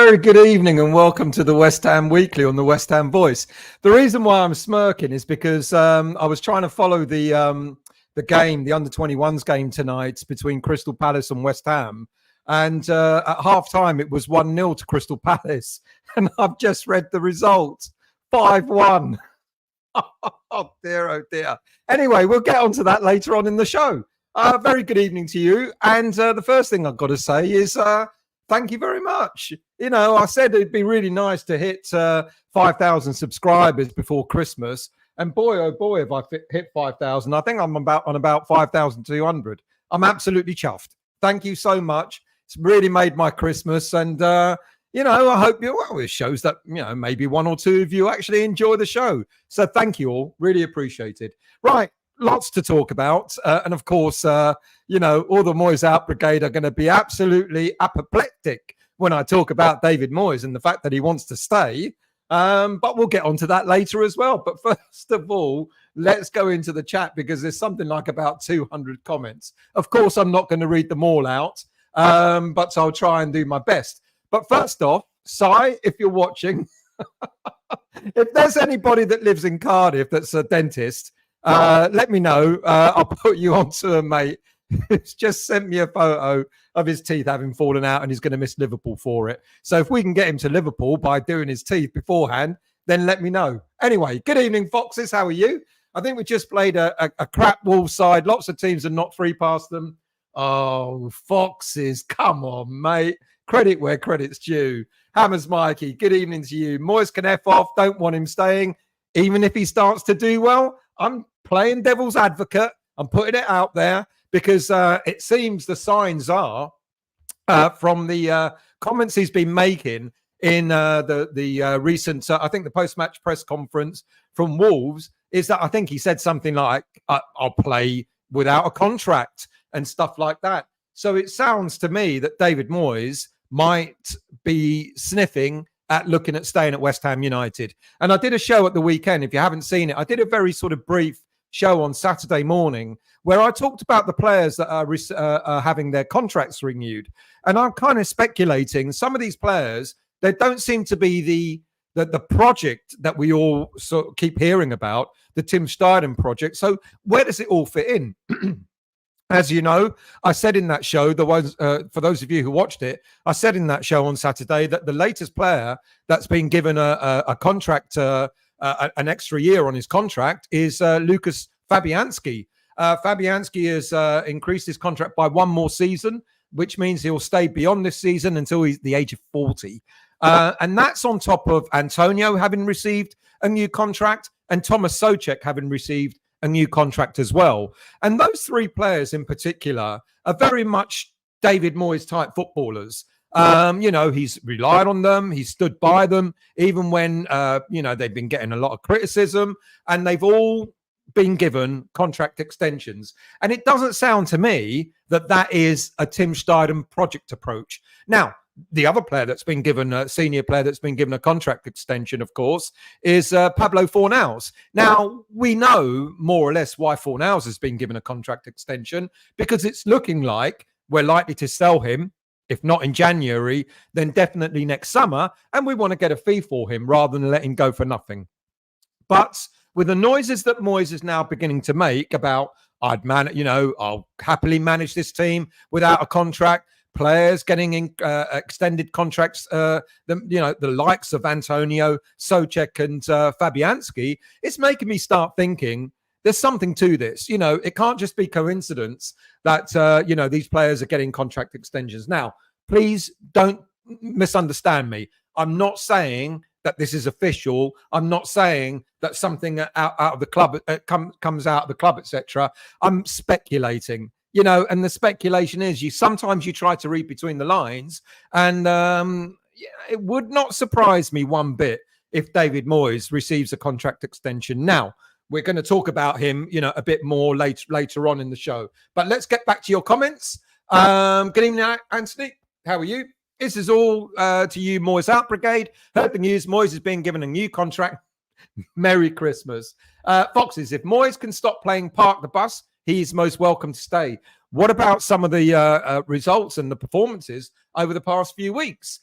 very good evening and welcome to the West Ham Weekly on the West Ham Voice. The reason why I'm smirking is because I was trying to follow the game, the under-21s game tonight between Crystal Palace and West Ham. And at half-time, it was 1-0 to Crystal Palace. And I've just read the result, 5-1. Oh, dear, oh, dear. Anyway, we'll get onto that later on in the show. Very good evening to you. And the first thing I've got to say is thank you very much. You know, I said it'd be really nice to hit 5,000 subscribers before Christmas. And boy, oh boy, if I hit 5,000. I think I'm on about 5,200. I'm absolutely chuffed. Thank you so much. It's really made my Christmas. And, you know, I hope it shows that, you know, maybe one or two of you actually enjoy the show. So thank you all. Really appreciate it. Right. Lots to talk about. And of course, you know, all the Moyes out brigade are going to be absolutely apoplectic when I talk about David Moyes and the fact that he wants to stay. But we'll get onto that later as well. But first of all, let's go into the chat because there's something like about 200 comments. Of course, I'm not going to read them all out, but I'll try and do my best. But first off, Si, if you're watching, if there's anybody that lives in Cardiff that's a dentist, let me know. I'll put you on to a mate who's just sent me a photo of his teeth having fallen out and he's going to miss Liverpool for it. So if we can get him to Liverpool by doing his teeth beforehand, then let me know. Anyway, good evening, Foxes. How are you? I think we just played a crap Wolves side. Lots of teams are not free past them. Oh, Foxes, come on, mate. Credit where credit's due. Hammers Mikey, good evening to you. Moyes can F off. Don't want him staying. Even if he starts to do well, I'm playing devil's advocate. I'm putting it out there because it seems the signs are from the comments he's been making in the recent, I think the post-match press conference from Wolves, is that I think he said something like, I'll play without a contract and stuff like that. So it sounds to me that David Moyes might be sniffing at looking at staying at West Ham United. And I did a show at the weekend. If you haven't seen it, I did a very sort of brief show on Saturday morning where I talked about the players that are having their contracts renewed. And I'm kind of speculating some of these players, they don't seem to be the project that we all sort of keep hearing about, the Tim Steidten project. So where does it all fit in? As you know, I said in that show, for those of you who watched it, I said in that show on Saturday that the latest player that's been given a contract, an extra year on his contract, is Lucas Fabianski. Fabianski has increased his contract by one more season, which means he'll stay beyond this season until he's the age of 40. And that's on top of Antonio having received a new contract and Thomas Souček having received a new contract as well. And those three players in particular are very much David Moyes type footballers. You know, he's relied on them. He's stood by them, even when, you know, they've been getting a lot of criticism and they've all been given contract extensions. And it doesn't sound to me that that is a Tim Steidten project approach. Now, the other player that's been given, a senior player that's been given a contract extension, of course, is Pablo Fornals. Now, we know more or less why Fornals has been given a contract extension, because it's looking like we're likely to sell him, if not in January, then definitely next summer. And we want to get a fee for him rather than let him go for nothing. But with the noises that Moyes is now beginning to make about, I'll happily manage this team without a contract, players getting extended contracts, the likes of Antonio, Souček and Fabianski, it's making me start thinking there's something to this. You know, it can't just be coincidence that, these players are getting contract extensions. Now, please don't misunderstand me. I'm not saying that this is official. I'm not saying that something out of the club comes out of the club, etc. I'm speculating. You know, and the speculation is sometimes you try to read between the lines, and it would not surprise me one bit if David Moyes receives a contract extension. Now, we're going to talk about him, a bit more later on in the show. But let's get back to your comments. Good evening, Anthony. How are you? This is all to you, Moyes Out Brigade. Heard the news. Moyes is being given a new contract. Merry Christmas. Foxes, if Moyes can stop playing Park the Bus, he's most welcome to stay. What about some of the results and the performances over the past few weeks?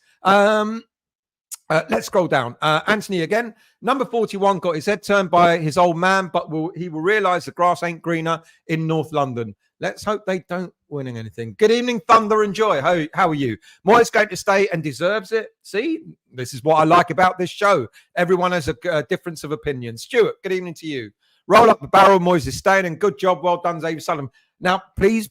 Let's scroll down. Anthony again. Number 41 got his head turned by his old man, but he will realise the grass ain't greener in North London. Let's hope they don't win anything. Good evening, Thunder and Joy. How are you? Moyes going to stay and deserves it. See, this is what I like about this show. Everyone has a difference of opinion. Stuart, good evening to you. Roll up the barrel. Moyes is staying, and good job. Well done, David Sullivan. Now, please,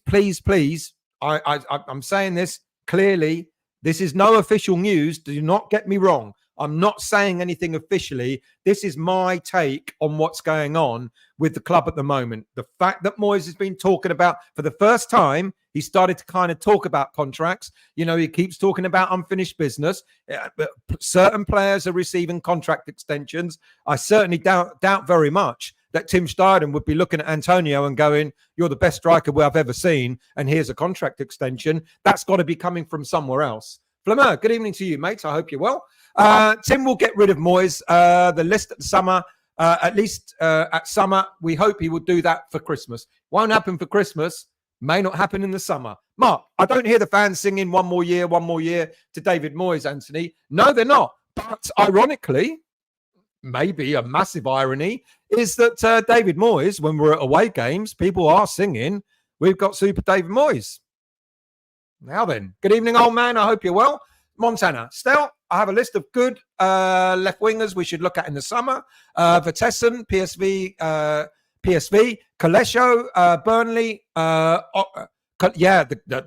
I'm saying this clearly. This is no official news. Do not get me wrong. I'm not saying anything officially. This is my take on what's going on with the club at the moment. The fact that Moyes has been talking about, for the first time, he started to kind of talk about contracts. You know, he keeps talking about unfinished business. But certain players are receiving contract extensions. I certainly doubt very much that Tim Steidten would be looking at Antonio and going, you're the best striker I've ever seen, and here's a contract extension. That's got to be coming from somewhere else. Flamer, good evening to you, mates. I hope you're well. Tim will get rid of Moyes. The list at the summer, at least at summer, we hope he will do that for Christmas. Won't happen for Christmas, may not happen in the summer. Mark, I don't hear the fans singing one more year to David Moyes, Anthony. No, they're not. But ironically, maybe a massive irony, is that David Moyes, when we're at away games, people are singing, we've got Super David Moyes. Now then, good evening, old man. I hope you're well. Montana. Stel, I have a list of good left wingers we should look at in the summer. Vertessen, PSV, Kalesho, Burnley. The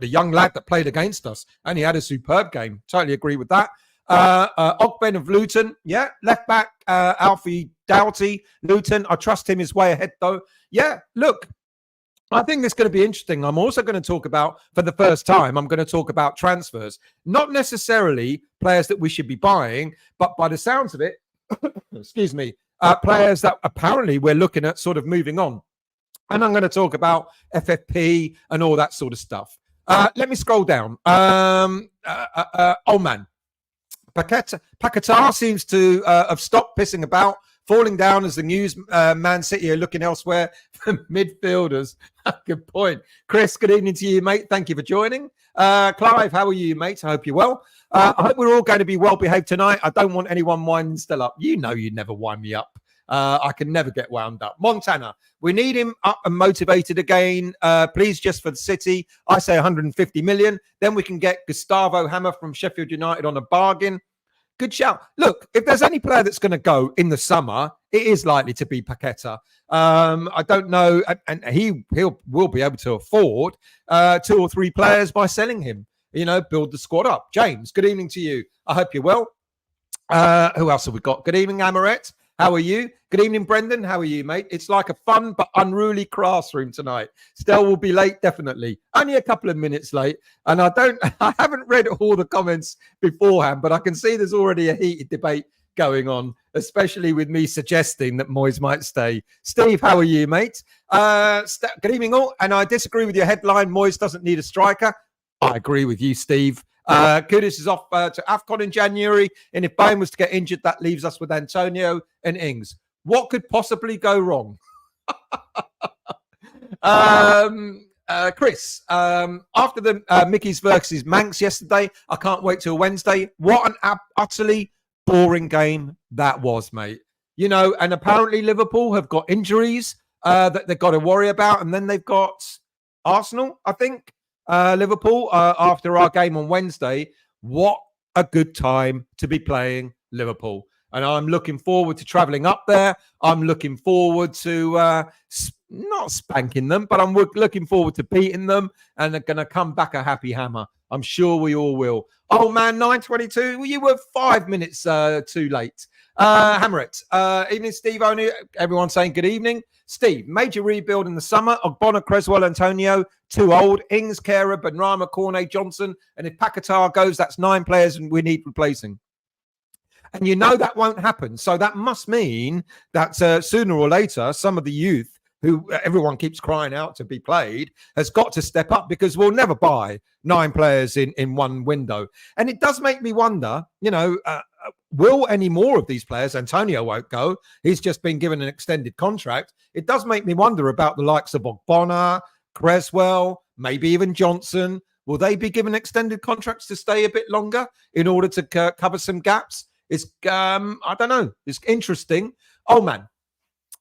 young lad that played against us, and he had a superb game. Totally agree with that. Ogben of Luton. Yeah, left back, Alfie Doughty, Luton. I trust him his way ahead, though. Yeah, look, I think it's going to be interesting. I'm also going to talk about, for the first time, I'm going to talk about transfers. Not necessarily players that we should be buying, but by the sounds of it, excuse me, players that apparently we're looking at sort of moving on. And I'm going to talk about FFP and all that sort of stuff. Let me scroll down. Old man. Paqueta seems to have stopped pissing about, falling down as the news. Man City are looking elsewhere for midfielders. Good point. Chris, good evening to you, mate. Thank you for joining. Clive, how are you, mate? I hope you're well. I hope we're all going to be well behaved tonight. I don't want anyone winding still up. You know you never wind me up. I can never get wound up. Montana, we need him up and motivated again. Please, just for the City. I say 150 million. Then we can get Gustavo Hammer from Sheffield United on a bargain. Good shout. Look, if there's any player that's going to go in the summer, it is likely to be Paqueta. I don't know, and will be able to afford 2 or 3 players by selling him. You know, build the squad up. James, good evening to you. I hope you're well. Who else have we got? Good evening, Amaret. How are you? Good evening, Brendan. How are you, mate? It's like a fun but unruly classroom tonight. Stell will be late, definitely. Only a couple of minutes late. And I haven't read all the comments beforehand, but I can see there's already a heated debate going on, especially with me suggesting that Moyes might stay. Steve, how are you, mate? Good evening, all. And I disagree with your headline, Moyes doesn't need a striker. I agree with you, Steve. Kudus is off to AFCON in January, and if Bowen was to get injured, that leaves us with Antonio and Ings. What could possibly go wrong? Chris, after the Mickey's versus Manx yesterday, I can't wait till Wednesday. What an utterly boring game that was, mate. You know, and apparently Liverpool have got injuries that they've got to worry about, and then they've got Arsenal, I think. Liverpool, after our game on Wednesday, what a good time to be playing Liverpool. And I'm looking forward to travelling up there. I'm looking forward to not spanking them, but I'm looking forward to beating them. And they're going to come back a happy hammer. I'm sure we all will. Oh, man, 9:22. Well, you were 5 minutes too late. Hammer it. Evening, Steve. Only everyone saying good evening. Steve, major rebuild in the summer. Ogbonna, Creswell, Antonio, too old. Ings, Keiran, Benrahma, Cornet, Johnson. And if Paqueta goes, that's 9 players we need replacing. And you know that won't happen. So that must mean that sooner or later, some of the youth who everyone keeps crying out to be played has got to step up, because we'll never buy 9 players in one window. And it does make me wonder, you know, will any more of these players, Antonio won't go, he's just been given an extended contract. It does make me wonder about the likes of Ogbonna, Creswell, maybe even Johnson. Will they be given extended contracts to stay a bit longer in order to cover some gaps? It's I don't know. It's interesting. Oh man,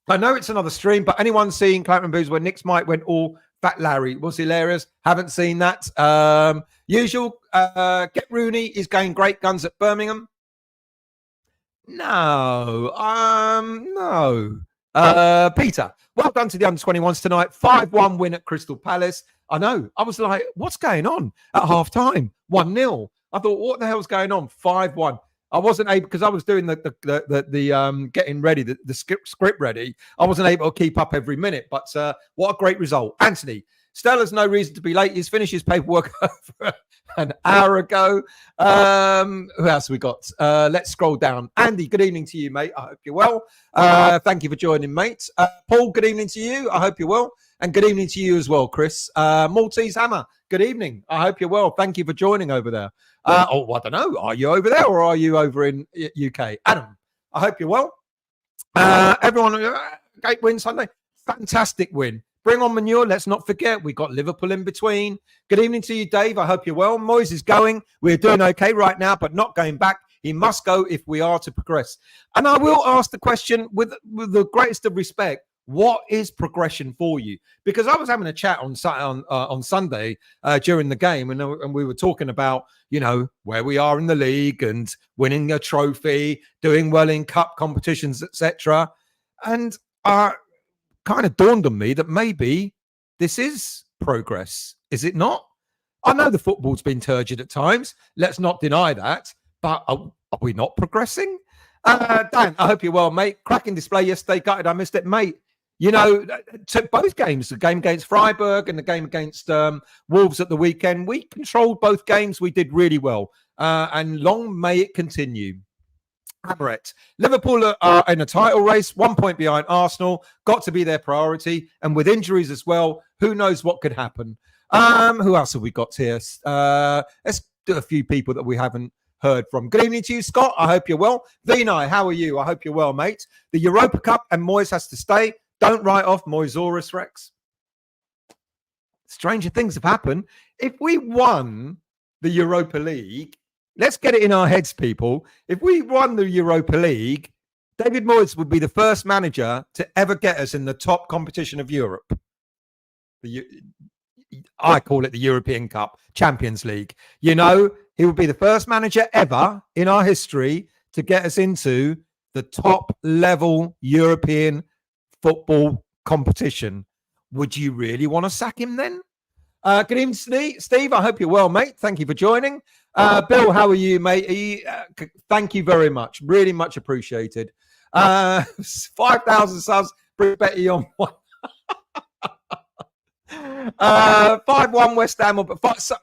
I know it's another stream, but anyone seeing Clearout Looms where Nick's mic went all Fat Larry was hilarious. Haven't seen that. Usual. Get Rooney is going great guns at Birmingham. No. Peter, well done to the under-21s tonight. 5-1 win at Crystal Palace. I know. I was like, what's going on at half-time? 1-0. I thought, what the hell's going on? 5-1. I wasn't able, because I was doing the getting ready, the script ready. I wasn't able to keep up every minute, but what a great result. Anthony, Stella's no reason to be late. He's finished his paperwork over an hour ago. Who else we got? Let's scroll down. Andy, good evening to you, mate. I hope you're well. Thank you for joining, mate. Paul, good evening to you. I hope you're well. And good evening to you as well, Chris. Maltese Hammer, good evening. I hope you're well. Thank you for joining over there. I don't know. Are you over there or are you over in UK? Adam, I hope you're well. Everyone, great win Sunday. Fantastic win. Bring on manure. Let's not forget, we got Liverpool in between. Good evening to you, Dave. I hope you're well. Moyes is going. We're doing okay right now, but not going back. He must go if we are to progress. And I will ask the question with the greatest of respect. What is progression for you? Because I was having a chat on Sunday during the game, and we were talking about, you know, where we are in the league and winning a trophy, doing well in cup competitions, etc. And kind of dawned on me that maybe this is progress. Is it not? I know the football's been turgid at times. Let's not deny that. But are we not progressing? Dan, I hope you're well, mate. Cracking display yesterday. Gutted I missed it, mate. You know, to both games, the game against Freiburg and the game against Wolves at the weekend, we controlled both games. We did really well. And long may it continue. Amaret. Liverpool are in a title race, 1 point behind Arsenal. Got to be their priority. And with injuries as well, who knows what could happen. Who else have we got here? Let's do a few people that we haven't heard from. Good evening to you, Scott. I hope you're well. Vinay, how are you? I hope you're well, mate. The Europa Cup and Moyes has to stay. Don't write off Moysaurus Rex. Stranger things have happened. If we won the Europa League, let's get it in our heads, people. If we won the Europa League, David Moyes would be the first manager to ever get us in the top competition of Europe. I call it the European Cup, Champions League. You know, he would be the first manager ever in our history to get us into the top level European football competition. Would you really want to sack him then? Good evening, Steve. I hope you're well, mate. Thank you for joining. Bill, how are you, mate? Thank you very much. Really much appreciated. 5,000 subs. Bring Betty on one. 5-1 West Ham.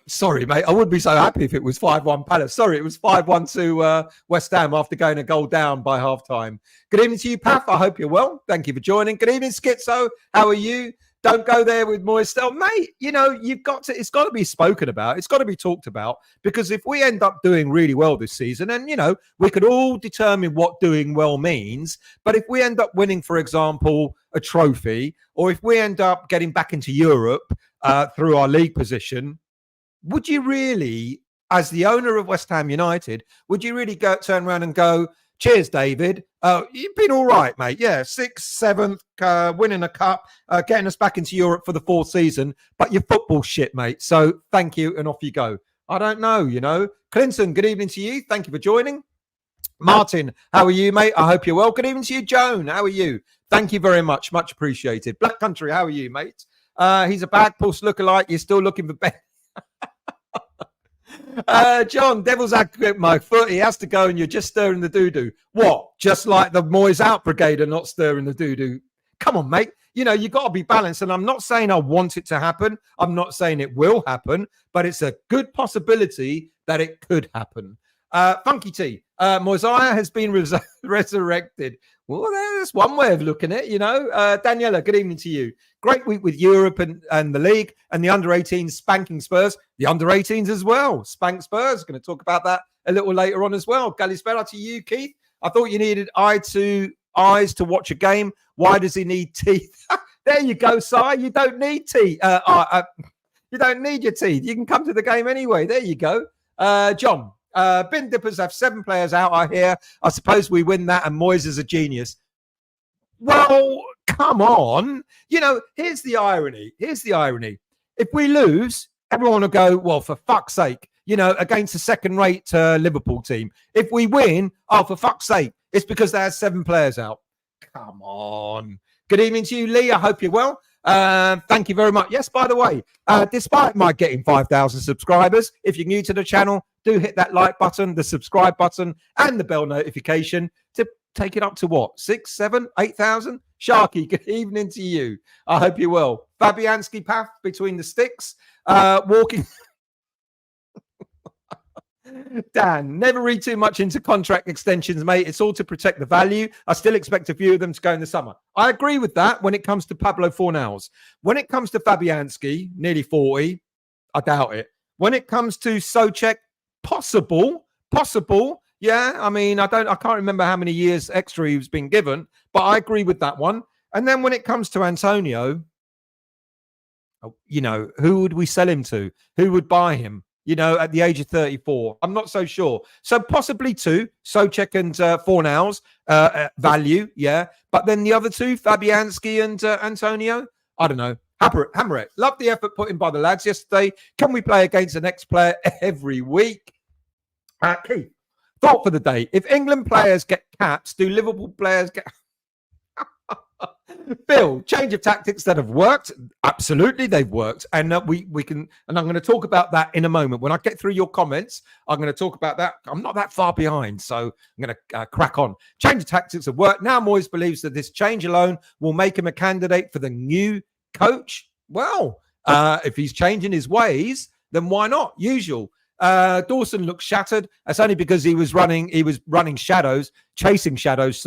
Sorry, mate. I would be so happy if it was 5-1 Palace. Sorry, it was 5-1 to West Ham after going a goal down by half time. Good evening to you, Paf. I hope you're well. Thank you for joining. Good evening, Schizo. How are you? Don't go there with Moyes. Mate, you know, it's got to be spoken about. It's got to be talked about, because if we end up doing really well this season, and, you know, we could all determine what doing well means. But if we end up winning, for example, a trophy, or if we end up getting back into Europe through our league position, would you really, as the owner of West Ham United, would you really turn around and go, cheers, David. You've been all right, mate. Yeah, 6th, 7th, winning a cup, getting us back into Europe for the 4th season. But your football shit, mate. So thank you, and off you go. I don't know, you know. Clinton, good evening to you. Thank you for joining. Martin, how are you, mate? I hope you're well. Good evening to you, Joan. How are you? Thank you very much. Much appreciated. Black Country, how are you, mate? He's a bag puss lookalike. You're still looking for Ben. John, devil's advocate, my foot. He has to go, and you're just stirring the doo-doo. What? Just like the Moyes out brigade are not stirring the doo-doo. Come on, mate. You know, you've got to be balanced. And I'm not saying I want it to happen. I'm not saying it will happen, but it's a good possibility that it could happen. Funky T, Mosiah has been resurrected. Well, that's one way of looking at it, you know. Daniela, good evening to you. Great week with Europe and the league, and the under-18s spanking Spurs. The under-18s as well. Spank Spurs. Going to talk about that a little later on as well. Galispera to you, Keith. I thought you needed eyes to watch a game. Why does he need teeth? There you go, Si. You don't need teeth. You don't need your teeth. You can come to the game anyway. There you go. John, Bin Dippers have 7 players out, I hear. I suppose we win that, and Moyes is a genius. Well, come on. Here's the irony. If we lose, everyone will go, well, for fuck's sake, against a second-rate Liverpool team. If we win, oh, for fuck's sake, it's because they had 7 players out. Come on. Good evening to you, Lee. I hope you're well. Thank you very much. Yes, by the way, despite my getting 5,000 subscribers, if you're new to the channel, do hit that like button, the subscribe button, and the bell notification to take it up to what? 6, 7, 8,000? Sharky, good evening to you. I hope you're well. Fabianski path between the sticks. Walking. Dan, never read too much into contract extensions, mate. It's all to protect the value. I still expect a few of them to go in the summer. I agree with that when it comes to Pablo Fornals. When it comes to Fabianski, nearly 40, I doubt it. When it comes to Souček, possible. Yeah, I mean, I can't remember how many years extra he's been given, but I agree with that one. And then when it comes to Antonio, who would we sell him to? Who would buy him? At the age of 34, I'm not so sure. So possibly 2, Souček and Fornals, value, yeah. But then the other 2, Fabianski and Antonio, I don't know. Hammer it. Love the effort put in by the lads yesterday. Can we play against the next player every week? Keith, thought for the day. If England players get caps, do Liverpool players get... Bill, change of tactics that have worked. Absolutely, they've worked. And we can, and I'm going to talk about that in a moment. When I get through your comments, I'm going to talk about that. I'm not that far behind, so I'm going to crack on. Change of tactics have worked. Now Moyes believes that this change alone will make him a candidate for the new coach. Well, if he's changing his ways, then why not? Usual. Dawson looks shattered. That's only because he was chasing shadows,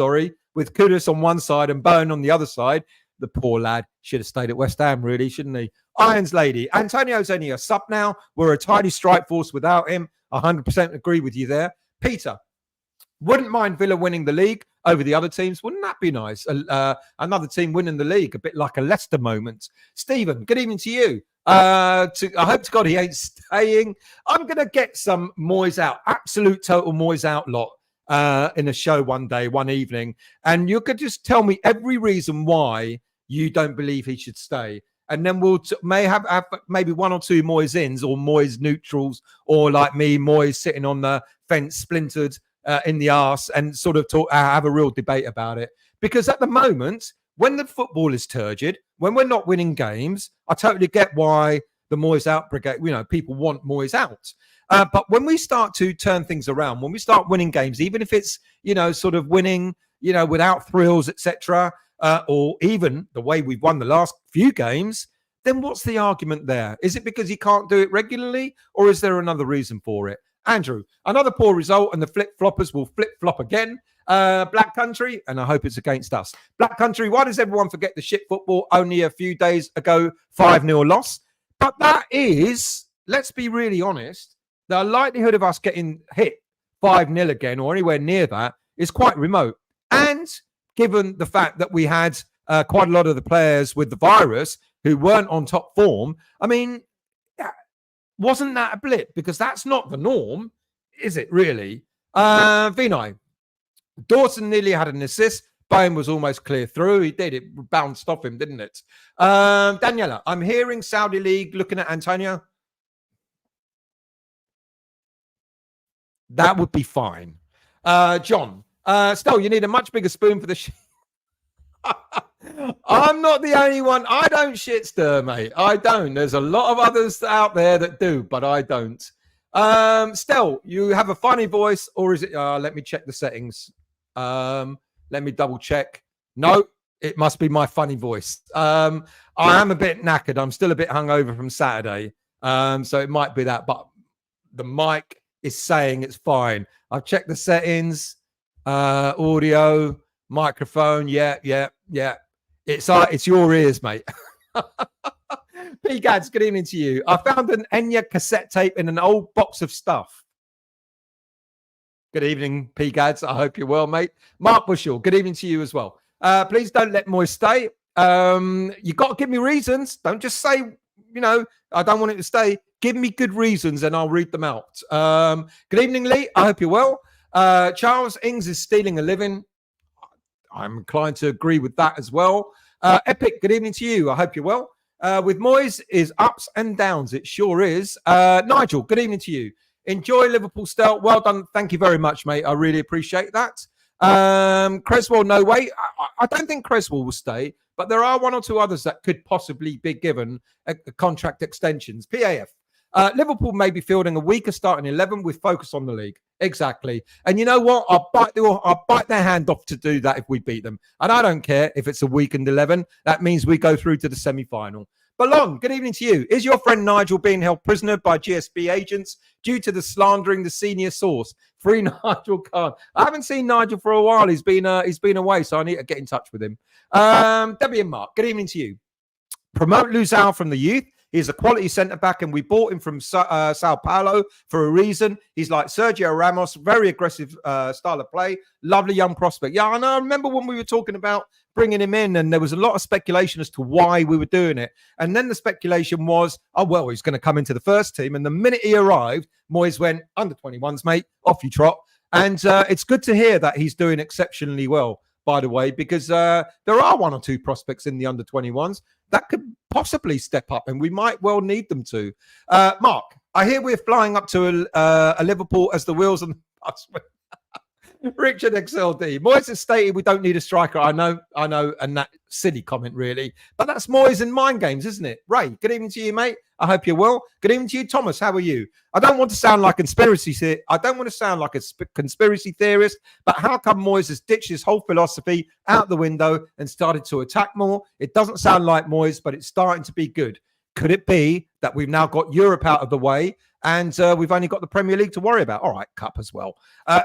with Kudus on one side and Bowen on the other side. The poor lad should have stayed at West Ham, really, shouldn't he? Irons lady. Antonio's only a sub now. We're a tidy strike force without him. 100% agree with you there. Peter, wouldn't mind Villa winning the league over the other teams. Wouldn't that be nice? Another team winning the league, a bit like a Leicester moment. Stephen, good evening to you. I hope to God he ain't staying. I'm going to get some Moyes out, absolute total Moyes out lot in a show one evening. And you could just tell me every reason why you don't believe he should stay. And then we'll may have maybe 1 or 2 Moyes ins or Moyes neutrals, or like me, Moyes sitting on the fence, splintered in the arse, and sort of have a real debate about it. Because at the moment, when the football is turgid, when we're not winning games, I totally get why the Moyes out brigade, people want Moyes out. But when we start to turn things around, when we start winning games, even if it's, sort of winning, without thrills, etc., or even the way we've won the last few games, then what's the argument there? Is it because he can't do it regularly, or is there another reason for it? Andrew, another poor result, and the flip-floppers will flip-flop again. Black Country, and I hope it's against us. Black Country, why does everyone forget the shit football only a few days ago 5-0 loss? But that is, let's be really honest, the likelihood of us getting hit 5-0 again or anywhere near that is quite remote. And given the fact that we had quite a lot of the players with the virus who weren't on top form, I mean, wasn't that a blip? Because that's not the norm, is it really? Vinay, Dawson nearly had an assist. Bowen was almost clear through. He did. It bounced off him, didn't it? Daniela, I'm hearing Saudi League looking at Antonio. That would be fine. John, still, you need a much bigger spoon for the I'm not the only one. I don't shit stir, mate. I don't. There's a lot of others out there that do, but I don't. Stel, you have a funny voice, or is it? Let me check the settings. Let me double check. No, it must be my funny voice. I am a bit knackered. I'm still a bit hungover from Saturday. So it might be that, but the mic is saying it's fine. I've checked the settings, audio, microphone. Yeah. It's your ears, mate. P-Gads, good evening to you. I found an Enya cassette tape in an old box of stuff. Good evening, P-Gads. I hope you're well, mate. Mark Bushell, good evening to you as well. Please don't let Moyes stay. You got to give me reasons. Don't just say, I don't want it to stay. Give me good reasons and I'll read them out. Good evening, Lee. I hope you're well. Charles Ings is stealing a living. I'm inclined to agree with that as well. Epic, good evening to you. I hope you're well. With Moyes is ups and downs. It sure is. Nigel, good evening to you. Enjoy Liverpool style. Well done. Thank you very much, mate. I really appreciate that. Creswell, no way. I don't think Creswell will stay, but there are one or two others that could possibly be given contract extensions. PAF. Liverpool may be fielding a weaker starting 11 with focus on the league. Exactly. And you know what? I'll bite their hand off to do that if we beat them. And I don't care if it's a weakened 11. That means we go through to the semi-final. Balon, good evening to you. Is your friend Nigel being held prisoner by GSB agents due to the slandering the senior source? Free Nigel Khan. I haven't seen Nigel for a while. He's been away, so I need to get in touch with him. Debbie and Mark, good evening to you. Promote Luzao from the youth. He's a quality centre-back, and we bought him from Sao Paulo for a reason. He's like Sergio Ramos, very aggressive style of play. Lovely young prospect. Yeah, I know. I remember when we were talking about bringing him in, and there was a lot of speculation as to why we were doing it. And then the speculation was, oh, well, he's going to come into the first team. And the minute he arrived, Moyes went, under 21s, mate, off you trot. And it's good to hear that he's doing exceptionally well, by the way, because there are one or two prospects in the under 21s that could possibly step up, and we might well need them to. Mark, I hear we're flying up to a Liverpool as the wheels on the bus. Richard XLD. Moyes has stated we don't need a striker. I know, and that silly comment, really. But that's Moyes and mind games, isn't it? Ray, good evening to you, mate. I hope you're well. Good evening to you, Thomas. How are you? I don't want to sound like a conspiracy theorist, but how come Moyes has ditched his whole philosophy out the window and started to attack more? It doesn't sound like Moyes, but it's starting to be good. Could it be that we've now got Europe out of the way and we've only got the Premier League to worry about? All right, Cup as well.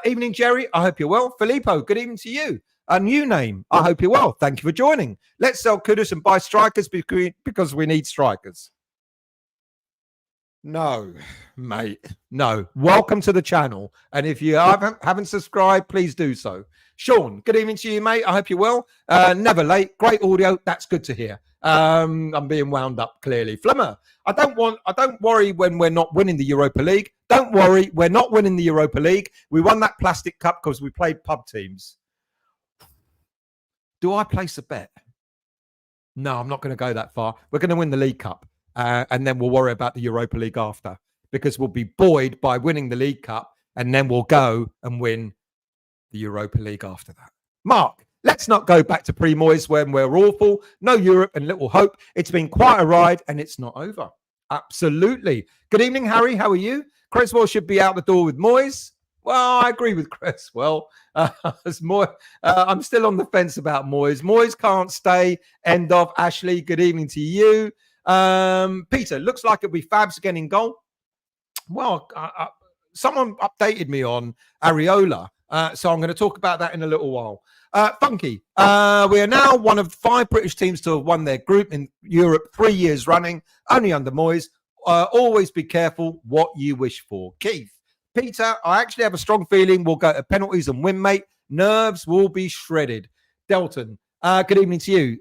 Evening, Jerry. I hope you're well. Filippo, good evening to you. A new name. I hope you're well. Thank you for joining. Let's sell Kudus and buy strikers because we need strikers. No, mate. No. Welcome to the channel. And if you haven't subscribed, please do so. Sean, good evening to you, mate. I hope you're well. Never late. Great audio. That's good to hear. I'm being wound up, clearly. Flemmer, I don't worry when we're not winning the Europa League. Don't worry, we're not winning the Europa League. We won that plastic cup because we played pub teams. Do I place a bet? No, I'm not going to go that far. We're going to win the League Cup. And then we'll worry about the Europa League after, because we'll be buoyed by winning the League Cup, and then we'll go and win the Europa League after that. Mark, let's not go back to pre-Moyes when we're awful. No Europe and little hope. It's been quite a ride, and it's not over. Absolutely. Good evening, Harry. How are you? Creswell should be out the door with Moyes. Well, I agree with Creswell. I'm still on the fence about Moyes. Moyes can't stay. End of. Ashley, good evening to you. Peter, looks like it'll be Fabs again in goal. Well, someone updated me on Areola, so I'm going to talk about that in a little while. Funky, we are now one of 5 British teams to have won their group in Europe 3 years running, only under Moyes. Always be careful what you wish for. Keith, Peter, I actually have a strong feeling we'll go to penalties and win, mate. Nerves will be shredded. Delton, good evening to you.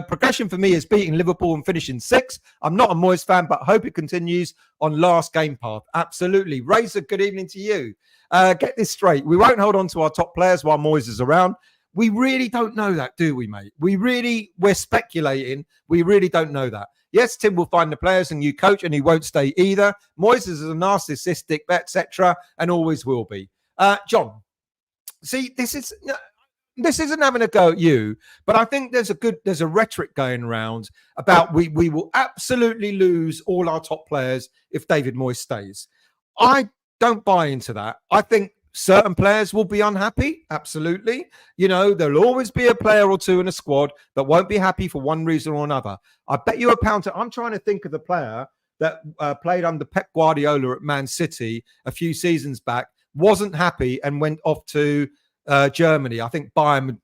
Progression for me is beating Liverpool and finishing 6th. I'm not a Moyes fan, but hope it continues on last game path. Absolutely. Razor, good evening to you. Get this straight. We won't hold on to our top players while Moyes is around. We really don't know that, do we, mate? We're speculating. We really don't know that. Yes, Tim will find the players and new coach, and he won't stay either. Moyes is a narcissistic, etc., and always will be. John, see, this isn't having a go at you, but I think there's a rhetoric going around about we will absolutely lose all our top players if David Moyes stays. I don't buy into that. I think certain players will be unhappy. Absolutely. You know, there'll always be a player or two in a squad that won't be happy for one reason or another. I bet you I'm trying to think of the player that played under Pep Guardiola at Man City a few seasons back, wasn't happy and went off to Germany. I think Bayern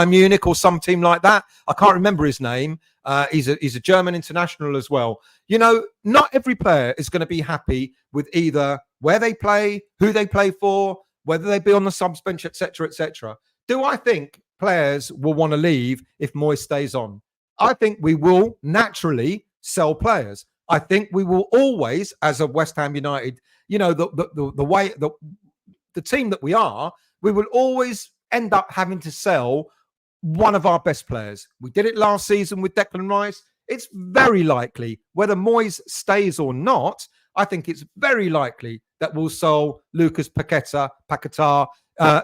Munich or some team like that. I can't remember his name. He's a German international as well. You know, not every player is going to be happy with either where they play, who they play for, whether they be on the subs bench, etc., etc. Do I think players will want to leave if Moyes stays on? I think we will naturally sell players. I think we will always, as a West Ham United, the team that we are, we will always end up having to sell one of our best players. We did it last season with Declan Rice. It's very likely, whether Moyes stays or not, I think it's very likely that we'll sell Lucas Paqueta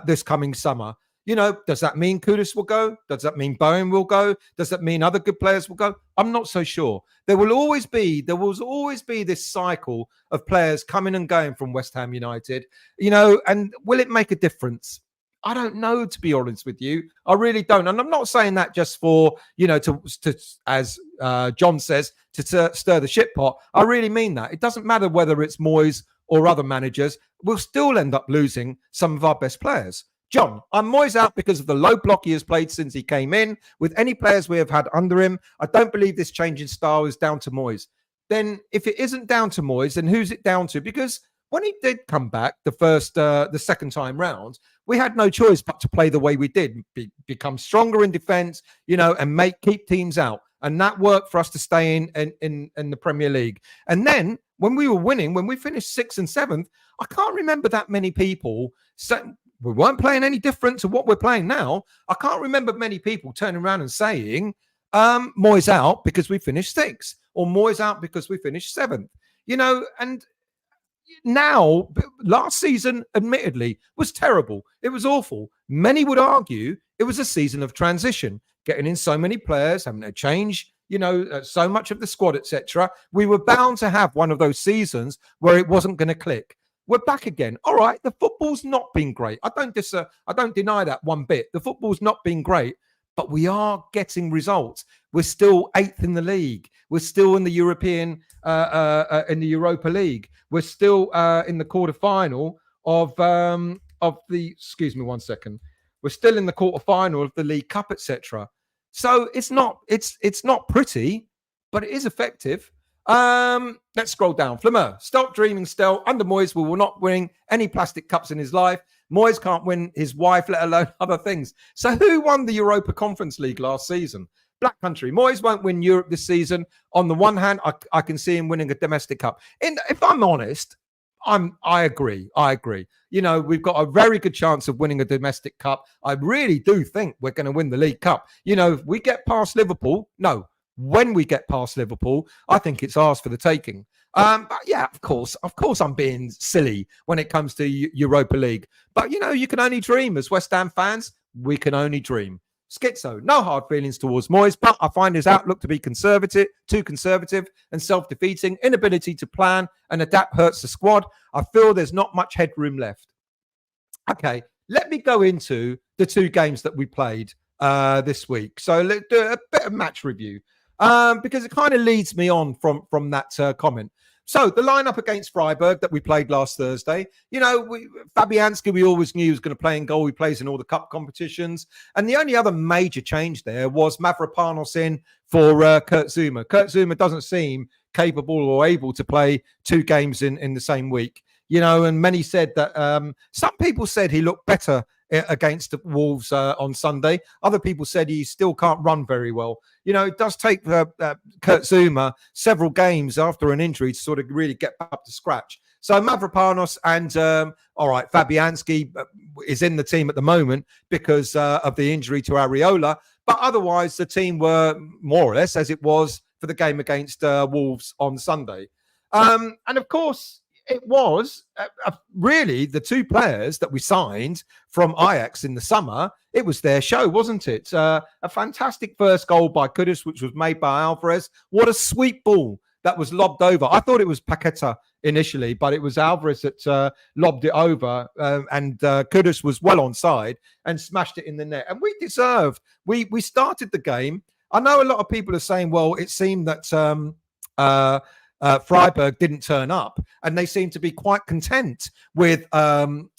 this coming summer. Does that mean Kudus will go? Does that mean Bowen will go? Does that mean other good players will go? I'm not so sure. There will always be this cycle of players coming and going from West Ham United, and will it make a difference? I don't know, to be honest with you. I really don't. And I'm not saying that just for, to as John says, to stir the shit pot. I really mean that. It doesn't matter whether it's Moyes or other managers. We'll still end up losing some of our best players. John, I'm Moyes out because of the low block he has played since he came in. With any players we have had under him, I don't believe this change in style is down to Moyes. Then if it isn't down to Moyes, then who's it down to? Because when he did come back the second time round, we had no choice but to play the way we did, become stronger in defence, and keep teams out. And that worked for us to stay in the Premier League. And then when we were winning, when we finished 6th and 7th, I can't remember that many people saying we weren't playing any different to what we're playing now. I can't remember many people turning around and saying, Moyes out because we finished 6th, or Moyes out because we finished 7th. And now, last season, admittedly, was terrible. It was awful. Many would argue it was a season of transition, getting in so many players, having to change, so much of the squad, etc. We were bound to have one of those seasons where it wasn't going to click. We're back again. All right, the football's not been great. I don't deny that one bit. The football's not been great, but we are getting results. We're still 8th in the league. We're still in the Europa League. We're still in the quarterfinal of the. Excuse me, 1 second. We're still in the quarterfinal of the League Cup, etc. So it's not pretty, but it is effective. Let's scroll down. Flamer, stop dreaming still. Under Moyes, we will not win any plastic cups in his life. Moyes can't win his wife, let alone other things. So who won the Europa Conference League last season? Black Country. Moyes won't win Europe this season. On the one hand, I can see him winning a domestic cup. If I'm honest, I agree. We've got a very good chance of winning a domestic cup. I really do think we're going to win the League Cup. If we get past Liverpool, when we get past Liverpool, I think it's ours for the taking. But yeah, of course, I'm being silly when it comes to Europa League. But, you can only dream. As West Ham fans, we can only dream. Schizo, no hard feelings towards Moyes, but I find his outlook to be too conservative and self-defeating. Inability to plan and adapt hurts the squad. I feel there's not much headroom left. Okay, let me go into the 2 games that we played this week. So let's do a bit of match review. Because it kind of leads me on from that comment. So the lineup against Freiburg that we played last Thursday, Fabianski, we always knew he was going to play in goal. He plays in all the cup competitions. And the only other major change there was Mavropanos in for Kurt Zuma. Kurt Zuma doesn't seem capable or able to play 2 games in the same week. And many said that some people said he looked better against the Wolves on Sunday. Other people said he still can't run very well. It does take Kurt Zuma several games after an injury to sort of really get up to scratch. So Mavropanos and, Fabianski is in the team at the moment because of the injury to Areola. But otherwise, the team were more or less as it was for the game against Wolves on Sunday. And of course, it was really the 2 players that we signed from Ajax in the summer. It was their show, wasn't it? A fantastic first goal by Kudus, which was made by Alvarez. What a sweet ball that was lobbed over. I thought it was Paqueta initially, but it was Alvarez that lobbed it over. And Kudus was well onside and smashed it in the net. And we deserved. We started the game. I know a lot of people are saying, well, it seemed that Freiburg didn't turn up, and they seem to be quite content with coming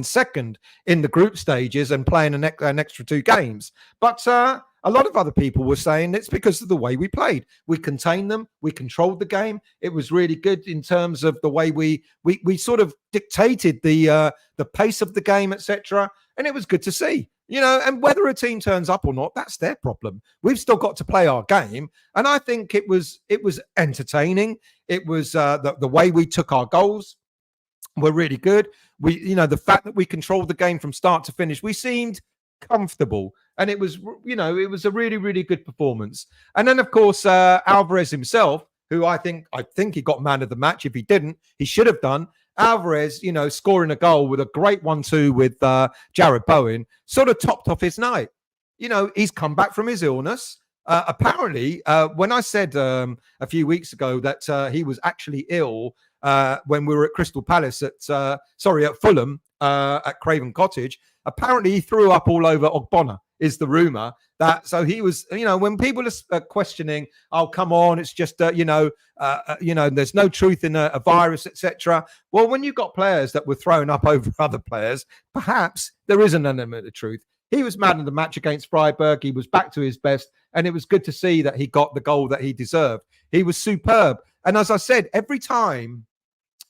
second in the group stages and playing an extra 2 games. But a lot of other people were saying it's because of the way we played. We contained them. We controlled the game. It was really good in terms of the way we sort of dictated the pace of the game, etc. And it was good to see. And whether a team turns up or not, that's their problem. We've still got to play our game. And I think it was entertaining. It was the way we took our goals were really good. The fact that we controlled the game from start to finish, we seemed comfortable. And it was a really, really good performance. And then, of course, Alvarez himself, who I think he got man of the match. If he didn't, he should have done. Alvarez, scoring a goal with a great 1-2 with Jarrod Bowen, sort of topped off his night. He's come back from his illness. Apparently, when I said a few weeks ago that he was actually ill when we were at Crystal Palace at Fulham at Craven Cottage, apparently he threw up all over Ogbonna, is the rumour. So he was, when people are questioning, oh, come on, it's just, there's no truth in a virus, etc. Well, when you've got players that were thrown up over other players, perhaps there is an element of truth. He was man of the match against Freiburg. He was back to his best, and it was good to see that he got the goal that he deserved. He was superb. And as I said, every time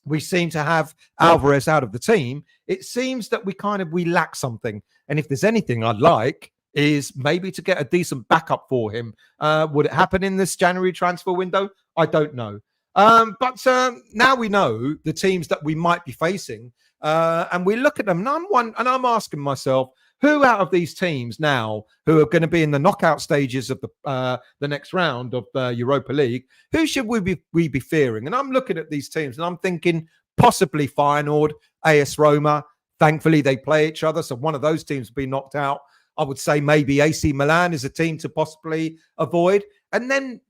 we seem to have Alvarez out of the team, it seems that we lack something. And if there's anything I'd like, is maybe to get a decent backup for him. Would it happen in this January transfer window? I don't know. But now we know the teams that we might be facing, and we look at them, and I'm asking myself, who out of these teams now who are going to be in the knockout stages of the next round of the Europa League, who should we be fearing? And I'm looking at these teams and I'm thinking possibly Feyenoord, AS Roma. Thankfully, they play each other, so one of those teams will be knocked out. I would say maybe AC Milan is a team to possibly avoid. And then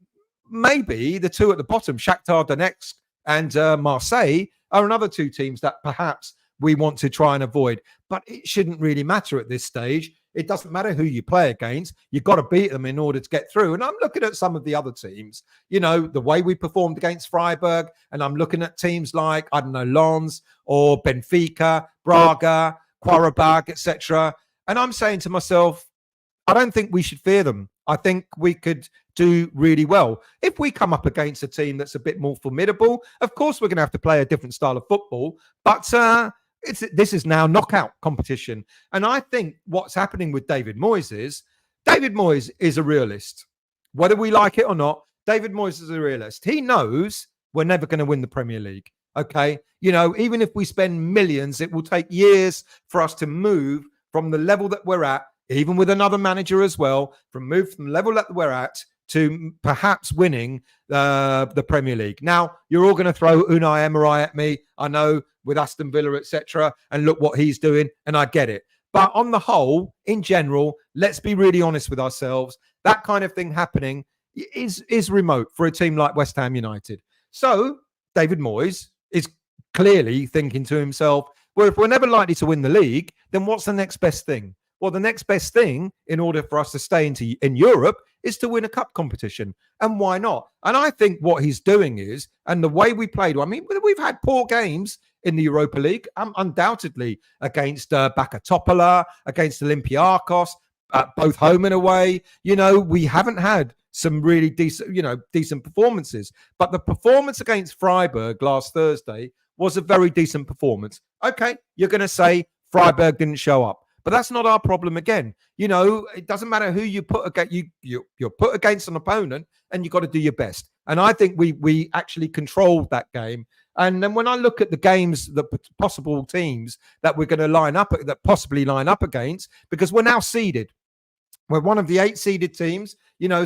maybe the two at the bottom, Shakhtar Donetsk and Marseille, are another two teams that perhaps we want to try and avoid. But it shouldn't really matter at this stage. It doesn't matter who you play against. You've got to beat them in order to get through. And I'm looking at some of the other teams, the way we performed against Freiburg. And I'm looking at teams like, I don't know, Lens or Benfica, Braga, Qarabag, etc. And I'm saying to myself, I don't think we should fear them. I think we could do really well. If we come up against a team that's a bit more formidable, of course, we're going to have to play a different style of football. But this is now knockout competition. And I think what's happening with David Moyes is a realist. Whether we like it or not, David Moyes is a realist. He knows we're never going to win the Premier League. Okay. Even if we spend millions, it will take years for us to move from the level that we're at, even with another manager as well, from the level that we're at to perhaps winning the Premier League. Now, you're all going to throw Unai Emery at me, I know, with Aston Villa, etc., and look what he's doing, and I get it. But on the whole, in general, let's be really honest with ourselves. That kind of thing happening is remote for a team like West Ham United. So David Moyes is clearly thinking to himself, well, if we're never likely to win the league, then what's the next best thing? Well, the next best thing in order for us to stay in Europe is to win a cup competition. And why not? And I think what he's doing is, and the way we played, I mean, we've had poor games in the Europa League, undoubtedly against Bakatopola, against Olympiacos, both home and away. We haven't had some really decent performances. But the performance against Freiburg last Thursday was a very decent performance. Okay, you're going to say Freiburg didn't show up. But that's not our problem again. It doesn't matter who you put against. You're put against an opponent, and you've got to do your best. And I think we actually controlled that game. And then when I look at the games, the possible teams that we're going to possibly line up against, because we're now seeded. We're one of the 8 seeded teams.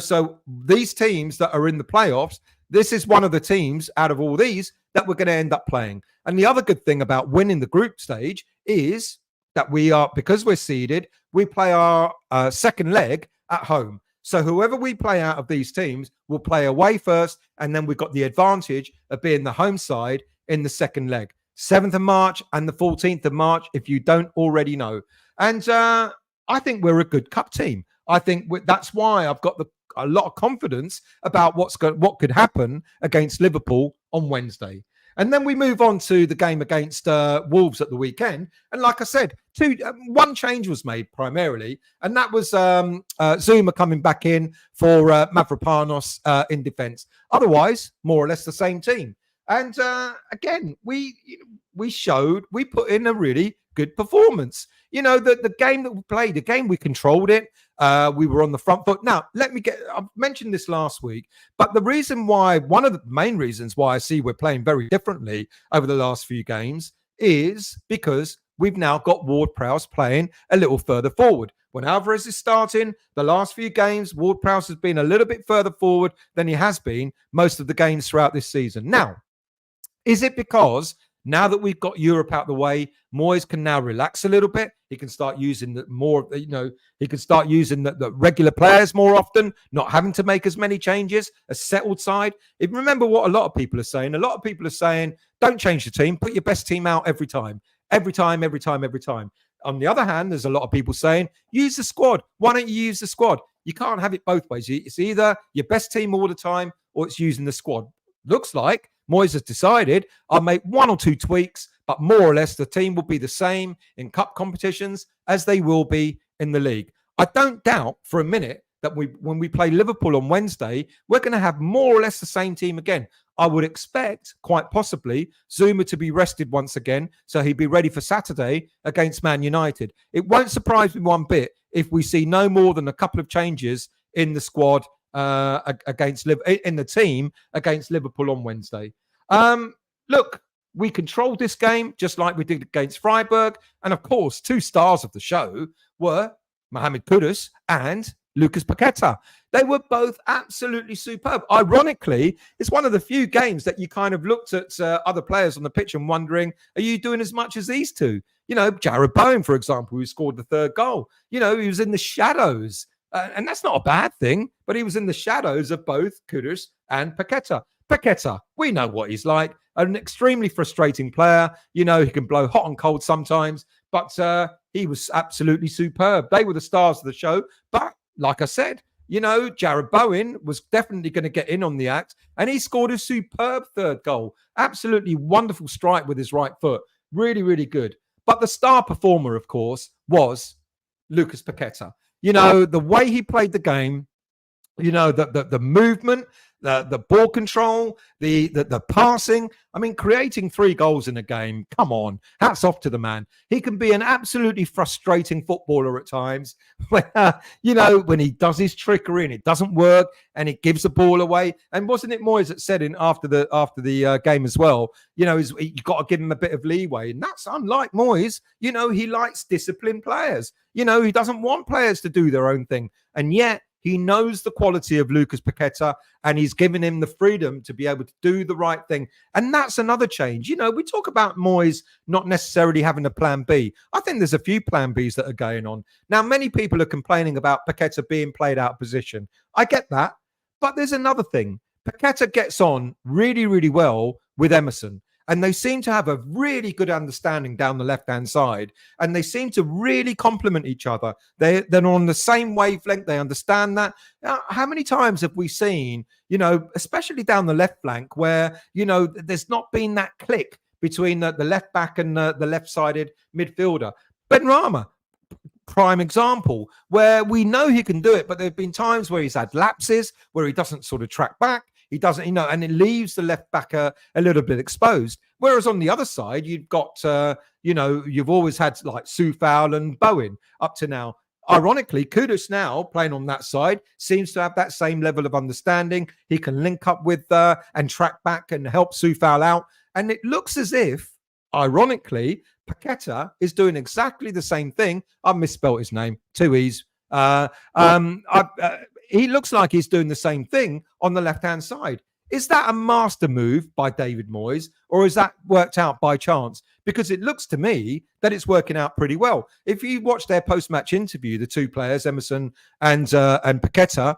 So these teams that are in the playoffs, this is one of the teams out of all these that we're going to end up playing. And the other good thing about winning the group stage is that because we're seeded, we play our second leg at home. So whoever we play out of these teams will play away first, and then we've got the advantage of being the home side in the second leg. 7th of March and the 14th of March, if you don't already know. And I think we're a good cup team. I think that's why I've got a lot of confidence about what could happen against Liverpool on Wednesday. And then we move on to the game against Wolves at the weekend. And like I said, one change was made primarily, and that was Zuma coming back in for Mavropanos in defence. Otherwise, more or less the same team. And again, we put in a really good performance. the game that we played, the game we controlled it. We were on the front foot. Now, I've mentioned this last week, but one of the main reasons why I see we're playing very differently over the last few games is because we've now got Ward-Prowse playing a little further forward. When Alvarez is starting, the last few games, Ward-Prowse has been a little bit further forward than he has been most of the games throughout this season. Now, is it because now that we've got Europe out the way, Moyes can now relax a little bit? He can start using he can start using the regular players more often, not having to make as many changes, a settled side. Remember what a lot of people are saying. A lot of people are saying, don't change the team, put your best team out every time. Every time. On the other hand, there's a lot of people saying, use the squad. Why don't you use the squad? You can't have it both ways. It's either your best team all the time or it's using the squad. Looks like Moyes has decided I'll make one or two tweaks, but more or less the team will be the same in cup competitions as they will be in the league. I don't doubt for a minute that when we play Liverpool on Wednesday, we're going to have more or less the same team again. I would expect, quite possibly, Zuma to be rested once again, so he'd be ready for Saturday against Man United. It won't surprise me one bit if we see no more than a couple of changes in the squad in the team against Liverpool on Wednesday. Look, we controlled this game just like we did against Freiburg, and of course, two stars of the show were Mohammedkudus and Lucas Paqueta. They were both absolutely superb. Ironically, it's one of the few games that you kind of looked at other players on the pitch and wondering, are you doing as much as these two? Jarrod Bowen, for example, who scored the third goal. He was in the shadows. And that's not a bad thing, but he was in the shadows of both Kudus and Paqueta. Paqueta, we know what he's like. An extremely frustrating player. He can blow hot and cold sometimes, but he was absolutely superb. They were the stars of the show. But like I said, Jarrod Bowen was definitely going to get in on the act, and he scored a superb third goal. Absolutely wonderful strike with his right foot. Really, really good. But the star performer, of course, was Lucas Paqueta. The way he played the game, the movement, the ball control, the passing. I mean, creating 3 goals in a game. Come on, hats off to the man. He can be an absolutely frustrating footballer at times. When he does his trickery and it doesn't work and it gives the ball away. And wasn't it Moyes that said after the game as well? You got to give him a bit of leeway, and that's unlike Moyes. He likes disciplined players. He doesn't want players to do their own thing, and yet he knows the quality of Lucas Paqueta, and he's given him the freedom to be able to do the right thing. And that's another change. We talk about Moyes not necessarily having a plan B. I think there's a few plan Bs that are going on. Now, many people are complaining about Paqueta being played out of position. I get that. But there's another thing. Paqueta gets on really, really well with Emerson. And they seem to have a really good understanding down the left-hand side. And they seem to really complement each other. They're on the same wavelength. They understand that. How many times have we seen, especially down the left flank, where, there's not been that click between the left back and the left-sided midfielder? Benrahma, prime example, where we know he can do it, but there have been times where he's had lapses, where he doesn't sort of track back. He doesn't, and it leaves the left back a little bit exposed. Whereas on the other side, you've got, you've always had like Soufal and Bowen up to now. Ironically, Kudus now playing on that side seems to have that same level of understanding. He can link up with and track back and help Soufal out. And it looks as if, ironically, Paqueta is doing exactly the same thing. I've misspelled his name. 2 E's. He looks like he's doing the same thing on the left-hand side. Is that a master move by David Moyes, or is that worked out by chance? Because it looks to me that it's working out pretty well. If you watch their post-match interview, the two players, Emerson and Paqueta,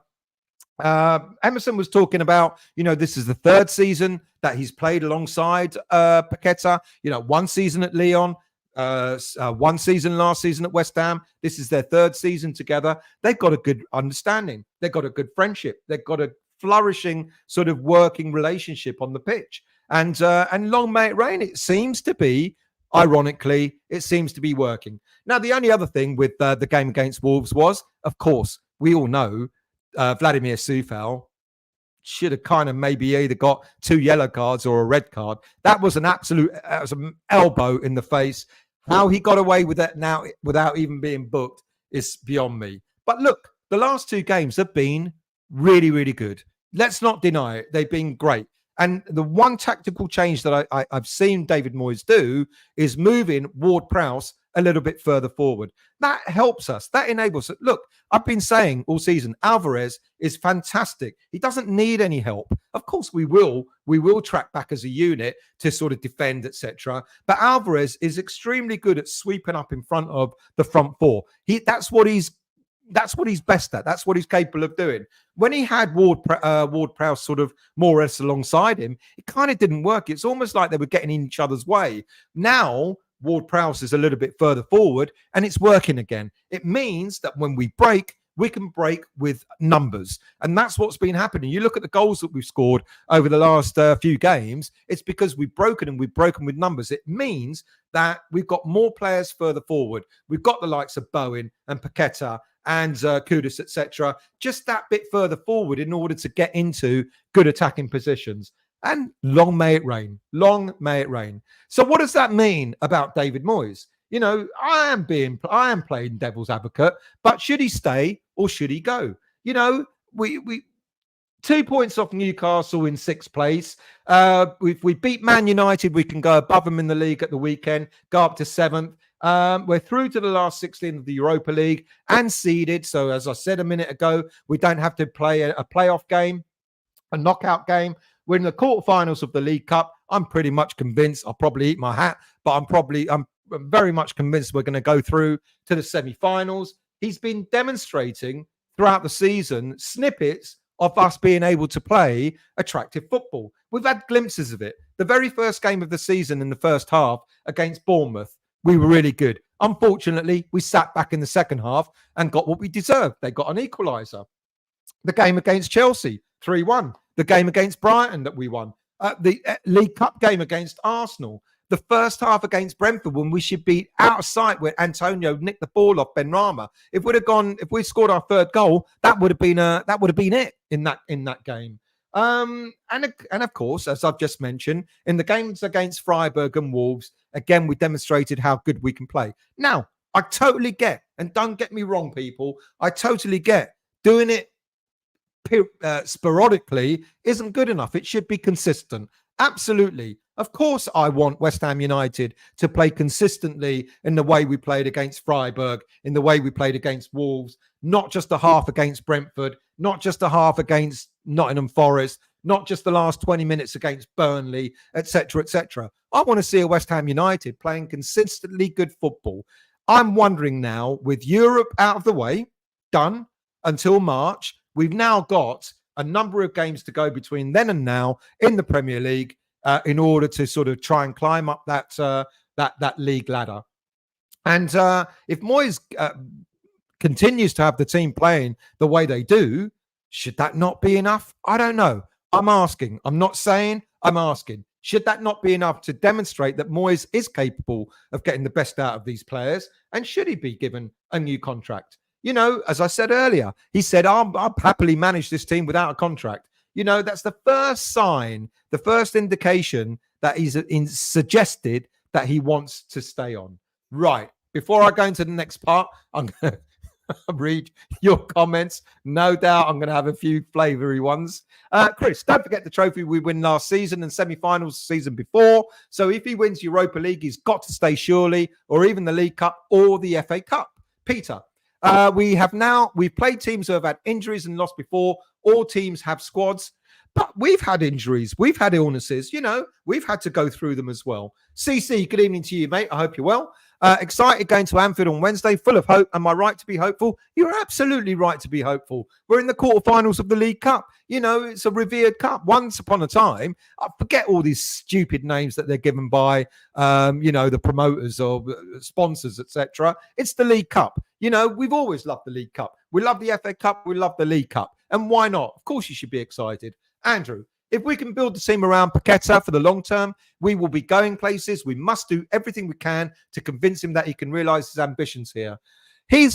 Emerson was talking about, this is the 3rd season that he's played alongside Paqueta. 1 season at Lyon, 1 season last season at West Ham. This is their 3rd season together. They've got a good understanding. They've got a good friendship. They've got a flourishing sort of working relationship on the pitch. And long may it rain. It seems to be, ironically, it seems to be working. Now, the only other thing with the game against Wolves was, of course, we all know Vladimir Soufal should have kind of maybe either got 2 yellow cards or a red card. That was an absolute, an elbow in the face. How he got away with that now without even being booked is beyond me. But look, the last 2 games have been really, really good. Let's not deny it. They've been great. And the one tactical change that I've seen David Moyes do is moving Ward-Prowse a little bit further forward. That helps us. That enables us. Look, I've been saying all season, Alvarez is fantastic. He doesn't need any help. Of course, we will track back as a unit to sort of defend, etc. But Alvarez is extremely good at sweeping up in front of the front 4. That's what he's best at. That's what he's capable of doing. When he had Ward-Prowse sort of more or less alongside him, it kind of didn't work. It's almost like they were getting in each other's way. Now, Ward-Prowse is a little bit further forward and it's working again. It means that when we break, we can break with numbers. And that's what's been happening. You look at the goals that we've scored over the last few games, it's because we've broken with numbers. It means that we've got more players further forward. We've got the likes of Bowen and Paqueta and Kudus, etc., just that bit further forward in order to get into good attacking positions. And long may it rain. Long may it rain. So what does that mean about David Moyes? You know, I am playing devil's advocate, but should he stay or should he go? You know, we 2 points off Newcastle in 6th place. If we beat Man United, we can go above them in the league at the weekend, go up to 7th. We're through to the last 16 of the Europa League and seeded. So as I said a minute ago, we don't have to play a playoff game, a knockout game. We're in the quarterfinals of the League Cup. I'm pretty much convinced. I'll probably eat my hat, but I'm very much convinced we're going to go through to the semi-finals. He's been demonstrating throughout the season snippets of us being able to play attractive football. We've had glimpses of it. The very first game of the season in the first half against Bournemouth, we were really good. Unfortunately, we sat back in the second half and got what we deserved. They got an equaliser. The game against Chelsea, 3-1. The game against Brighton that we won. The League Cup game against Arsenal. The first half against Brentford when we should be out of sight where Antonio nicked the ball off Benrahma. If we scored our 3rd goal, that would have been it in that game. And of course, as I've just mentioned, in the games against Freiburg and Wolves, again, we demonstrated how good we can play. Now, I totally get, and don't get me wrong, people, I totally get doing it sporadically isn't good enough. It should be consistent. Absolutely. Of course, I want West Ham United to play consistently in the way we played against Freiburg, in the way we played against Wolves, not just a half against Brentford, not just a half against Nottingham Forest, not just the last 20 minutes against Burnley, etc., etc. I want to see a West Ham United playing consistently good football. I'm wondering now, with Europe out of the way, done until March, we've now got a number of games to go between then and now in the Premier League in order to sort of try and climb up that league ladder. And if Moyes continues to have the team playing the way they do, should that not be enough? I don't know. I'm asking. I'm not saying. I'm asking. Should that not be enough to demonstrate that Moyes is capable of getting the best out of these players? And should he be given a new contract? You know, as I said earlier, he said, I'll happily manage this team without a contract. You know, that's the first sign, the first indication that he's suggested that he wants to stay on. Right. Before I go into the next part, I'm going to read your comments. No doubt I'm going to have a few flavoury ones. Chris, don't forget the trophy we win last season and semi-finals season before. So if he wins Europa League, he's got to stay surely, or even the League Cup or the FA Cup. Peter, we've played teams who have had injuries and lost before. All teams have squads, but we've had injuries. We've had illnesses. You know, we've had to go through them as well. CC, good evening to you, mate. I hope you're well. Excited going to Anfield on Wednesday, full of hope. Am I right to be hopeful? You're absolutely right to be hopeful. We're in the quarterfinals of the League Cup. You know, it's a revered cup. Once upon a time, I forget all these stupid names that they're given by, the promoters or sponsors, etc. It's the League Cup. You know, we've always loved the League Cup. We love the FA Cup. We love the League Cup. And why not? Of course you should be excited. Andrew, if we can build the team around Paqueta for the long term, we will be going places. We must do everything we can to convince him that he can realise his ambitions here. He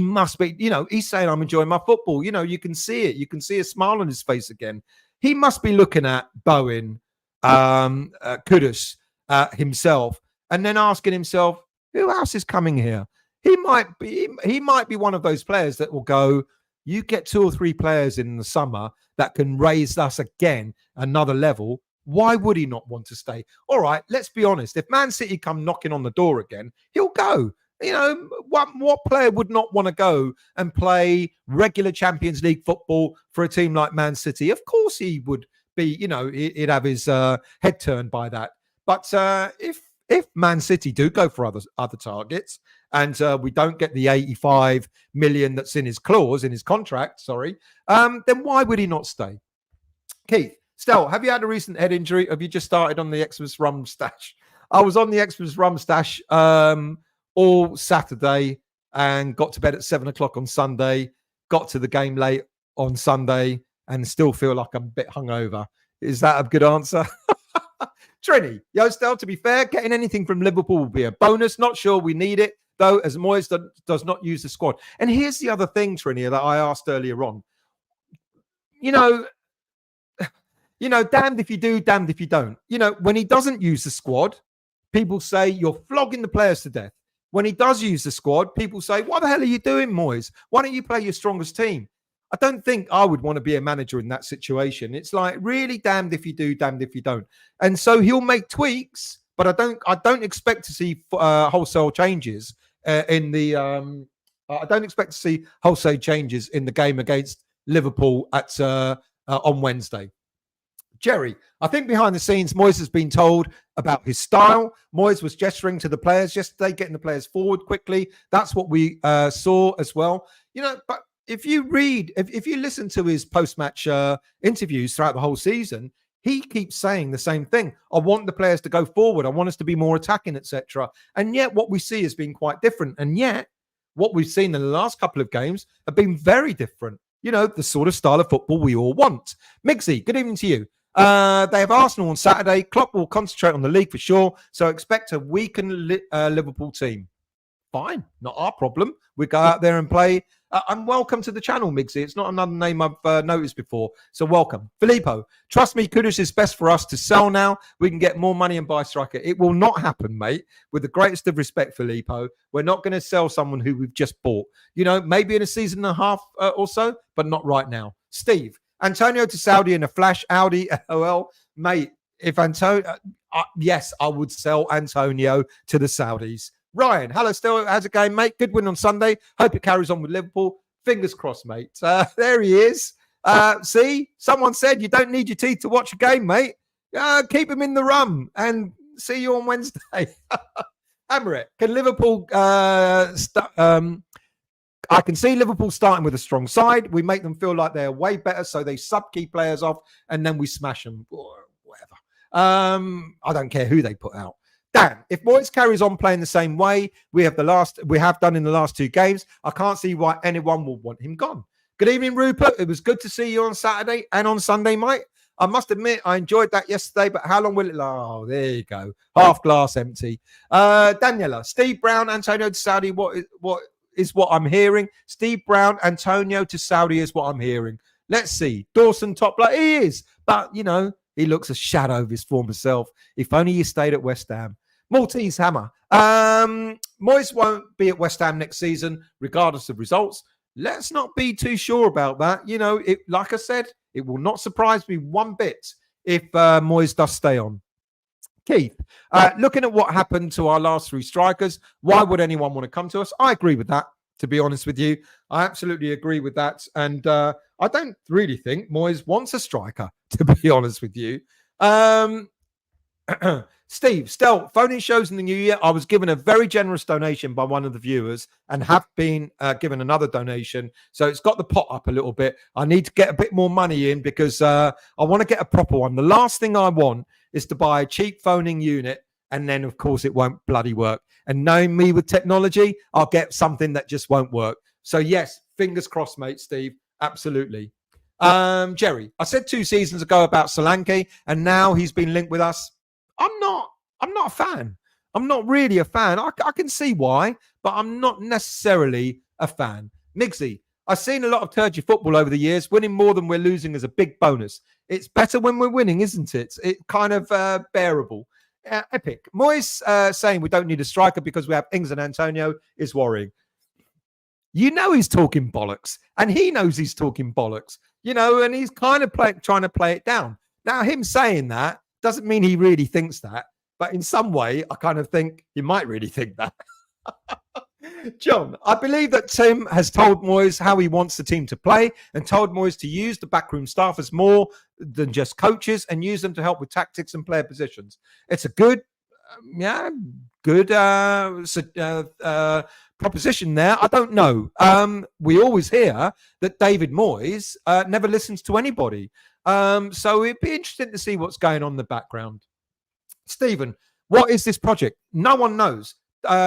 must be, he's saying, I'm enjoying my football. You know, you can see it. You can see a smile on his face again. He must be looking at Bowen, Kudus himself, and then asking himself, Who else is coming here? He might be one of those players that will go, you get 2 or 3 players in the summer that can raise us again another level. Why would he not want to stay? All right, let's be honest. If Man City come knocking on the door again, he'll go. You know, what player would not want to go and play regular Champions League football for a team like Man City? Of course he would be, you know, he'd have his head turned by that. But if Man City do go for other targets and we don't get the 85 million that's in his clause, in his contract, then why would he not stay? Keith, Stel, have you had a recent head injury? Have you just started on the Xmas rum stash? I was on the Xmas rum stash all Saturday and got to bed at 7 o'clock on Sunday, got to the game late on Sunday and still feel like I'm a bit hungover. Is that a good answer? Trini, Stel, to be fair, getting anything from Liverpool will be a bonus. Not sure we need it, though, as Moyes does not use the squad. And here's the other thing, Trini, that I asked earlier on. You know, damned if you do, damned if you don't. You know, when he doesn't use the squad, people say you're flogging the players to death. When he does use the squad, people say, what the hell are you doing, Moyes? Why don't you play your strongest team? I don't think I would want to be a manager in that situation. It's like really damned if you do, damned if you don't. And so he'll make tweaks, but I don't expect to see wholesale changes in the. I don't expect to see wholesale changes in the game against Liverpool at on Wednesday. Jerry, I think behind the scenes, Moyes has been told about his style. Moyes was gesturing to the players yesterday, getting the players forward quickly. That's what we saw as well. You know, but if you read, if you listen to his post-match interviews throughout the whole season, he keeps saying the same thing. I want the players to go forward. I want us to be more attacking, etc. And yet what we see has been quite different. And yet what we've seen in the last couple of games have been very different. You know, the sort of style of football we all want. Migsy, good evening to you. They have Arsenal on Saturday. Klopp will concentrate on the league for sure. So expect a weakened Liverpool team. Fine, not our problem. We go out there and play. And welcome to the channel, Migsy. It's not another name I've noticed before. So welcome. Filippo, trust me, Kudus is best for us to sell now. We can get more money and buy striker. It will not happen, mate. With the greatest of respect, Filippo, we're not going to sell someone who we've just bought. You know, maybe in a season and a half or so, but not right now. Steve, Antonio to Saudi in a flash, Audi, LOL. Mate, if Antonio, yes, I would sell Antonio to the Saudis. Ryan, hello, still. How's it going, mate? Good win on Sunday. Hope it carries on with Liverpool. Fingers crossed, mate. There he is. See, someone said you don't need your teeth to watch a game, mate. Keep him in the rum and see you on Wednesday. Amaret, can Liverpool I can see Liverpool starting with a strong side. We make them feel like they're way better, so they sub key players off, and then we smash them or whatever. I don't care who they put out. Dan, if Moyes carries on playing the same way we have done in the last 2 games, I can't see why anyone will want him gone. Good evening, Rupert. It was good to see you on Saturday and on Sunday, mate. I must admit, I enjoyed that yesterday, but how long will it last? Oh, there you go. Half glass empty. Daniela, Steve Brown, Antonio to Saudi. What is what I'm hearing? Steve Brown, Antonio to Saudi is what I'm hearing. Let's see. Dawson top, like he is, but you know, he looks a shadow of his former self. If only he stayed at West Ham. Maltese Hammer. Moyes won't be at West Ham next season, regardless of results. Let's not be too sure about that. You know, like I said, it will not surprise me one bit if Moyes does stay on. Keith, looking at what happened to our last 3 strikers, why would anyone want to come to us? I agree with that, to be honest with you. I absolutely agree with that. And I don't really think Moyes wants a striker, to be honest with you. Steve, Stel, phoning shows in the new year. I was given a very generous donation by one of the viewers and have been given another donation. So it's got the pot up a little bit. I need to get a bit more money in because I want to get a proper one. The last thing I want is to buy a cheap phoning unit and then, of course, it won't bloody work. And knowing me with technology, I'll get something that just won't work. So, yes, fingers crossed, mate, Steve. Absolutely. Jerry, I said 2 seasons ago about Solanke, and now he's been linked with us. I'm not a fan. I'm not really a fan. I can see why, but I'm not necessarily a fan. Migsy, I've seen a lot of turgid football over the years. Winning more than we're losing is a big bonus. It's better when we're winning, isn't it? It's kind of bearable. Epic. Moyes saying we don't need a striker because we have Ings and Antonio is worrying. You know he's talking bollocks, and he knows he's talking bollocks, and he's kind of trying to play it down. Now, him saying that doesn't mean he really thinks that, but in some way, I kind of think he might really think that. John, I believe that Tim has told Moyes how he wants the team to play and told Moyes to use the backroom staff as more than just coaches and use them to help with tactics and player positions. It's a good proposition there. I don't know. We always hear that David Moyes never listens to anybody. So it'd be interesting to see what's going on in the background. Stephen, what is this project? No one knows.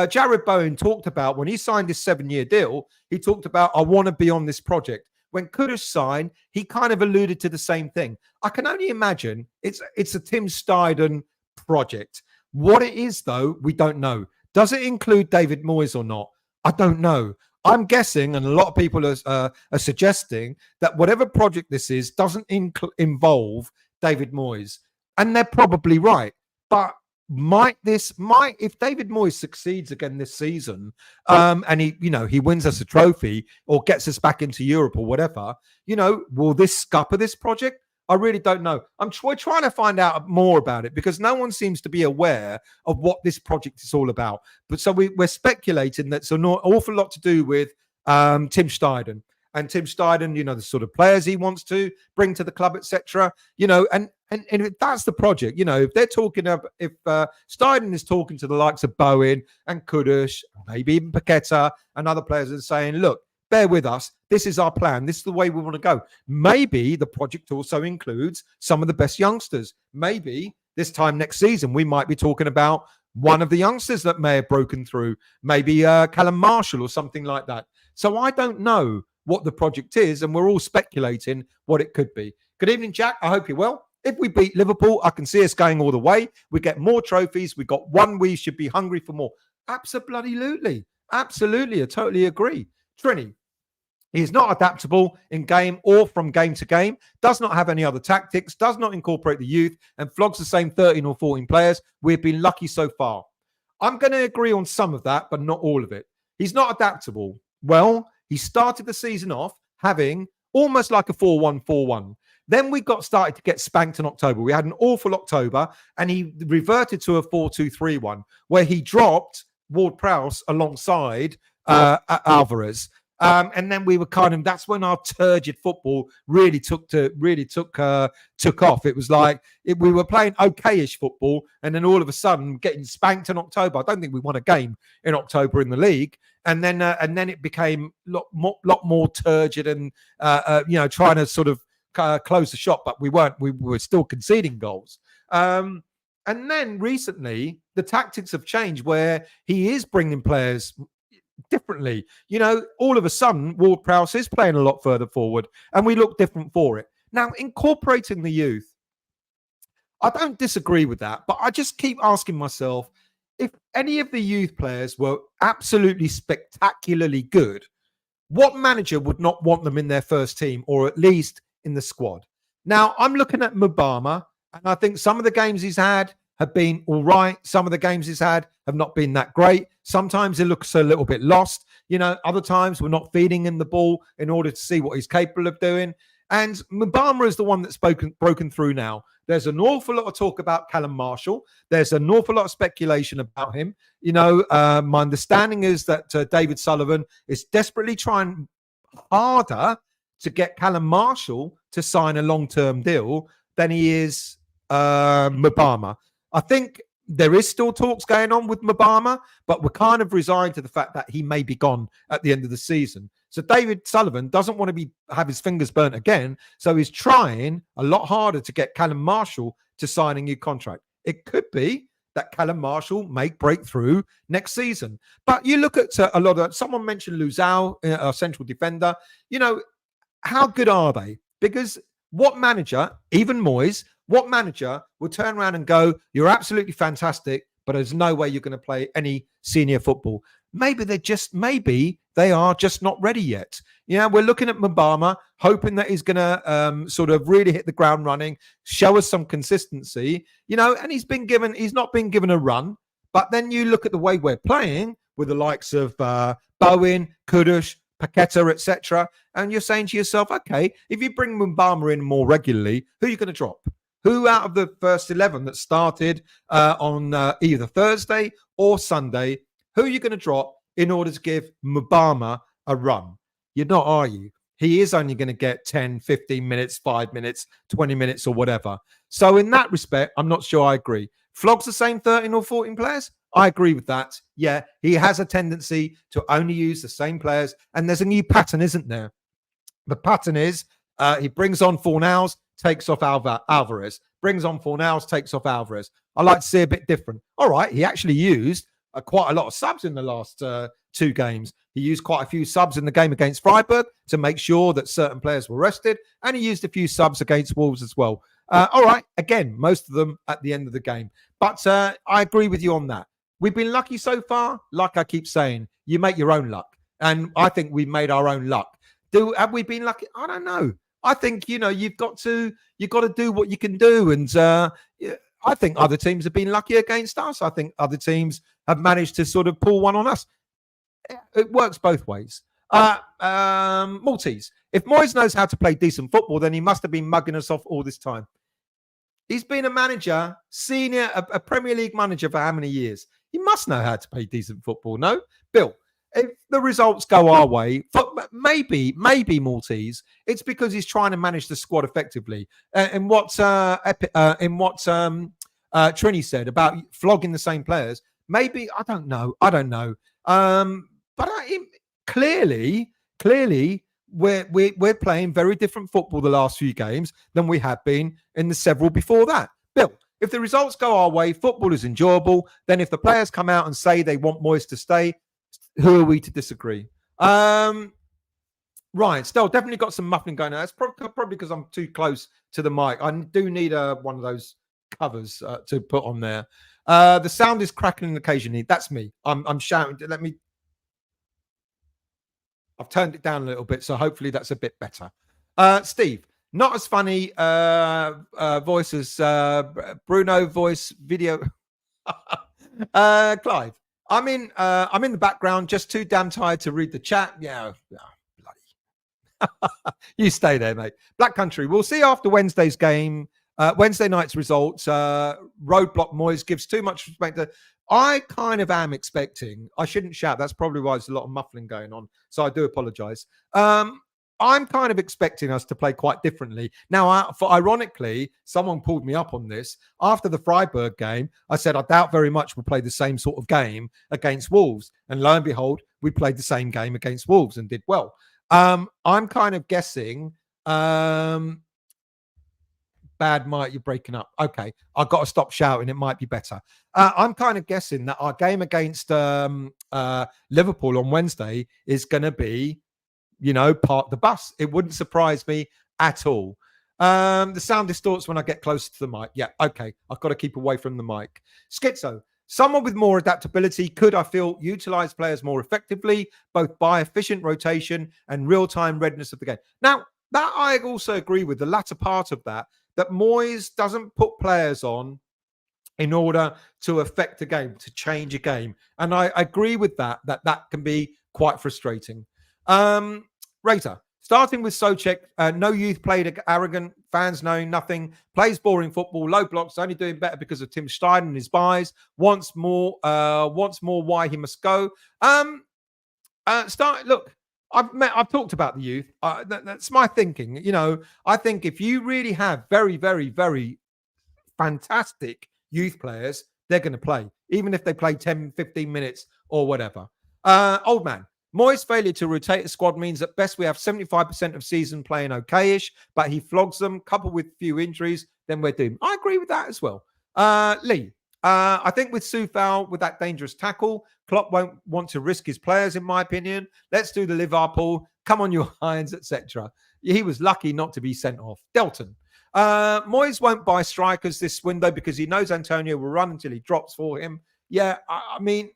Jared Bowen talked about when he signed this 7-year deal, he talked about, I want to be on this project. When Kudus signed, he kind of alluded to the same thing. I can only imagine it's a Tim Steidten project. What it is, though, we don't know. Does it include David Moyes or not? I don't know. I'm guessing, and a lot of people are suggesting that whatever project this is doesn't involve David Moyes. And they're probably right. But if David Moyes succeeds again this season, and he wins us a trophy or gets us back into Europe or whatever, will this scupper this project? I really don't know. We're trying to find out more about it because no one seems to be aware of what this project is all about. But so we're speculating that's an awful lot to do with Tim Steidten. And Tim Steidten, the sort of players he wants to bring to the club, etc. And if that's the project, if they're talking if Steidten is talking to the likes of Bowen and Kudus, maybe even Paqueta and other players and saying, look, bear with us. This is our plan. This is the way we want to go. Maybe the project also includes some of the best youngsters. Maybe this time next season, we might be talking about one of the youngsters that may have broken through, maybe Callum Marshall or something like that. So I don't know what the project is, and we're all speculating what it could be. Good evening, Jack. I hope you're well. If we beat Liverpool, I can see us going all the way. We get more trophies. We got one. We should be hungry for more. Absolutely. Absolutely. I totally agree. Trini, he is not adaptable in game or from game to game, does not have any other tactics, does not incorporate the youth, and flogs the same 13 or 14 players. We've been lucky so far. I'm going to agree on some of that, but not all of it. He's not adaptable. Well, he started the season off having almost like a 4-1-4-1. Then we started to get spanked in October. We had an awful October, and he reverted to a 4-2-3-1, where he dropped Ward-Prowse alongside Alvarez. And then we were that's when our turgid football really took off. It was like we were playing okayish football, and then all of a sudden getting spanked in October. I don't think we won a game in October in the league, and then it became a lot more turgid and trying to sort of close the shop, but we weren't. We were still conceding goals. And then recently the tactics have changed, where he is bringing players differently. All of a sudden Ward-Prowse is playing a lot further forward, and we look different for it. Now, incorporating the youth, I don't disagree with that, but I just keep asking myself, if any of the youth players were absolutely spectacularly good, what manager would not want them in their first team, or at least in the squad? Now, I'm looking at Mubama, and I think some of the games he's had have been all right. Some of the games he's had have not been that great. Sometimes he looks a little bit lost. Other times we're not feeding him the ball in order to see what he's capable of doing. And Mubama is the one that's broken through now. There's an awful lot of talk about Callum Marshall. There's an awful lot of speculation about him. My understanding is that David Sullivan is desperately trying harder to get Callum Marshall to sign a long-term deal than he is Mubama. I think there is still talks going on with Mubama, but we're kind of resigned to the fact that he may be gone at the end of the season. So David Sullivan doesn't want to have his fingers burnt again. So he's trying a lot harder to get Callum Marshall to sign a new contract. It could be that Callum Marshall may break through next season. But you look at a lot of, someone mentioned Luzau, our central defender. How good are they? Because what manager, even Moyes, what manager will turn around and go, you're absolutely fantastic, but there's no way you're going to play any senior football? Maybe they they are just not ready yet. We're looking at Mbama, hoping that he's going to sort of really hit the ground running, show us some consistency, and he's not been given a run. But then you look at the way we're playing with the likes of Bowen, Kudus, Paqueta, etc., and you're saying to yourself, okay, if you bring Mbama in more regularly, who are you going to drop? Who out of the first 11 that started on either Thursday or Sunday, who are you going to drop in order to give Mbama a run? You're not, are you? He is only going to get 10, 15 minutes, 5 minutes, 20 minutes or whatever. So in that respect, I'm not sure I agree. Flogs the same 13 or 14 players? I agree with that. Yeah, he has a tendency to only use the same players. And there's a new pattern, isn't there? The pattern is he brings on Fornals, takes off Alvarez. Brings on Fornals, takes off Alvarez. I like to see a bit different. All right, he actually used quite a lot of subs in the last 2 games. He used quite a few subs in the game against Freiburg to make sure that certain players were rested. And he used a few subs against Wolves as well. All right, again, most of them at the end of the game. But I agree with you on that. We've been lucky so far. Like I keep saying, you make your own luck. And I think we've made our own luck. Have we been lucky? I don't know. I think, you've got to do what you can do. And I think other teams have been lucky against us. I think other teams have managed to sort of pull one on us. It works both ways. Maltese. If Moyes knows how to play decent football, then he must have been mugging us off all this time. He's been a manager, a Premier League manager for how many years? He must know how to play decent football, no? Bill, if the results go our way, maybe Maltese, it's because he's trying to manage the squad effectively. In what Trini said about flogging the same players, maybe, I don't know. But clearly, we're playing very different football the last few games than we have been in the several before that. Bill, if the results go our way, football is enjoyable. Then if the players come out and say they want Moyes to stay, who are we to disagree? Ryan, still definitely got some muffling going on. That's probably because I'm too close to the mic. I do need one of those covers to put on there. The sound is crackling occasionally. That's me. I'm shouting. I've turned it down a little bit, so hopefully that's a bit better. Steve, not as funny voice as Bruno voice video. Clive, I'm in the background, just too damn tired to read the chat. Yeah, bloody. You stay there, mate. Black Country. We'll see after Wednesday's game. Wednesday night's results. Roadblock Moyes gives too much respect. I kind of am expecting. I shouldn't shout. That's probably why there's a lot of muffling going on. So I do apologise. I'm kind of expecting us to play quite differently. Now, ironically, someone pulled me up on this. After the Freiburg game, I said, I doubt very much we'll play the same sort of game against Wolves. And lo and behold, we played the same game against Wolves and did well. I'm kind of guessing... Bad mic, you're breaking up. Okay, I've got to stop shouting. It might be better. I'm kind of guessing that our game against Liverpool on Wednesday is going to be, park the bus. It wouldn't surprise me at all. The sound distorts when I get closer to the mic. Yeah, okay. I've got to keep away from the mic. Schizo. Someone with more adaptability could, I feel, utilize players more effectively, both by efficient rotation and real-time readiness of the game. Now, that I also agree with, the latter part of that Moyes doesn't put players on in order to affect a game, to change a game. And I agree with that can be quite frustrating. Razor, starting with Souček, no youth played arrogant, fans knowing nothing, plays boring football, low blocks, only doing better because of Tim Stein and his buys, wants more why he must go. Look, I've talked about the youth. That's my thinking. I think if you really have very, very, very fantastic youth players, they're going to play, even if they play 10, 15 minutes or whatever. Old man, Moyes' failure to rotate the squad means at best we have 75% of season playing okay-ish, but he flogs them, coupled with few injuries, then we're doomed. I agree with that as well. Lee, I think with Soufal, with that dangerous tackle, Klopp won't want to risk his players, in my opinion. Let's do the Liverpool. Come on, your Irons, etc. He was lucky not to be sent off. Delton. Moyes won't buy strikers this window because he knows Antonio will run until he drops for him. Yeah, I mean,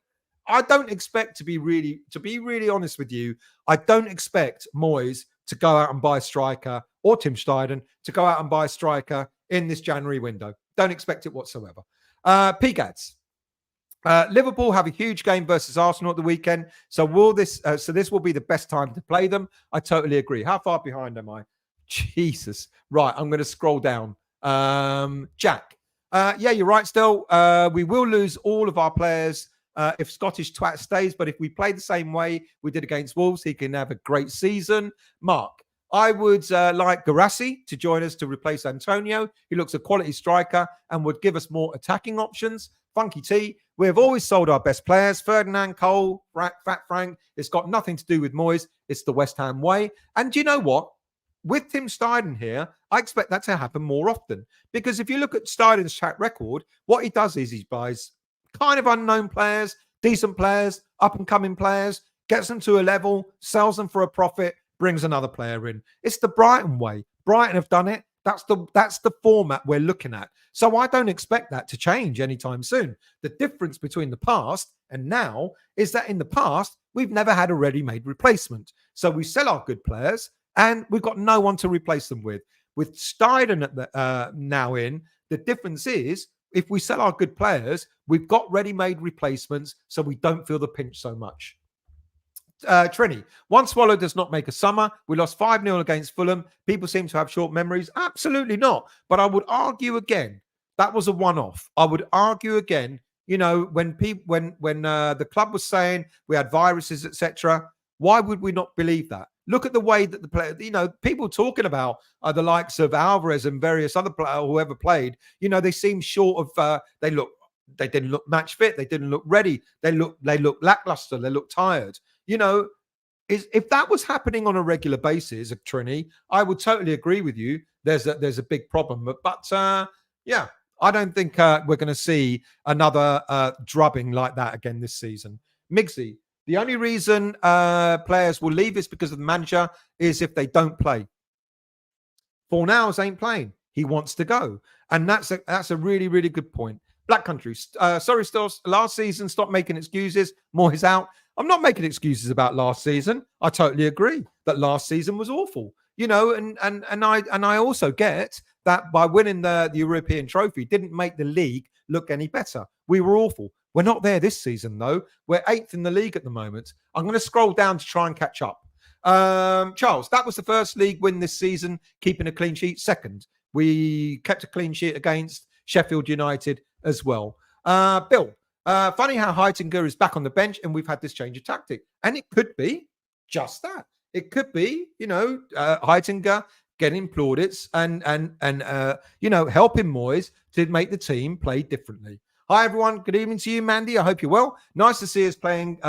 I don't expect to be really honest with you. I don't expect Moyes to go out and buy a striker, or Tim Steidten to go out and buy a striker in this January window. Don't expect it whatsoever. PGADs. Liverpool have a huge game versus Arsenal at the weekend. So this will be the best time to play them. I totally agree. How far behind am I? Jesus. Right, I'm going to scroll down. Jack. Yeah, you're right still. We will lose all of our players if Scottish Twat stays, but if we play the same way we did against Wolves, he can have a great season. Mark. I would like Garassi to join us to replace Antonio. He looks a quality striker and would give us more attacking options. Funky T, we have always sold our best players. Ferdinand, Cole, Fat Frank. It's got nothing to do with Moyes. It's the West Ham way. And do you know what? With Tim Steidten here, I expect that to happen more often. Because if you look at Steiden's track record, what he does is he buys kind of unknown players, decent players, up-and-coming players, gets them to a level, sells them for a profit, brings another player in. It's the Brighton way. Brighton have done it. That's the format we're looking at. So I don't expect that to change anytime soon. The difference between the past and now is that in the past, we've never had a ready-made replacement. So we sell our good players and we've got no one to replace them with. With Steidten at the, now in, the difference is if we sell our good players, we've got ready-made replacements so we don't feel the pinch so much. Trini, one swallow does not make a summer. We lost 5-0 against Fulham. People seem to have short memories. Absolutely not. But I would argue again, that was a one-off. I would argue again, you know, when the club was saying we had viruses, etc., why would we not believe that? Look at the way that the player, you know, people talking about the likes of Alvarez and various other players, whoever played, you know, they seem short of, they didn't look match fit. They didn't look ready. They look lackluster. They look tired. You know, if that was happening on a regular basis, Trini, I would totally agree with you. There's a big problem. But yeah, I don't think we're going to see another drubbing like that again this season. Migsy, the only reason players will leave is because of the manager is if they don't play. Fornals ain't playing. He wants to go. And that's a really, really good point. Black Country, sorry, Stills, last season, stop making excuses. Moyes out. I'm not making excuses about last season. I totally agree that last season was awful. You know, and I also get that by winning the European trophy didn't make the league look any better. We were awful. We're not there this season, though. We're 8th in the league at the moment. I'm going to scroll down to try and catch up. Charles, that was the first league win this season, keeping a clean sheet. Second, we kept a clean sheet against Sheffield United as well. Bill, funny how Heitinger is back on the bench and we've had this change of tactic. And it could be just that. It could be, you know, Heitinger getting plaudits and you know, helping Moyes to make the team play differently. Hi, everyone. Good evening to you, Mandy. I hope you're well. Nice to see us playing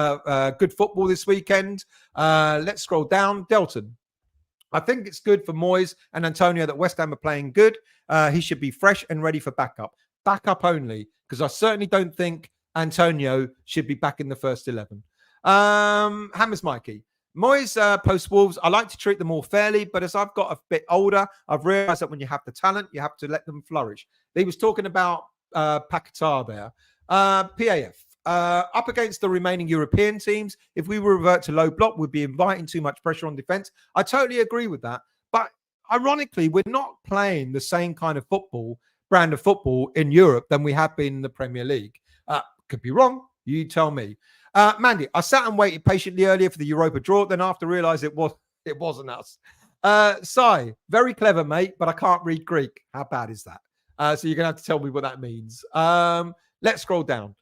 good football this weekend. Let's scroll down. Delton. I think it's good for Moyes and Antonio that West Ham are playing good. He should be fresh and ready for backup. Backup only, because I certainly don't think Antonio should be back in the first 11. Hammers Mikey. Moyes post Wolves, I like to treat them all fairly, but as I've got a bit older, I've realised that when you have the talent, you have to let them flourish. He was talking about Paqueta there. PAF. Up against the remaining European teams, if we revert to low block, we'd be inviting too much pressure on defence. I totally agree with that. But ironically, we're not playing the same kind of brand of football in Europe than we have been in the Premier League. Could be wrong. You tell me. Mandy, I sat and waited patiently earlier for the Europa draw. Then after realised it wasn't us. Sai, very clever, mate, but I can't read Greek. How bad is that? So you're going to have to tell me what that means. Let's scroll down.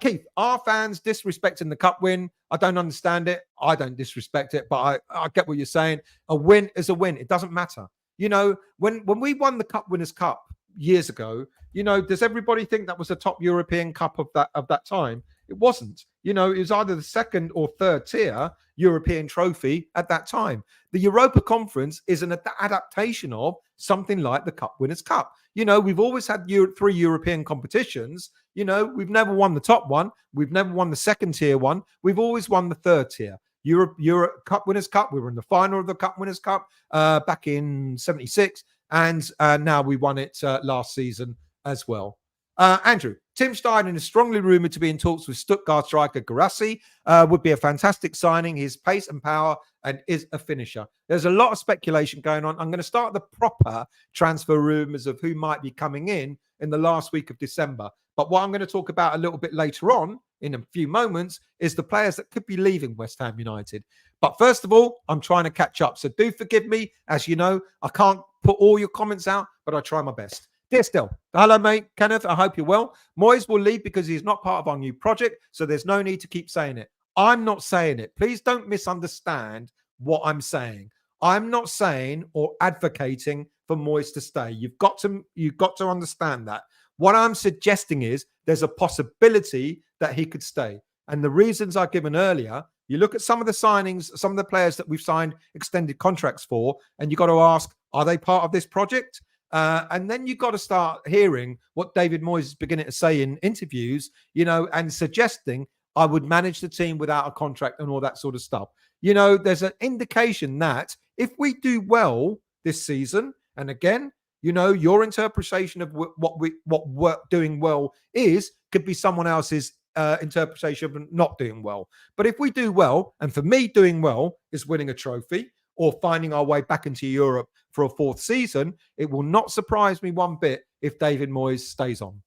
Keith, are fans disrespecting the cup win? I don't understand it. I don't disrespect it, but I get what you're saying. A win is a win. It doesn't matter. You know, when we won the Cup Winners' Cup years ago, you know, does everybody think that was the top European cup of that time? It wasn't. You know, it was either the second or third tier European trophy at that time. The Europa Conference is an adaptation of something like the Cup Winners' Cup. You know, we've always had 3 European competitions. You know, we've never won the top one. We've never won the second tier one. We've always won the third tier. Europe Cup Winners' Cup. We were in the final of the Cup Winners' Cup back in '76. And now we won it last season as well. Andrew, Tim Stein is strongly rumoured to be in talks with Stuttgart striker Guirassy. Would be a fantastic signing. His pace and power and is a finisher. There's a lot of speculation going on. I'm going to start the proper transfer rumours of who might be coming in the last week of December. But what I'm going to talk about a little bit later on in a few moments is the players that could be leaving West Ham United. But first of all, I'm trying to catch up. So do forgive me. As you know, I can't put all your comments out, but I try my best. Dear Still, hello, mate. Kenneth, I hope you're well. Moyes will leave because he's not part of our new project, so there's no need to keep saying it. I'm not saying it. Please don't misunderstand what I'm saying. I'm not saying or advocating for Moyes to stay. You've got to understand that. What I'm suggesting is there's a possibility that he could stay. And the reasons I've given earlier, you look at some of the signings, some of the players that we've signed extended contracts for, and you've got to ask, are they part of this project? And then you've got to start hearing what David Moyes is beginning to say in interviews, and suggesting I would manage the team without a contract and all that sort of stuff. There's an indication that if we do well this season, and again, your interpretation of what doing well is could be someone else's interpretation of not doing well. But if we do well, and for me, doing well is winning a trophy or finding our way back into Europe for a fourth season, it will not surprise me one bit if David Moyes stays on.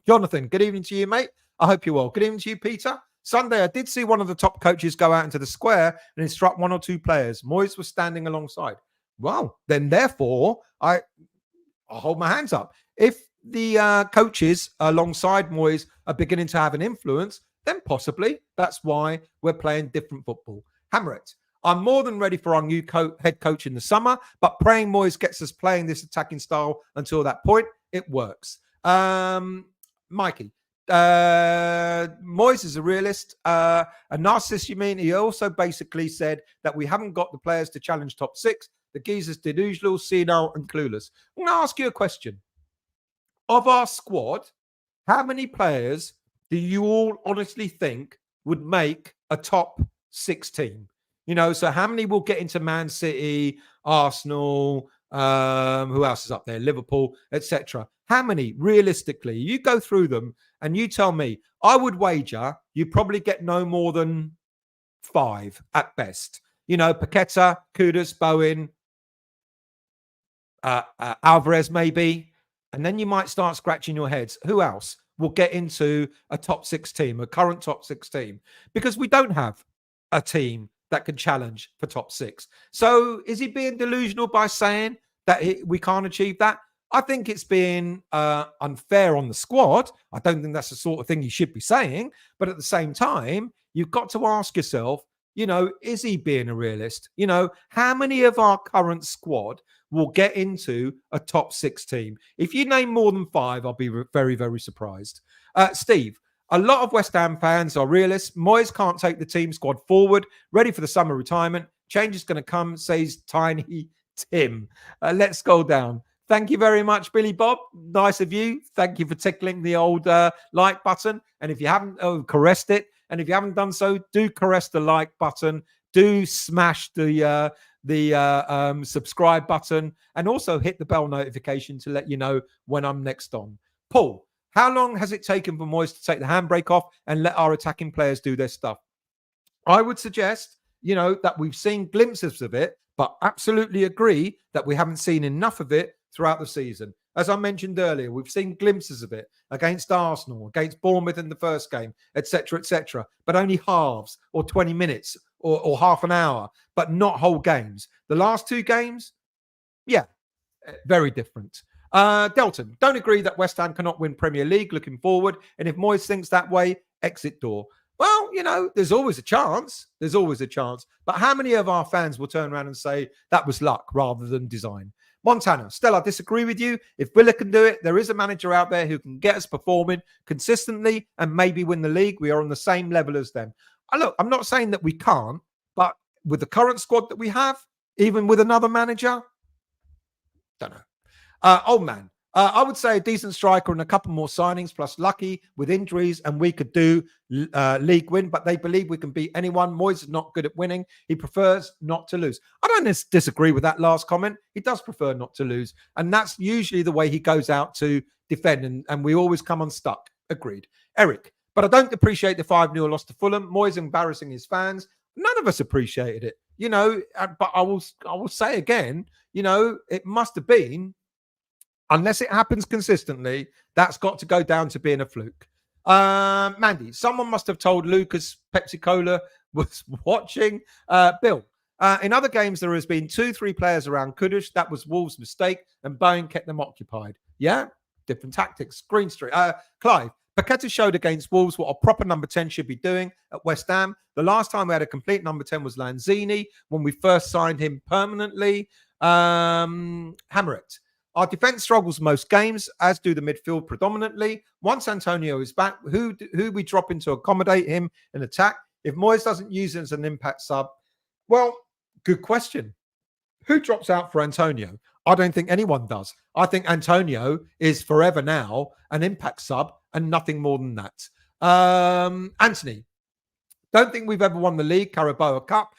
Jonathan, good evening to you, mate. I hope you're well. Good evening to you, Peter. Sunday, I did see one of the top coaches go out into the square and instruct one or two players. Moyes was standing alongside. Well, then therefore, I'll hold my hands up. If the coaches alongside Moyes are beginning to have an influence, then possibly that's why we're playing different football. Hammerit, I'm more than ready for our new head coach in the summer, but praying Moyes gets us playing this attacking style until that point, it works. Mikey, Moyes is a realist. A narcissist, you mean? He also basically said that we haven't got the players to challenge top six. The geezers delusional, senile, and clueless. I'm going to ask you a question. Of our squad, how many players do you all honestly think would make a top six team? So how many will get into Man City, Arsenal, who else is up there? Liverpool, etc. How many, realistically? You go through them and you tell me. I would wager you probably get no more than 5 at best. Paqueta, Kudus, Bowen, Alvarez maybe. And then you might start scratching your heads. Who else will get into a top 6 team, a current top 6 team? Because we don't have a team that can challenge for top 6. So is he being delusional by saying that we can't achieve that? I think it's being unfair on the squad. I don't think that's the sort of thing you should be saying. But at the same time, you've got to ask yourself, is he being a realist? How many of our current squad will get into a top 6 team? If you name more than 5, I'll be very, very surprised. Steve, a lot of West Ham fans are realists. Moyes can't take the team squad forward, ready for the summer retirement. Change is going to come, says Tiny Tim. Let's go down. Thank you very much, Billy Bob. Nice of you. Thank you for tickling the old like button. And if you haven't caressed it, and if you haven't done so, do caress the like button. Do smash the subscribe button, and also hit the bell notification to let you know when I'm next on. Paul, how long has it taken for Moyes to take the handbrake off and let our attacking players do their stuff? I would suggest, that we've seen glimpses of it, but absolutely agree that we haven't seen enough of it throughout the season. As I mentioned earlier, we've seen glimpses of it against Arsenal, against Bournemouth in the first game, etc., but only halves or 20 minutes or half an hour, but not whole games. The last 2 games, yeah, very different. Delton, don't agree that West Ham cannot win Premier League looking forward. And if Moyes thinks that way, exit door. Well, there's always a chance. There's always a chance. But how many of our fans will turn around and say that was luck rather than design? Montana, Stella, I disagree with you. If Villa can do it, there is a manager out there who can get us performing consistently and maybe win the league. We are on the same level as them. Look, I'm not saying that we can't, but with the current squad that we have, even with another manager, don't know. Old man, I would say a decent striker and a couple more signings, plus lucky with injuries, and we could do league win. But they believe we can beat anyone. Moyes is not good at winning. He prefers not to lose. I don't disagree with that last comment. He does prefer not to lose. And that's usually the way he goes out to defend. And we always come unstuck. Agreed. Eric, but I don't appreciate the 5-0 loss to Fulham. Moyes embarrassing his fans. None of us appreciated it, but I will say again, it must have been, unless it happens consistently, that's got to go down to being a fluke. Mandy, someone must have told Lucas Pepsi Cola was watching. Bill, in other games, there has been 2-3 players around Kudus. That was Wolves' mistake, and Bowen kept them occupied. Yeah, different tactics. Green Street. Clive, Paqueta showed against Wolves what a proper number 10 should be doing at West Ham. The last time we had a complete number 10 was Lanzini when we first signed him permanently. Hammerit. Our defence struggles most games, as do the midfield predominantly. Once Antonio is back, who we drop in to accommodate him in attack? If Moyes doesn't use it as an impact sub, well, good question. Who drops out for Antonio? I don't think anyone does. I think Antonio is forever now an impact sub and nothing more than that. Anthony, don't think we've ever won the league, Carabao Cup.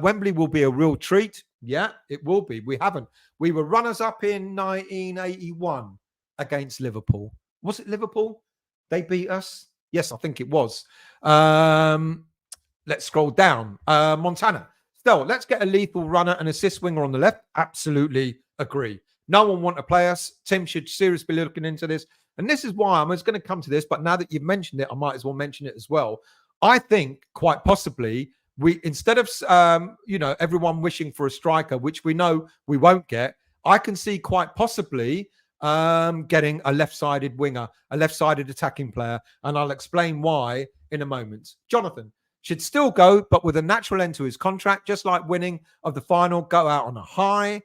Wembley will be a real treat. Yeah, it will be. We haven't. We were runners-up in 1981 against Liverpool. Was it Liverpool? They beat us? Yes, I think it was. Let's scroll down. Montana. Still, let's get a lethal runner and assist winger on the left. Absolutely agree. No one want to play us. Tim should seriously be looking into this. And this is why I was going to come to this, but now that you've mentioned it, I might as well mention it as well. I think quite possibly we, instead of, everyone wishing for a striker, which we know we won't get, I can see quite possibly getting a left-sided winger, a left-sided attacking player. And I'll explain why in a moment. Jonathan should still go, but with a natural end to his contract, just like winning of the final, go out on a high.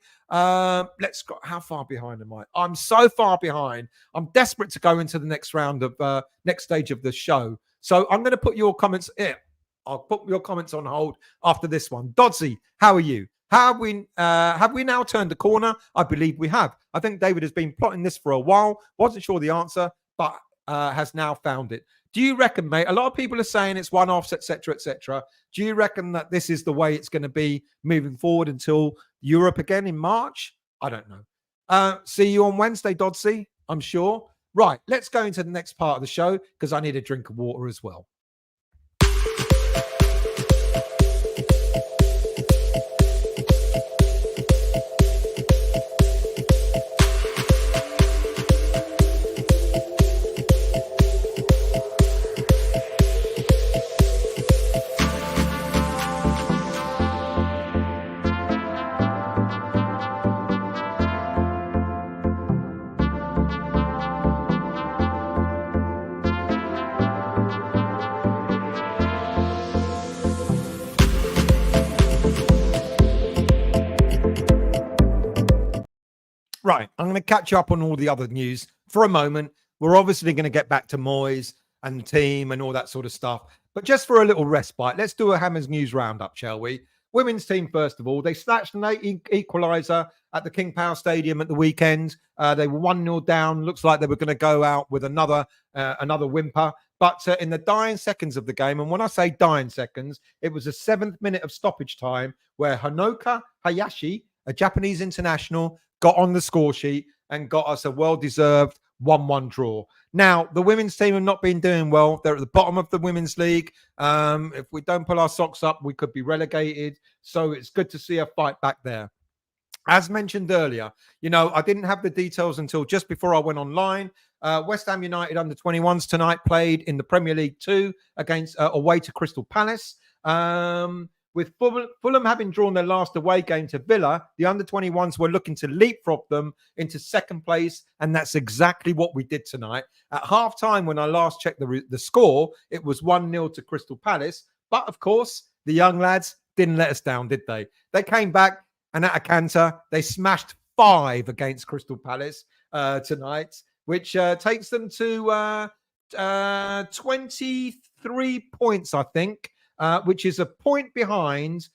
Let's go. How far behind am I? I'm so far behind. I'm desperate to go into the next round of next stage of the show. So I'm going to put your comments here. I'll put your comments on hold after this one. Dodsey, how are you? Have we now turned the corner? I believe we have. I think David has been plotting this for a while. Wasn't sure the answer, but has now found it. Do you reckon, mate? A lot of people are saying it's one-offs, etc., etc. Do you reckon that this is the way it's going to be moving forward until Europe again in March? I don't know. See you on Wednesday, Dodsey, I'm sure. Right, let's go into the next part of the show because I need a drink of water as well. Right, I'm going to catch up on all the other news for a moment. We're obviously going to get back to Moyes and the team and all that sort of stuff. But just for a little respite, let's do a Hammers News roundup, shall we? Women's team, first of all, they snatched an equaliser at the King Power Stadium at the weekend. They were 1-0 down. Looks like they were going to go out with another whimper. But in the dying seconds of the game, and when I say dying seconds, it was the 7th minute of stoppage time where Honoka Hayashi, a Japanese international, got on the score sheet and got us a well-deserved 1-1 draw. Now, the women's team have not been doing well. They're at the bottom of the women's league. If we don't pull our socks up, we could be relegated. So it's good to see a fight back there. As mentioned earlier, I didn't have the details until just before I went online. West Ham United under-21s tonight played in the Premier League 2 against away to Crystal Palace. With Fulham having drawn their last away game to Villa, the under-21s were looking to leapfrog them into second place, and that's exactly what we did tonight. At half-time, when I last checked the score, it was 1-0 to Crystal Palace. But, of course, the young lads didn't let us down, did they? They came back, and at a canter, they smashed 5 against Crystal Palace tonight, which takes them to 23 points, I think. Which is a point behind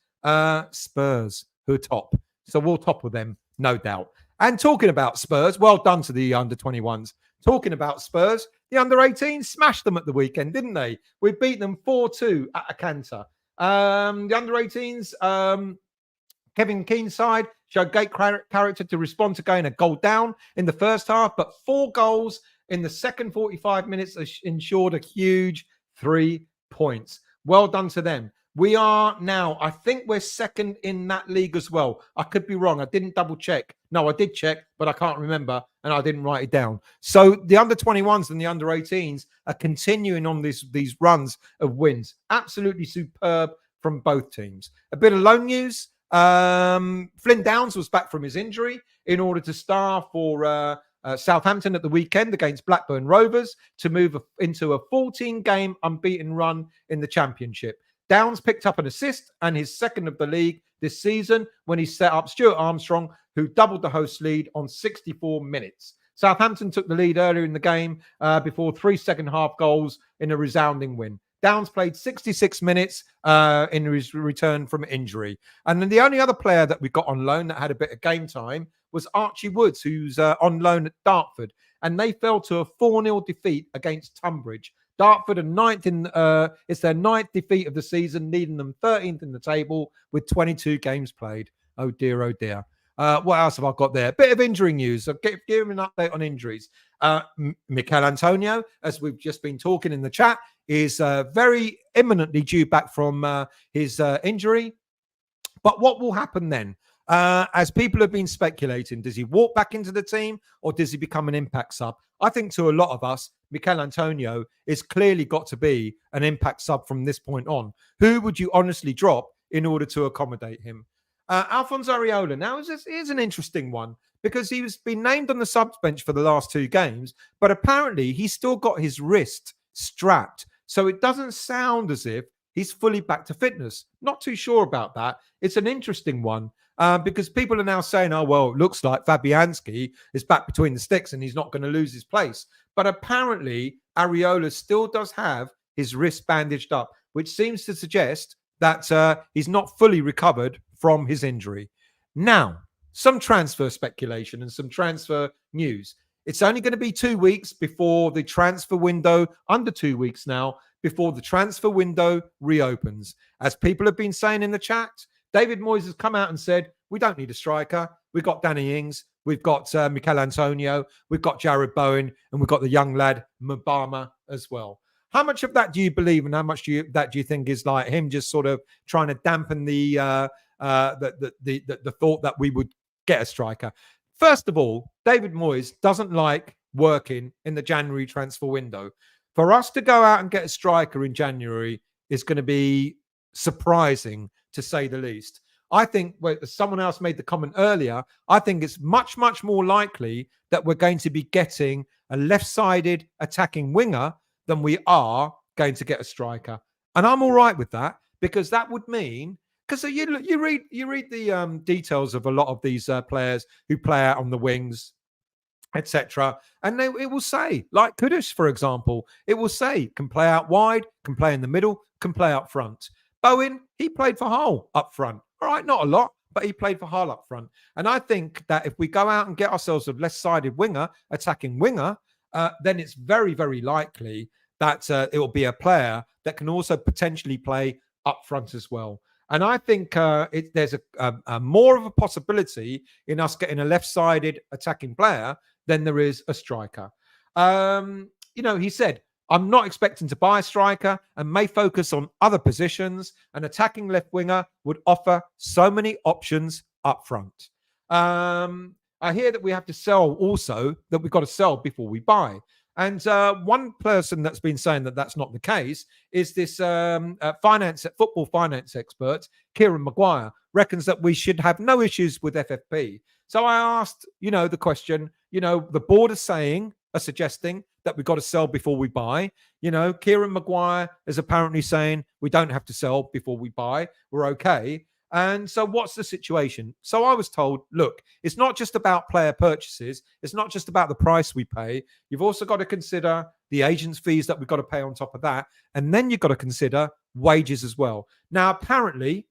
Spurs, who are top. So we'll topple them, no doubt. And talking about Spurs, well done to the under-21s. Talking about Spurs, the under-18s smashed them at the weekend, didn't they? We beat them 4-2 at Atlanta. The under-18s, Kevin Keen's side showed great character to respond to going a goal down in the first half, but 4 goals in the second 45 minutes ensured a huge 3 points. Well done to them. We are now, I think we're second in that league as well. I could be wrong. I didn't double check. No, I did check, but I can't remember and I didn't write it down. So the under-21s and the under-18s are continuing on these runs of wins. Absolutely superb from both teams. A bit of loan news. Flynn Downs was back from his injury in order to star for Southampton at the weekend against Blackburn Rovers to move into a 14-game unbeaten run in the Championship. Downs picked up an assist and his second of the league this season when he set up Stuart Armstrong, who doubled the host lead on 64 minutes. Southampton took the lead earlier in the game before 3 second-half goals in a resounding win. Downs played 66 minutes in his return from injury. And then the only other player that we got on loan that had a bit of game time was Archie Woods, who's on loan at Dartford. And they fell to a 4-0 defeat against Tunbridge. Dartford are it's their 9th defeat of the season, leading them 13th in the table with 22 games played. Oh dear, oh dear. What else have I got there? A bit of injury news. So give him an update on injuries. Mikel Antonio, as we've just been talking in the chat, is very imminently due back from his injury. But what will happen then? As people have been speculating, does he walk back into the team or does he become an impact sub? I think to a lot of us, Mikel Antonio is clearly got to be an impact sub from this point on. Who would you honestly drop in order to accommodate him? Alphonse Areola. Now, here's an interesting one because he's been named on the subs bench for the last 2 games, but apparently he's still got his wrist strapped. So it doesn't sound as if he's fully back to fitness. Not too sure about that. It's an interesting one because people are now saying, oh, well, it looks like Fabianski is back between the sticks and he's not going to lose his place. But apparently Areola still does have his wrist bandaged up, which seems to suggest that he's not fully recovered from his injury. Now, some transfer speculation and some transfer news. It's only going to be 2 weeks before the transfer window, under 2 weeks now, before the transfer window reopens. As people have been saying in the chat, David Moyes has come out and said, we don't need a striker. We've got Danny Ings. We've got Mikel Antonio. We've got Jared Bowen. And we've got the young lad, Mbama, as well. How much of that do you believe and how much do you think is like him just sort of trying to dampen the thought that we would get a striker? First of all, David Moyes doesn't like working in the January transfer window. For us to go out and get a striker in January is going to be surprising, to say the least. I think, well, someone else made the comment earlier, I think it's much, much more likely that we're going to be getting a left-sided attacking winger than we are going to get a striker. And I'm all right with that because that would mean, because you read the details of a lot of these players who play out on the wings, etc. And it will say, like Kudus, for example, it will say can play out wide, can play in the middle, can play up front. Bowen, he played for Hull up front. All right, not a lot, but he played for Hull up front. And I think that if we go out and get ourselves a left-sided winger, attacking winger, then it's very, very likely that it will be a player that can also potentially play up front as well. And I think there's a more of a possibility in us getting a left-sided attacking player than there is a striker. He said, I'm not expecting to buy a striker and may focus on other positions. An attacking left winger would offer so many options up front. I hear that we have to sell also, that we've got to sell before we buy. And one person that's been saying that that's not the case is this football finance expert, Keiran Maguire, reckons that we should have no issues with FFP. So I asked, the question, the board are suggesting that we've got to sell before we buy. Keiran Maguire is apparently saying we don't have to sell before we buy. We're okay. And so what's the situation? So I was told, look, it's not just about player purchases. It's not just about the price we pay. You've also got to consider the agent's fees that we've got to pay on top of that. And then you've got to consider wages as well. Now, apparently,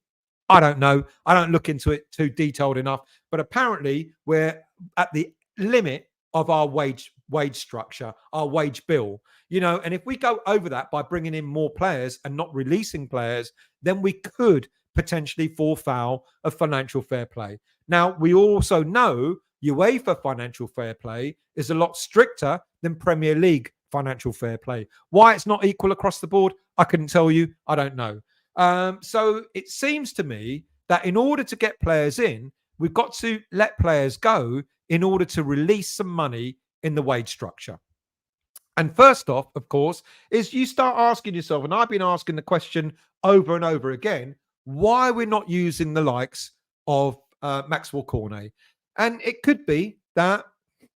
I don't know. I don't look into it too detailed enough. But apparently, we're at the limit of our wage structure, our wage bill. And if we go over that by bringing in more players and not releasing players, then we could potentially fall foul of financial fair play. Now, we also know UEFA financial fair play is a lot stricter than Premier League financial fair play. Why it's not equal across the board, I couldn't tell you. I don't know. So it seems to me that in order to get players in, we've got to let players go in order to release some money in the wage structure. And first off, of course, is you start asking yourself, and I've been asking the question over and over again, why we're not using the likes of Maxwell Cornet. And it could be that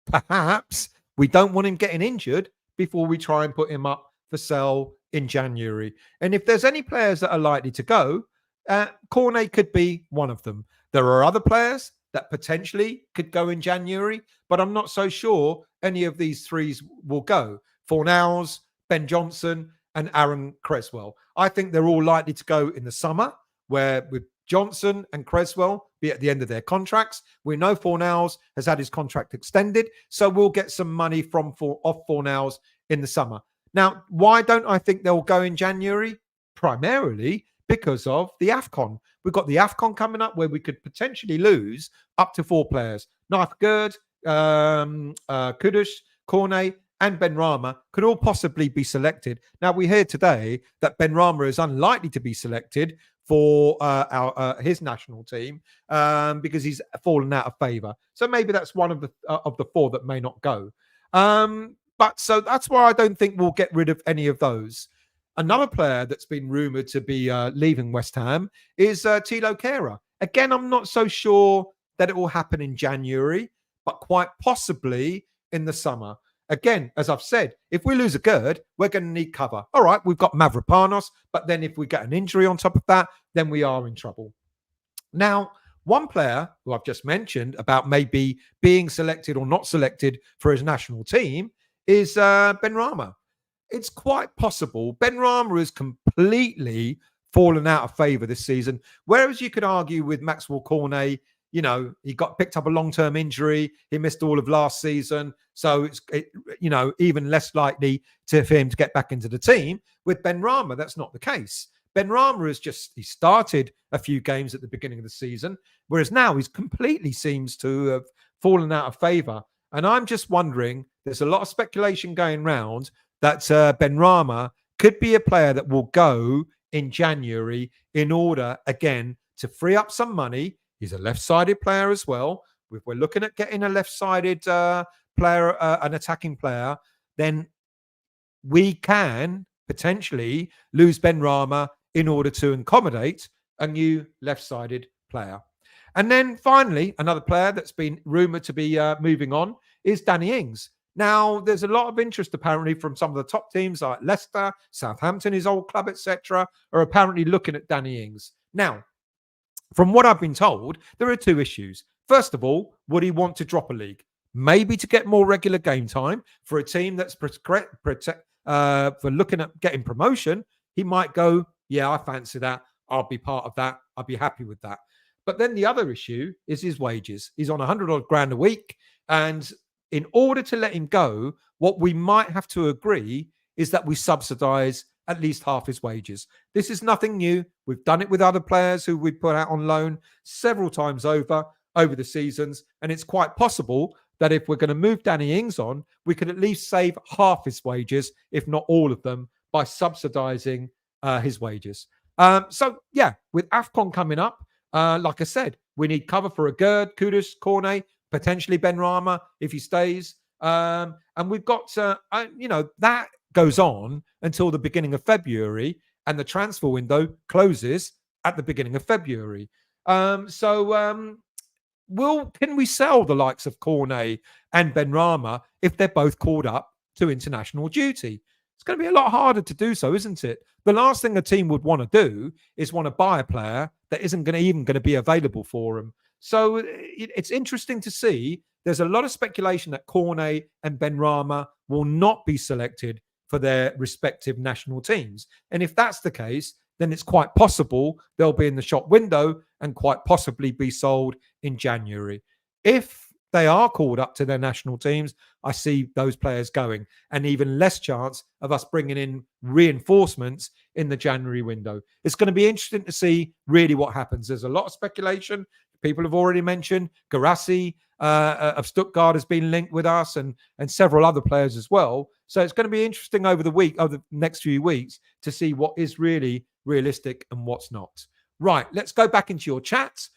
perhaps we don't want him getting injured before we try and put him up for sale in January. And if there's any players that are likely to go, Cornet could be one of them. There are other players that potentially could go in January, but I'm not so sure any of these threes will go. Fornals, Ben Johnson, and Aaron Creswell. I think they're all likely to go in the summer, where with Johnson and Creswell be at the end of their contracts. We know Fornals has had his contract extended, so we'll get some money off Fornals in the summer. Now, why don't I think they'll go in January? Primarily because of the AFCON. We've got the AFCON coming up where we could potentially lose up to 4 players. Nath Gerd, Kudus, Cornet, and Benrahma could all possibly be selected. Now, we hear today that Benrahma is unlikely to be selected for his national team because he's fallen out of favour. So maybe that's one of the 4 that may not go. But so that's why I don't think we'll get rid of any of those. Another player that's been rumoured to be leaving West Ham is Thilo Kehrer. Again, I'm not so sure that it will happen in January, but quite possibly in the summer. Again, as I've said, if we lose a Gerd, we're going to need cover. All right, we've got Mavropanos, but then if we get an injury on top of that, then we are in trouble. Now, one player who I've just mentioned about maybe being selected or not selected for his national team is Benrahma. It's quite possible Benrahma has completely fallen out of favour this season, whereas you could argue with Maxwell Cornet, he got picked up a long-term injury. He missed all of last season. So it's even less likely for him to get back into the team. With Benrahma, that's not the case. Benrahma he started a few games at the beginning of the season, whereas now he's completely seems to have fallen out of favour. And I'm just wondering, there's a lot of speculation going round that Benrahma could be a player that will go in January in order, again, to free up some money. He's a left-sided player as well. If we're looking at getting a left-sided player, an attacking player, then we can potentially lose Benrahma in order to accommodate a new left-sided player. And then finally, another player that's been rumoured to be moving on is Danny Ings. Now, there's a lot of interest apparently from some of the top teams like Leicester, Southampton, his old club, etc., are apparently looking at Danny Ings. Now, from what I've been told, there are 2 issues. First of all, would he want to drop a league? Maybe to get more regular game time for a team that's for looking at getting promotion. He might go, yeah, I fancy that. I'll be part of that. I'll be happy with that. But then the other issue is his wages. He's on 100 grand a week. And in order to let him go, what we might have to agree is that we subsidise at least half his wages. This is nothing new. We've done it with other players who we put out on loan several times over the seasons. And it's quite possible that if we're going to move Danny Ings on, we could at least save half his wages, if not all of them, by subsidising his wages. So, yeah, with AFCON coming up, like I said, we need cover for a Gerd, Kudus, Cornet, potentially Benrahma if he stays. And we've got, that goes on until the beginning of February, and the transfer window closes at the beginning of February. Can we sell the likes of Cornet and Benrahma if they're both called up to international duty? It's going to be a lot harder to do so, isn't it? The last thing a team would want to do is want to buy a player that isn't even going to be available for them. So it's interesting to see. There's a lot of speculation that Cornet and Benrahma will not be selected for their respective national teams. And if that's the case, then it's quite possible they'll be in the shop window and quite possibly be sold in January. If they are called up to their national teams, I see those players going, and even less chance of us bringing in reinforcements in the January window. It's going to be interesting to see really what happens. There's a lot of speculation. People have already mentioned Garassi of Stuttgart has been linked with us, and several other players as well. So it's going to be interesting over the next few weeks to see what is really realistic and what's not. Right, let's go back into your chats.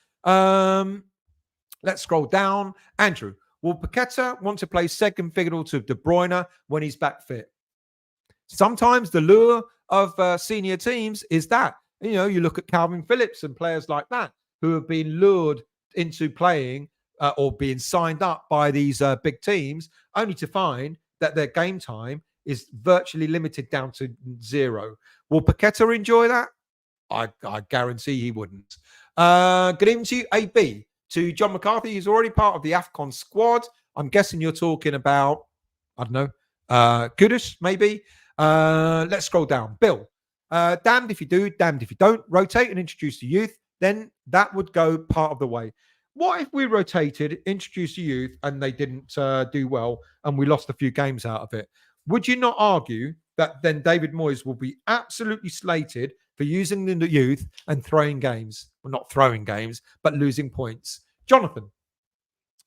Let's scroll down. Andrew, will Paqueta want to play second fiddle to De Bruyne when he's back fit? Sometimes the lure of senior teams is that. You look at Calvin Phillips and players like that who have been lured into playing or being signed up by these big teams, only to find that their game time is virtually limited down to 0. Will Paqueta enjoy that? I guarantee he wouldn't. Good evening to you, AB. To John McCarthy, he's already part of the AFCON squad. I'm guessing you're talking about, I don't know, Kudus, maybe. Let's scroll down. Bill, damned if you do, damned if you don't. Rotate and introduce the youth. Then that would go part of the way. What if we rotated, introduced the youth, and they didn't do well, and we lost a few games out of it? Would you not argue that then David Moyes will be absolutely slated for using the youth and throwing games? Well, not throwing games, but losing points. Jonathan,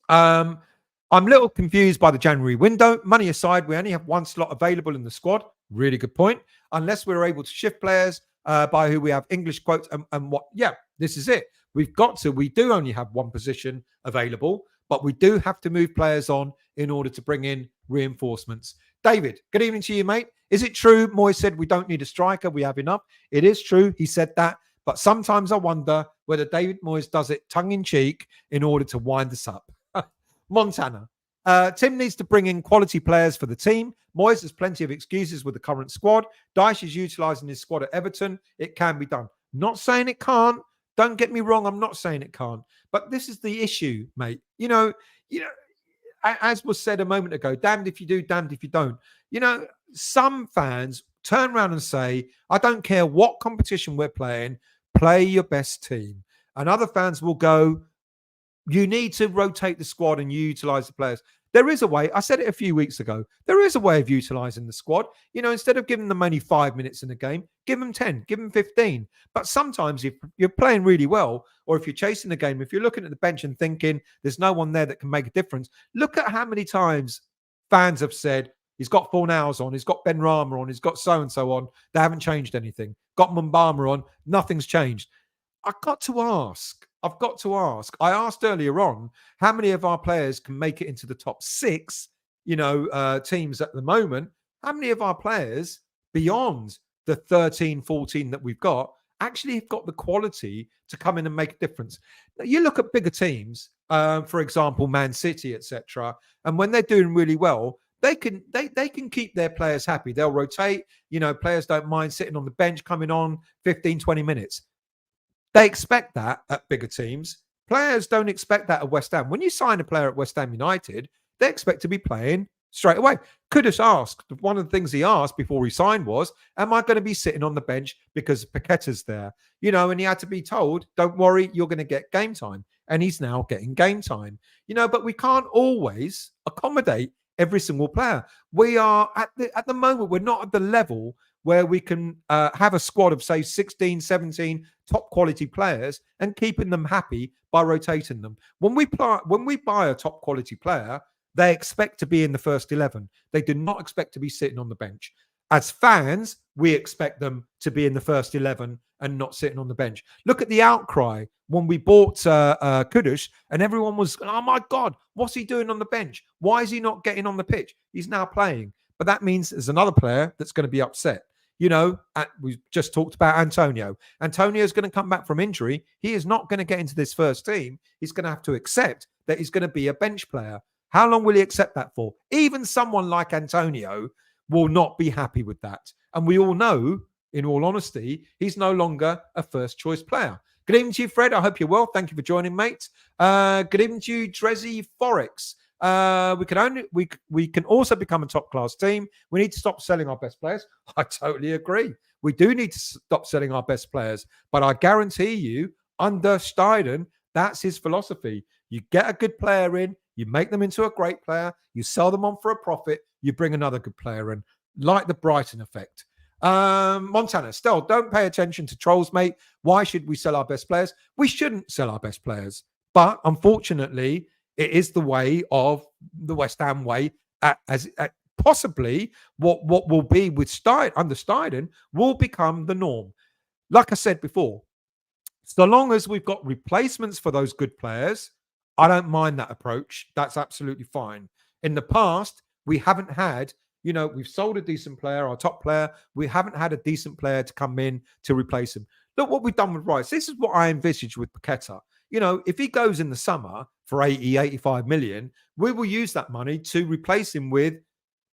I'm a little confused by the January window. Money aside, we only have one slot available in the squad. Really good point. Unless we're able to shift players by who we have English quotes and what. Yeah, this is it. We do only have one position available, but we do have to move players on in order to bring in reinforcements. David, good evening to you, mate. Is it true Moyes said we don't need a striker, we have enough? It is true, he said that. But sometimes I wonder whether David Moyes does it tongue-in-cheek in order to wind us up. Montana. Tim needs to bring in quality players for the team. Moyes has plenty of excuses with the current squad. Dyche is utilising his squad at Everton. It can be done. Not saying it can't. Don't get me wrong. I'm not saying it can't. But this is the issue, mate. As was said a moment ago, damned if you do, damned if you don't. Some fans turn around and say, I don't care what competition we're playing, play your best team. And other fans will go, you need to rotate the squad and utilize the players. There is a way. I said it a few weeks ago. There is a way of utilizing the squad. Instead of giving them only 5 minutes in the game, give them 10, give them 15. But sometimes if you're playing really well, or if you're chasing the game, if you're looking at the bench and thinking there's no one there that can make a difference, look at how many times fans have said, he's got Fornals on, he's got Ben Rama on, he's got so-and-so on. They haven't changed anything. Got Mumbama on, nothing's changed. I've got to ask. I asked earlier on how many of our players can make it into the top 6, teams at the moment. How many of our players beyond the 13, 14 that we've got actually have got the quality to come in and make a difference? Now, you look at bigger teams, for example, Man City, etc., and when they're doing really well, they can keep their players happy. They'll rotate. Players don't mind sitting on the bench, coming on 15, 20 minutes. They expect that at bigger teams. Players don't expect that at West Ham. When you sign a player at West Ham United, they expect to be playing straight away. Kudus asked, one of the things he asked before he signed was, am I going to be sitting on the bench because Paqueta's there? And he had to be told, don't worry, you're going to get game time. And he's now getting game time. But we can't always accommodate every single player. We are, at the moment, we're not at the level where we can have a squad of, say, 16, 17 top quality players and keeping them happy by rotating them. When we buy a top quality player, they expect to be in the first 11. They do not expect to be sitting on the bench. As fans, we expect them to be in the first 11 and not sitting on the bench. Look at the outcry when we bought Kudus, and everyone was, oh my God, what's he doing on the bench? Why is he not getting on the pitch? He's now playing. But that means there's another player that's going to be upset. We just talked about Antonio. Antonio is going to come back from injury. He is not going to get into this first team. He's going to have to accept that he's going to be a bench player. How long will he accept that for? Even someone like Antonio will not be happy with that. And we all know, in all honesty, he's no longer a first choice player. Good evening to you, Fred. I hope you're well. Thank you for joining, mate. Good evening to you, Drezzy Forex. We can also become a top class team. We need to stop selling our best players. I totally agree. We do need to stop selling our best players. But I guarantee you, under Steiden, that's his philosophy. You get a good player in, you make them into a great player, you sell them on for a profit, you bring another good player in, like the Brighton effect. Montana, still, don't pay attention to trolls, mate. Why should we sell our best players? We shouldn't sell our best players. But unfortunately, it is the way of the West Ham way, as possibly what will be with under Steiden will become the norm. Like I said before, so long as we've got replacements for those good players, I don't mind that approach. That's absolutely fine. In the past, we haven't had, we've sold a decent player, our top player. We haven't had a decent player to come in to replace him. Look what we've done with Rice. This is what I envisage with Paqueta. If he goes in the summer for 80, 85 million, we will use that money to replace him with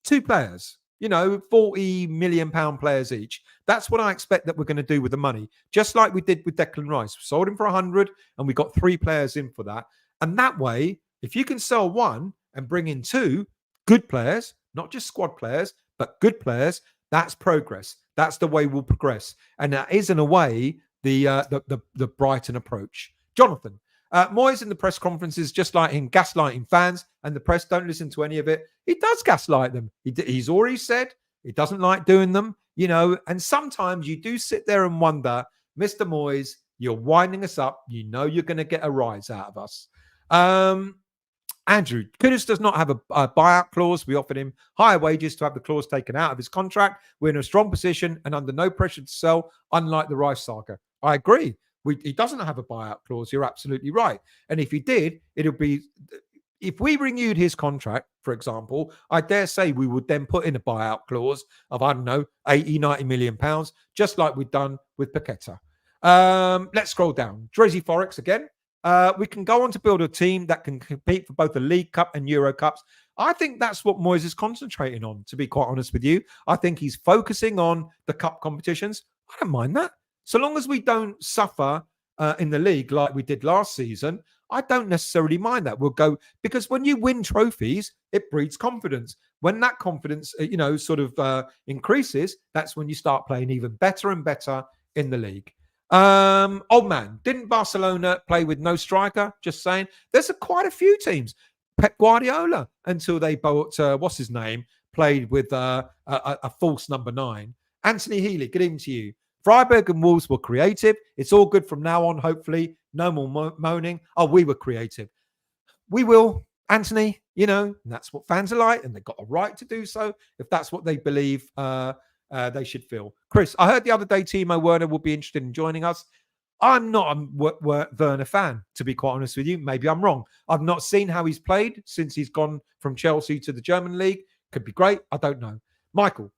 two players, 40 million pound players each. That's what I expect that we're going to do with the money. Just like we did with Declan Rice. We sold him for 100 and we got 3 players in for that. And that way, if you can sell one and bring in 2 good players, not just squad players, but good players, that's progress. That's the way we'll progress. And that is, in a way, the Brighton approach. Jonathan, Moyes in the press conferences, just like him, gaslighting fans, and the press don't listen to any of it. He does gaslight them. He's already said he doesn't like doing them, and sometimes you do sit there and wonder, Mr. Moyes, you're winding us up. You're going to get a rise out of us. Andrew, Kudus does not have a buyout clause. We offered him higher wages to have the clause taken out of his contract. We're in a strong position and under no pressure to sell, unlike the Rice saga. I agree. He doesn't have a buyout clause. You're absolutely right. And if he did, it'll be, if we renewed his contract, for example, I dare say we would then put in a buyout clause of, 80, 90 million pounds, just like we've done with Paqueta. Let's scroll down. Drizzy Forex again. We can go on to build a team that can compete for both the League Cup and Euro Cups. I think that's what Moyes is concentrating on, to be quite honest with you. I think he's focusing on the cup competitions. I don't mind that. So long as we don't suffer in the league like we did last season, I don't necessarily mind that. We'll go, because when you win trophies, it breeds confidence. When that confidence, increases, that's when you start playing even better and better in the league. Old man, didn't Barcelona play with no striker? Just saying. There's quite a few teams. Pep Guardiola, until they bought, what's his name, played with a false number 9. Anthony Healy, good evening to you. Freiburg and Wolves were creative. It's all good from now on, hopefully. No more moaning. Oh, we were creative. We will, Anthony, and that's what fans are like, and they've got a right to do so if that's what they believe they should feel. Chris, I heard the other day Timo Werner will be interested in joining us. I'm not a Werner fan, to be quite honest with you. Maybe I'm wrong. I've not seen how he's played since he's gone from Chelsea to the German league. Could be great. I don't know. Michael,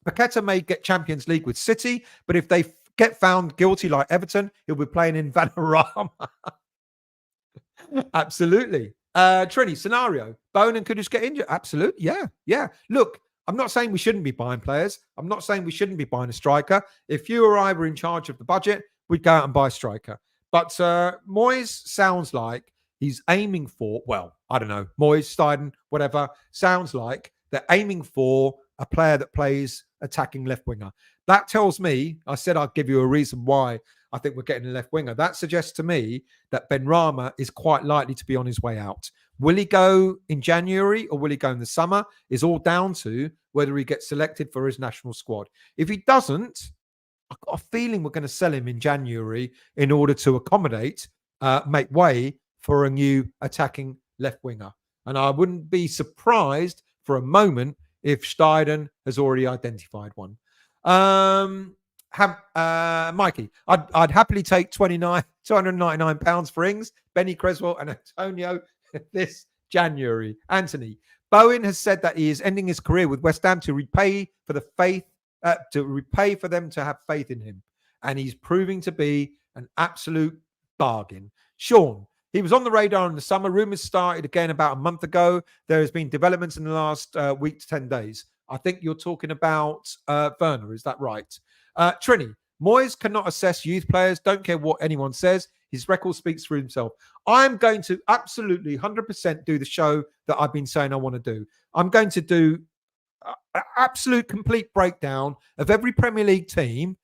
Paqueta may get Champions League with City, but if they get found guilty like Everton, he'll be playing in Vanarama. Absolutely. Trini, scenario. Bowen and Kudus get injured. Absolutely. Yeah. Look, I'm not saying we shouldn't be buying players. I'm not saying we shouldn't be buying a striker. If you or I were in charge of the budget, we'd go out and buy a striker. But Moyes sounds like he's aiming for, well, I don't know, Moyes, Steiden, whatever, sounds like they're aiming for a player that plays attacking left winger. That tells me, I said I'd give you a reason why I think we're getting a left winger. That suggests to me that Benrahma is quite likely to be on his way out. Will he go in January or will he go in the summer is all down to whether he gets selected for his national squad. If he doesn't, I've got a feeling we're going to sell him in January in order to accommodate, make way for a new attacking left winger. And I wouldn't be surprised for a moment if Steiden has already identified one. Mikey, I'd happily take £299 for Ings, Benny Creswell and Antonio this January. Anthony, Bowen has said that he is ending his career with West Ham to repay for them to have faith in him. And he's proving to be an absolute bargain. Sean, he was on the radar in the summer. Rumours started again about a month ago. There has been developments in the last week to 10 days. I think you're talking about Werner. Is that right? Trini, Moyes cannot assess youth players. Don't care what anyone says. His record speaks for himself. I'm going to absolutely 100% do the show that I've been saying I want to do. I'm going to do Absolute complete breakdown of every Premier League team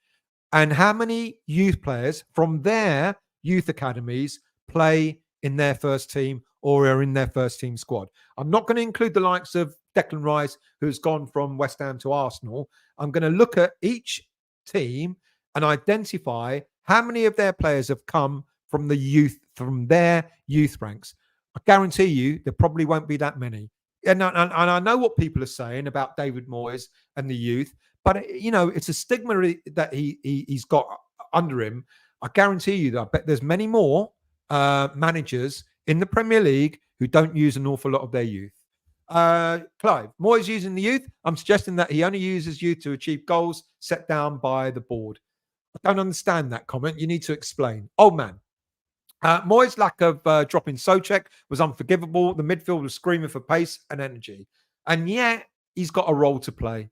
and how many youth players from their youth academies play in their first team or are in their first team squad. I'm not going to include the likes of Declan Rice, who's gone from West Ham to Arsenal. I'm going to look at each team and identify how many of their players have come from the youth, from their youth ranks. I guarantee you there probably won't be that many. And I know what people are saying about David Moyes and the youth, but it's a stigma that he's got under him. I guarantee you that I bet there's many more managers in the Premier League who don't use an awful lot of their youth. Clive, Moyes using the youth. I'm suggesting that he only uses youth to achieve goals set down by the board. I don't understand that comment. You need to explain. Old man. Moyes' lack of dropping Souček was unforgivable. The midfield was screaming for pace and energy. And yet, he's got a role to play.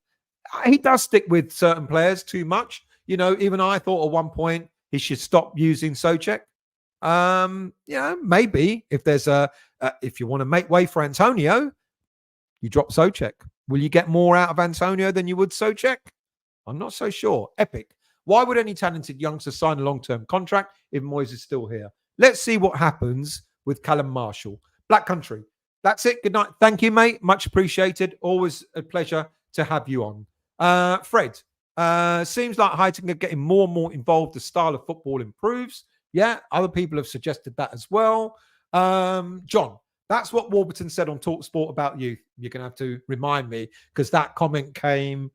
He does stick with certain players too much. Even I thought at one point he should stop using Souček. Maybe if there's if you want to make way for Antonio, you drop Souček. Will you get more out of Antonio than you would Souček? I'm not so sure. Epic. Why would any talented youngster sign a long-term contract if Moyes is still here? Let's see what happens with Callum Marshall. Black Country. That's it. Good night. Thank you, mate. Much appreciated. Always a pleasure to have you on. Fred. Seems like Heitinga getting more and more involved. The style of football improves. Yeah, other people have suggested that as well. John. That's what Warburton said on TalkSport about youth. You're going to have to remind me because that comment came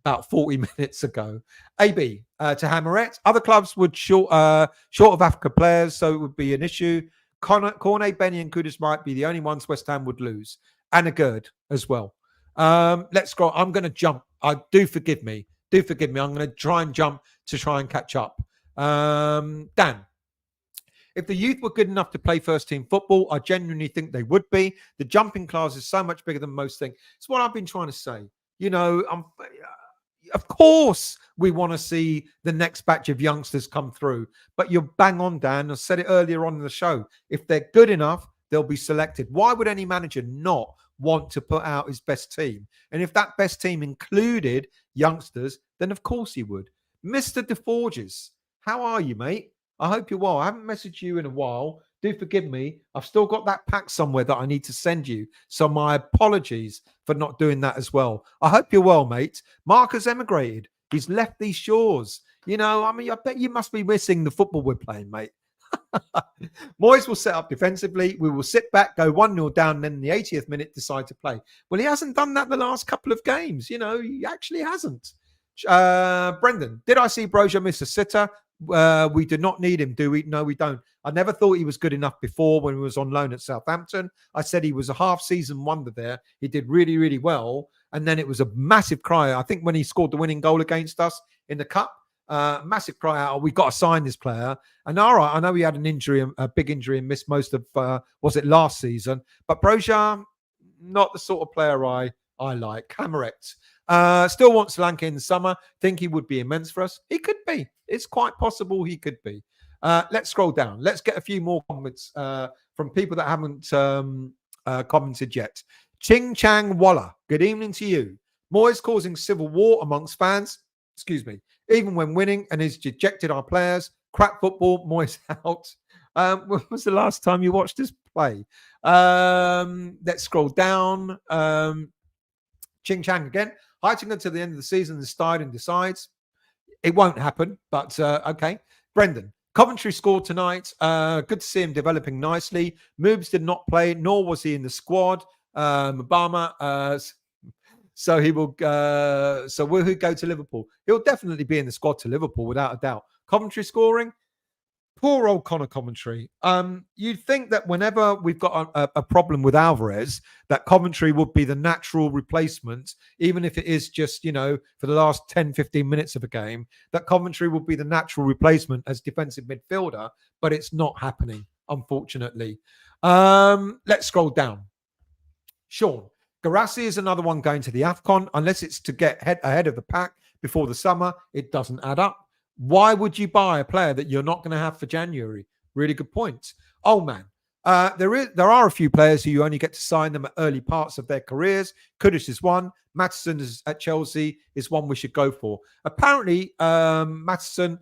about 40 minutes ago. AB to Hammerette. Other clubs would short of Africa players, so it would be an issue. Cornet, Benny and Kudus might be the only ones West Ham would lose. And a Gerd as well. Let's go. I'm going to jump. Do forgive me. I'm going to try and jump to try and catch up. Dan. If the youth were good enough to play first-team football, I genuinely think they would be. The jumping class is so much bigger than most things. It's what I've been trying to say. Of course, we want to see the next batch of youngsters come through. But you're bang on, Dan. I said it earlier on in the show. If they're good enough, they'll be selected. Why would any manager not want to put out his best team? And if that best team included youngsters, then of course he would. Mr. DeForges, how are you, mate? I hope you're well. I haven't messaged you in a while. Do forgive me. I've still got that pack somewhere that I need to send you. So my apologies for not doing that as well. I hope you're well, mate. Mark has emigrated. He's left these shores. I bet you must be missing the football we're playing, mate. Moyes will set up defensively. We will sit back, go 1-0 down, and then in the 80th minute decide to play. Well, he hasn't done that the last couple of games. He actually hasn't. Brendan, did I see Broja miss a sitter? We do not need him, do we? No, we don't. I never thought he was good enough before when he was on loan at Southampton. I said he was a half-season wonder there. He did really, really well. And then it was a massive cry. I think when he scored the winning goal against us in the Cup, massive cry out, we've got to sign this player. And all right, I know he had an injury, a big injury, and missed most of, was it last season? But Broja, not the sort of player I like. Hammerette. Still want Solanke in the summer. Think he would be immense for us. He could be. It's quite possible he could be. Let's scroll down. Let's get a few more comments from people that haven't commented yet. Ching Chang Walla. Good evening to you. Moyes causing civil war amongst fans. Excuse me. Even when winning and has dejected our players. Crap football. Moyes out. When was the last time you watched this play? Let's scroll down. Ching Chang again. Heitinga to the end of the season and started and decides. It won't happen, but okay. Brendan, Coventry scored tonight. Good to see him developing nicely. Moobs did not play, nor was he in the squad. Obama, so he will. So will he go to Liverpool? He'll definitely be in the squad to Liverpool, without a doubt. Coventry scoring. Poor old Connor Coventry. You'd think that whenever we've got a problem with Alvarez, that Coventry would be the natural replacement, even if it is just, for the last 10, 15 minutes of a game, that Coventry would be the natural replacement as defensive midfielder, but it's not happening, unfortunately. Let's scroll down. Sean, Garassi is another one going to the AFCON. Unless it's to get ahead of the pack before the summer, it doesn't add up. Why would you buy a player that you're not going to have for January? Really good point. Oh, man. There are a few players who you only get to sign them at early parts of their careers. Kudus is one. Maatsen at Chelsea is one we should go for. Apparently, Maatsen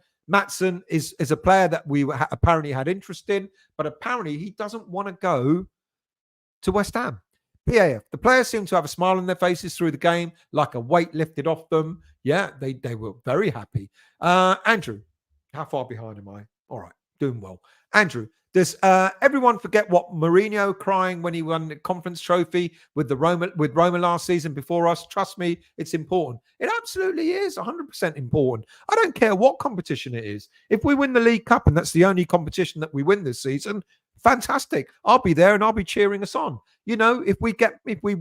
is a player that we apparently had interest in, but apparently he doesn't want to go to West Ham. PAF. The players seem to have a smile on their faces through the game, like a weight lifted off them. Yeah, they were very happy. Andrew, how far behind am I? All right, doing well. Andrew, does everyone forget what Mourinho crying when he won the conference trophy with Roma last season before us? Trust me, it's important. It absolutely is 100% important. I don't care what competition it is. If we win the League Cup and that's the only competition that we win this season, fantastic. I'll be there and I'll be cheering us on. If we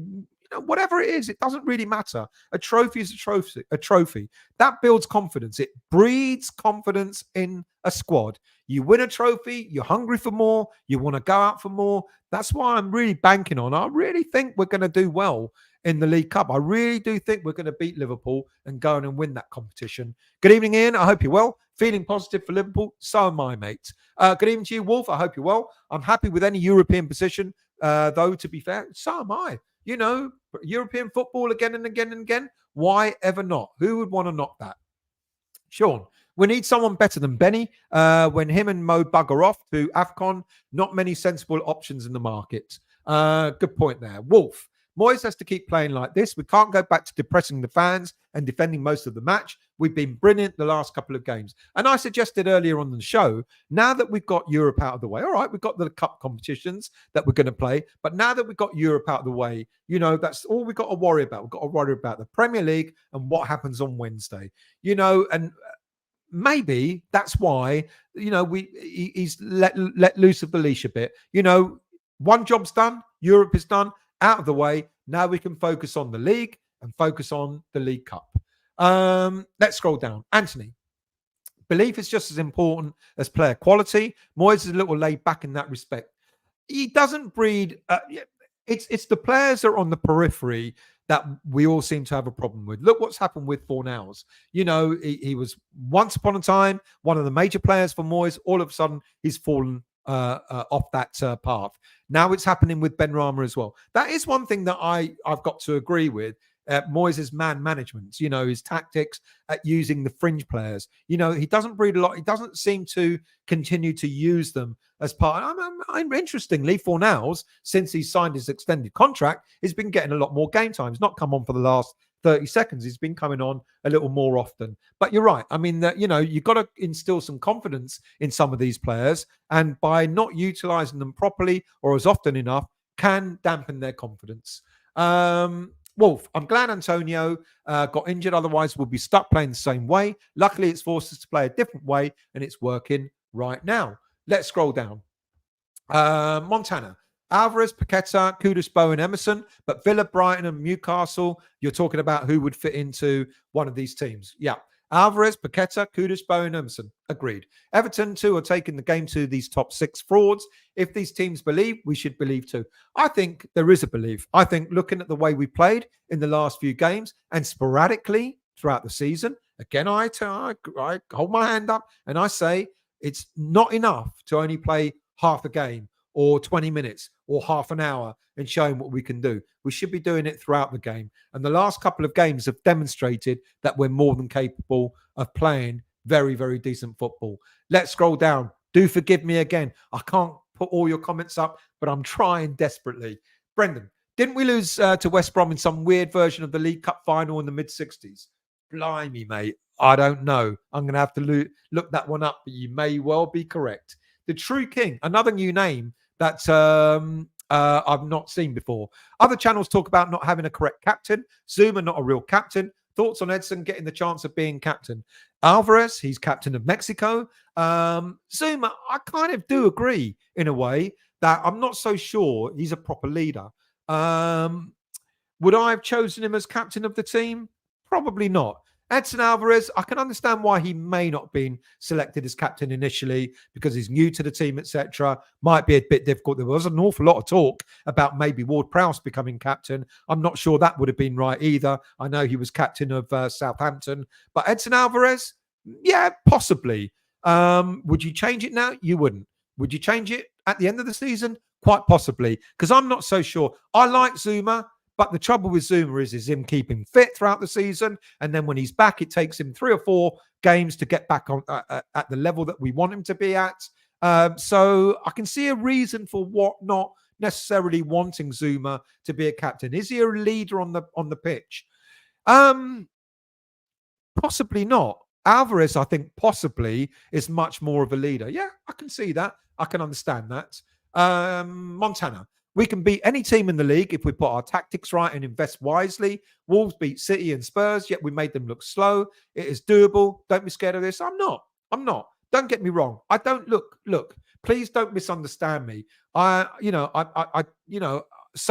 whatever it is, it doesn't really matter. A trophy is a trophy. That builds confidence. It breeds confidence in a squad. You win a trophy, you're hungry for more, you want to go out for more. That's why I'm really banking on. I really think we're going to do well in the League Cup. I really do think we're going to beat Liverpool and go on and win that competition. Good evening, Ian. I hope you're well. Feeling positive for Liverpool. So am I, mate. Good evening to you, Wolf. I hope you're well. I'm happy with any European position, though, to be fair. So am I. European football again and again and again. Why ever not? Who would want to knock that? Sean, we need someone better than Benny. When him and Mo bugger off to AFCON, not many sensible options in the market. Good point there. Wolf, Moyes has to keep playing like this. We can't go back to depressing the fans and defending most of the match. We've been brilliant the last couple of games. And I suggested earlier on the show, now that we've got Europe out of the way, all right, we've got the cup competitions that we're going to play. But now that we've got Europe out of the way, that's all we've got to worry about. We've got to worry about the Premier League and what happens on Wednesday. And maybe that's why, he's let loose of the leash a bit. One job's done. Europe is done. Out of the way. Now we can focus on the league and focus on the League Cup. Let's scroll down. Anthony, belief is just as important as player quality. Moyes is a little laid back in that respect. He doesn't breed. It's the players that are on the periphery that we all seem to have a problem with. Look what's happened with Fornals. He was once upon a time one of the major players for Moyes. All of a sudden, he's fallen off that path. Now it's happening with Benrahma as well. That is one thing that I've got to agree with. Moyes' man management, his tactics at using the fringe players. He doesn't breed a lot. He doesn't seem to continue to use them as part. Interestingly, Fornals, since he signed his extended contract, has been getting a lot more game time. He's not come on for the last 30 seconds. He's been coming on a little more often. But you're right. I mean, you've got to instill some confidence in some of these players. And by not utilizing them properly or as often enough, can dampen their confidence. Wolf, I'm glad Antonio got injured. Otherwise, we'll be stuck playing the same way. Luckily, it's forced us to play a different way, and it's working right now. Let's scroll down. Montana. Alvarez, Paqueta, Kudus, Bowen, Emerson, but Villa, Brighton, and Newcastle, you're talking about who would fit into one of these teams. Yeah. Alvarez, Paqueta, Kudus, Bowen, Emerson. Agreed. Everton, too, are taking the game to these top 6 frauds. If these teams believe, we should believe too. I think there is a belief. I think looking at the way we played in the last few games and sporadically throughout the season, again, I hold my hand up and I say it's not enough to only play half a game or 20 minutes or half an hour and showing what we can do. We should be doing it throughout the game. And the last couple of games have demonstrated that we're more than capable of playing very, very decent football. Let's scroll down. Do forgive me again. I can't put all your comments up, but I'm trying desperately. Brendan, didn't we lose to West Brom in some weird version of the League Cup final in the mid-60s? Blimey, mate. I don't know. I'm going to have to look that one up, but you may well be correct. The True King, another new name that I've not seen before. Other channels talk about not having a correct captain. Zuma, not a real captain. Thoughts on Edson getting the chance of being captain? Alvarez, he's captain of Mexico. Zuma, I kind of do agree in a way that I'm not so sure he's a proper leader. Would I have chosen him as captain of the team? Probably not. Edson Alvarez, I can understand why he may not have been selected as captain initially because he's new to the team, etc. Might be a bit difficult. There was an awful lot of talk about maybe Ward-Prowse becoming captain. I'm not sure that would have been right either. I know he was captain of Southampton. But Edson Alvarez, yeah, possibly. Would you change it now? You wouldn't. Would you change it? at the end of the season? Quite possibly, because I'm not so sure. I like Zuma, but the trouble with Zuma is him keeping fit throughout the season. And then when he's back, it takes him 3 or 4 games to get back on at the level that we want him to be at. So I can see a reason for what not necessarily wanting Zuma to be a captain. Is he a leader on the pitch? Possibly not. Alvarez, I think, possibly is much more of a leader. Yeah, I can see that. I can understand that. Montana. We can beat any team in the league if we put our tactics right and invest wisely. Wolves beat City and Spurs, yet we made them look slow. It is doable. Don't be scared of this. I'm not. Don't get me wrong. I don't look. Please don't misunderstand me. Some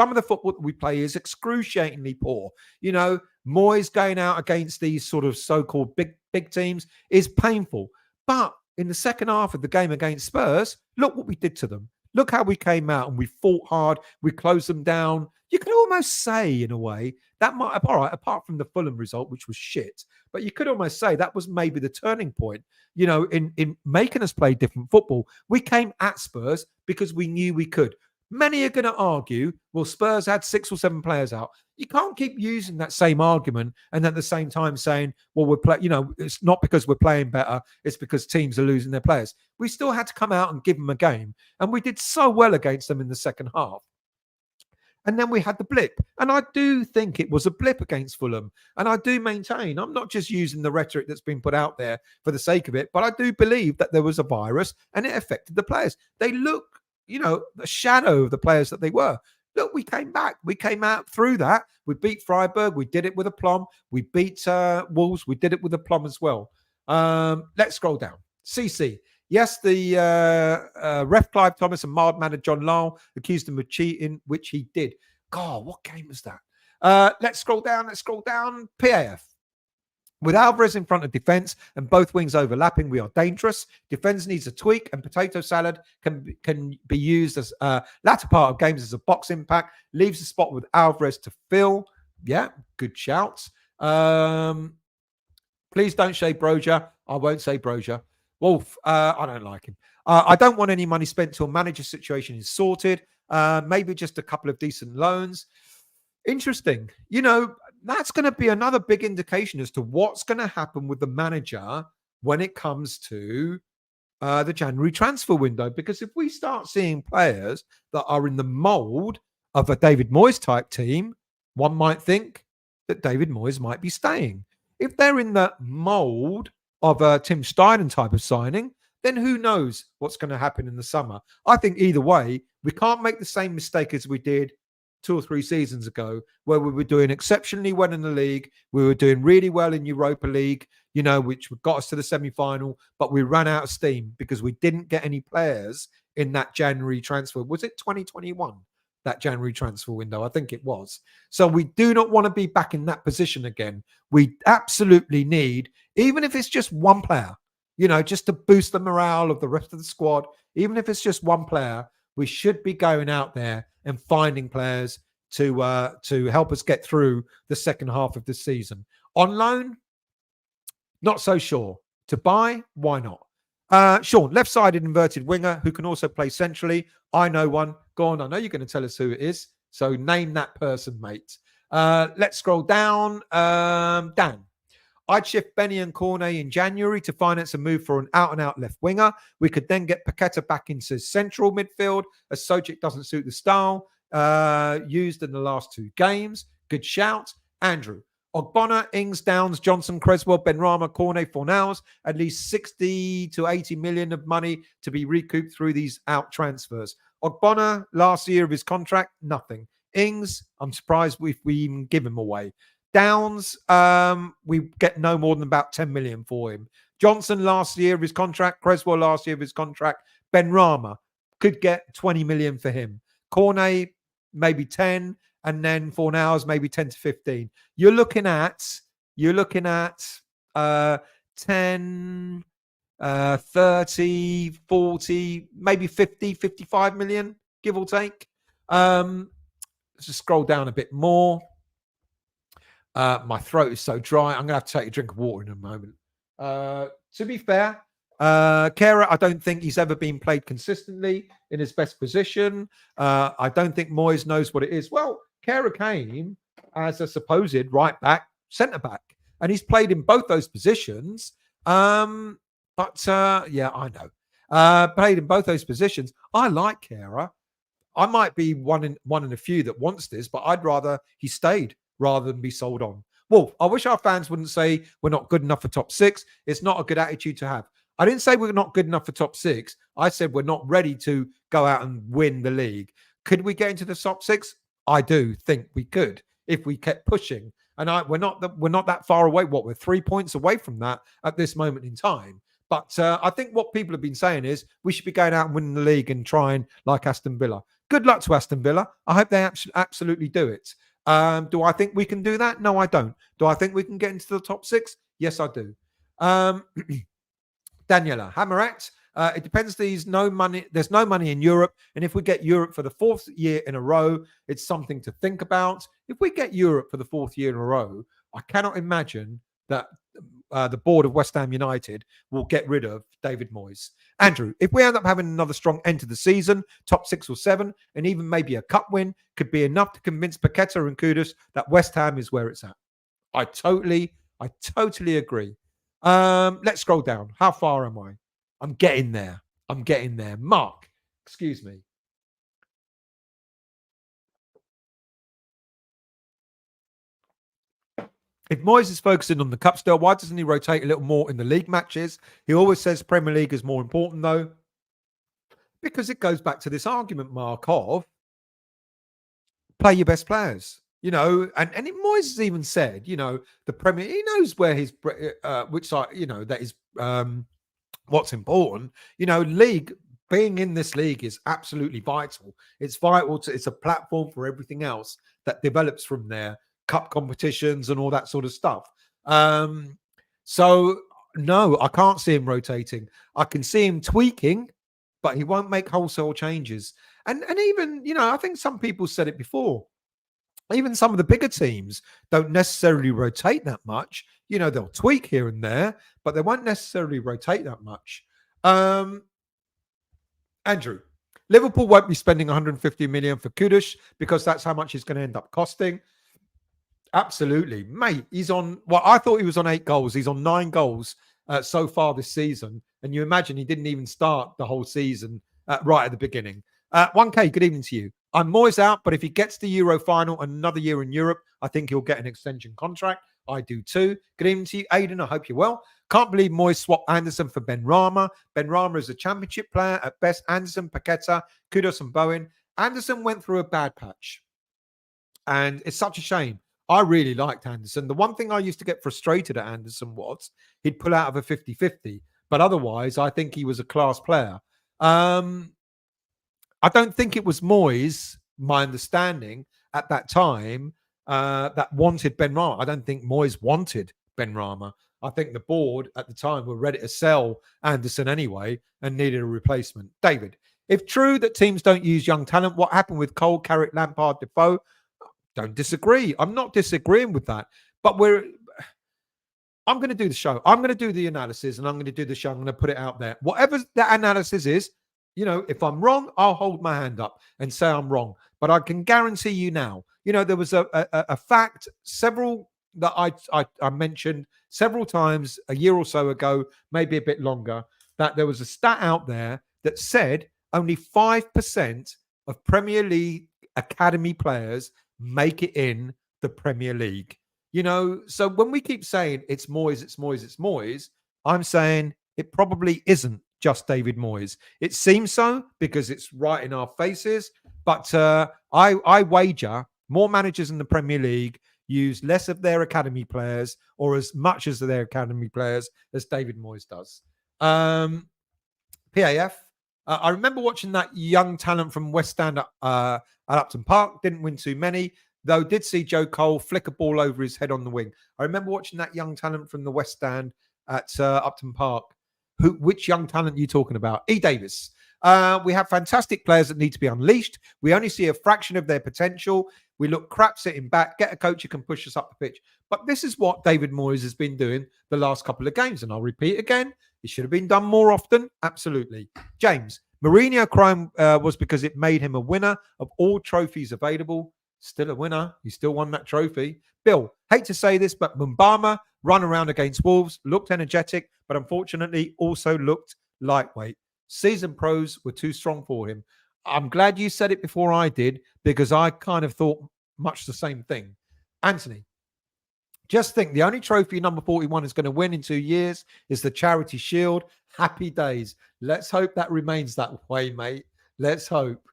of the football that we play is excruciatingly poor. Moyes going out against these sort of so-called big teams is painful. But in the second half of the game against Spurs, look what we did to them. Look how we came out and we fought hard. We closed them down. You could almost say, in a way, that might have, all right, apart from the Fulham result, which was shit, but you could almost say that was maybe the turning point, in making us play different football. We came at Spurs because we knew we could. Many are going to argue, well, Spurs had 6 or 7 players out. You can't keep using that same argument and at the same time saying, well, it's not because we're playing better, it's because teams are losing their players. We still had to come out and give them a game. And we did so well against them in the second half. And then we had the blip. And I do think it was a blip against Fulham. And I do maintain, I'm not just using the rhetoric that's been put out there for the sake of it, but I do believe that there was a virus and it affected the players. They look, the shadow of the players that they were. Look, we came back. We came out through that. We beat Freiburg. We did it with aplomb. We beat Wolves. We did it with aplomb as well. Let's scroll down. CC. Yes, the ref Clive Thomas and mild-mannered John Lyle accused him of cheating, which he did. God, what game was that? Let's scroll down. PAF. With Alvarez in front of defence and both wings overlapping, we are dangerous. Defence needs a tweak, and potato salad can be used as latter part of games as a box impact. Leaves the spot with Alvarez to fill. Yeah, good shouts. Please don't say Broja. I won't say Broja. Wolf, I don't like him. I don't want any money spent till manager situation is sorted. Maybe just a couple of decent loans. Interesting. That's going to be another big indication as to what's going to happen with the manager when it comes to the January transfer window. Because if we start seeing players that are in the mold of a David Moyes type team, one might think that David Moyes might be staying. If they're in the mold of a Tim Steinen type of signing, then who knows what's going to happen in the summer. I think either way, we can't make the same mistake as we did 2 or 3 seasons ago, where we were doing exceptionally well in the league. We were doing really well in Europa League, which got us to the semi-final, but we ran out of steam because we didn't get any players in that January transfer. Was it 2021, that January transfer window? I think it was. So we do not want to be back in that position again. We absolutely need, even if it's just one player, just to boost the morale of the rest of the squad, even if it's just one player, we should be going out there and finding players to help us get through the second half of the season. On loan, not so sure. To buy, why not? Sean, left-sided inverted winger who can also play centrally. I know one. Go on, I know you're going to tell us who it is. So name that person, mate. Let's scroll down. Dan. I'd shift Benny and Cornet in January to finance a move for an out-and-out left winger. We could then get Paqueta back into central midfield as Sojic doesn't suit the style used in the last 2 games. Good shout. Andrew. Ogbonna, Ings, Downs, Johnson, Creswell, Benrahma, Cornet, Fornals. At least 60 to 80 million of money to be recouped through these out transfers. Ogbonna, last year of his contract, nothing. Ings, I'm surprised if we even give him away. Downs, we get no more than about 10 million for him. Johnson last year of his contract, Creswell last year of his contract, Benrahma could get 20 million for him. Cornet, maybe 10, and then Fornals, maybe 10 to 15. You're looking at 10, 30, 40, maybe 50, 55 million, give or take. Let's just scroll down a bit more. My throat is so dry. I'm going to have to take a drink of water in a moment. To be fair, Keiran, I don't think he's ever been played consistently in his best position. I don't think Moyes knows what it is. Well, Keiran came as a supposed right back, centre back, and he's played in both those positions. Yeah, I know. Played in both those positions. I like Keiran. I might be one in a few that wants this, but I'd rather he stayed rather than be sold on. Wolf, I wish our fans wouldn't say we're not good enough for top six. It's not a good attitude to have. I didn't say we're not good enough for top six. I said we're not ready to go out and win the league. Could we get into the top six? I do think we could if we kept pushing. And we're not that far away. We're 3 points away from that at this moment in time. But I think what people have been saying is we should be going out and winning the league and trying like Aston Villa. Good luck to Aston Villa. I hope they absolutely do it. Do I think we can do that? No, I don't. Do I think we can get into the top six? Yes, I do. Daniela, Hammerat. It depends. There's no money in Europe. And if we get Europe for the fourth year in a row, it's something to think about. If we get Europe for the fourth year in a row, I cannot imagine that the board of West Ham United will get rid of David Moyes. Andrew, if we end up having another strong end to the season, top 6 or 7, and even maybe a cup win, could be enough to convince Paqueta and Kudus that West Ham is where it's at. I totally agree. Let's scroll down. How far am I? I'm getting there. Mark, excuse me. If Moyes is focusing on the cup still, why doesn't he rotate a little more in the league matches? He always says Premier League is more important, though. Because it goes back to this argument, Mark, of play your best players. And Moyes has even said, the Premier, he knows where his, which side, that is what's important. League, being in this league is absolutely vital. It's vital it's a platform for everything else that develops from there. Cup competitions and all that sort of stuff. So no, I can't see him rotating. I can see him tweaking, but he won't make wholesale changes. And even, I think some people said it before. Even some of the bigger teams don't necessarily rotate that much. They'll tweak here and there, but they won't necessarily rotate that much. Andrew, Liverpool won't be spending 150 million for Kudus because that's how much he's going to end up costing. Absolutely, mate. He's on, I thought he was on 8 goals. He's on 9 goals so far this season. And you imagine he didn't even start the whole season right at the beginning. 1K, good evening to you. I'm Moyes out, but if he gets the Euro final and another year in Europe, I think he'll get an extension contract. I do too. Good evening to you, Aidan. I hope you're well. Can't believe Moyes swapped Anderson for Benrahma. Benrahma is a championship player at best. Anderson, Paqueta, Kudus and Bowen. Anderson went through a bad patch. And it's such a shame. I really liked Anderson. The one thing I used to get frustrated at Anderson was he'd pull out of a 50-50. But otherwise, I think he was a class player. I don't think it was Moyes, my understanding, at that time, that wanted Benrahma. I don't think Moyes wanted Benrahma. I think the board at the time were ready to sell Anderson anyway and needed a replacement. David, if true that teams don't use young talent, what happened with Cole, Carrick, Lampard, Defoe? Don't disagree. I'm not disagreeing with that. But I'm going to do the show. I'm going to do the analysis and I'm going to do the show. I'm going to put it out there. Whatever that analysis is, if I'm wrong, I'll hold my hand up and say I'm wrong. But I can guarantee you now, there was a fact, several that I mentioned several times a year or so ago, maybe a bit longer, that there was a stat out there that said only 5% of Premier League academy players make it in the Premier League. So when we keep saying it's Moyes, I'm saying it probably isn't just David Moyes. It seems so because it's right in our faces, but I wager more managers in the Premier League use less of their academy players or as much as their academy players as David Moyes does. PAF, I remember watching that young talent from West Ham at Upton Park. Didn't win too many, though did see Joe Cole flick a ball over his head on the wing. I remember watching that young talent from the West Stand at Upton Park. Which young talent are you talking about? E. Davis. We have fantastic players that need to be unleashed. We only see a fraction of their potential. We look crap sitting back. Get a coach who can push us up the pitch. But this is what David Moyes has been doing the last couple of games. And I'll repeat again, it should have been done more often. Absolutely. James, Mourinho crime was because it made him a winner of all trophies available. Still a winner. He still won that trophy. Bill, hate to say this, but Mubama run around against Wolves, looked energetic, but unfortunately also looked lightweight. Season pros were too strong for him. I'm glad you said it before I did, because I kind of thought much the same thing. Anthony, just think the only trophy number 41 is going to win in 2 years is the Charity Shield. Happy days. Let's hope that remains that way, mate. Let's hope.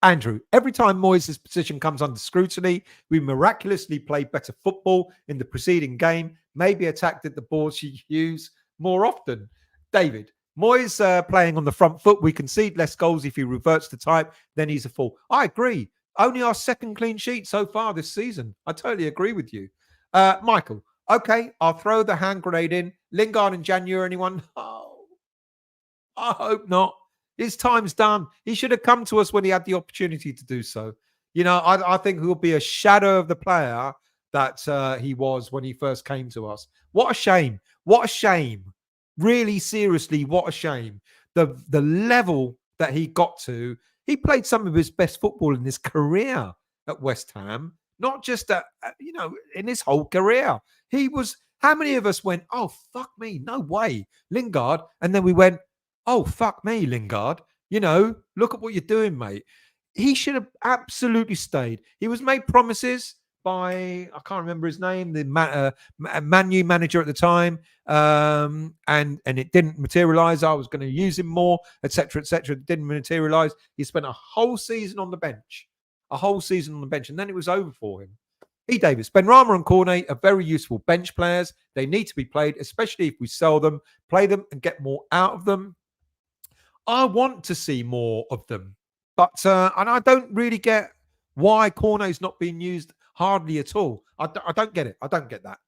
Andrew, every time Moyes' position comes under scrutiny, we miraculously play better football in the preceding game, maybe attacked at the balls she used more often. David, Moyes playing on the front foot, we concede less goals if he reverts to type, then he's a fool. I agree. Only our second clean sheet so far this season. I totally agree with you. Michael, okay, I'll throw the hand grenade in. Lingard in January, anyone? Oh, I hope not. His time's done. He should have come to us when he had the opportunity to do so. You know, I think he'll be a shadow of the player that he was when he first came to us. What a shame. What a shame. Really, seriously, what a shame. The level that he got to, he played some of his best football in his career at West Ham, not just in his whole career. He was, how many of us went, oh, fuck me, no way, Lingard. And then we went, oh, fuck me, Lingard. You know, look at what you're doing, mate. He should have absolutely stayed. He was made promises by, I can't remember his name, the Man U manager at the time, and it didn't materialise. I was going to use him more, etc., etc. It didn't materialise. He spent a whole season on the bench, and then it was over for him. E. Davis, Benrahma and Cornet are very useful bench players. They need to be played, especially if we sell them, play them and get more out of them. I want to see more of them, but and I don't really get why Cornet's not being used hardly at all. I don't get it. I don't get that.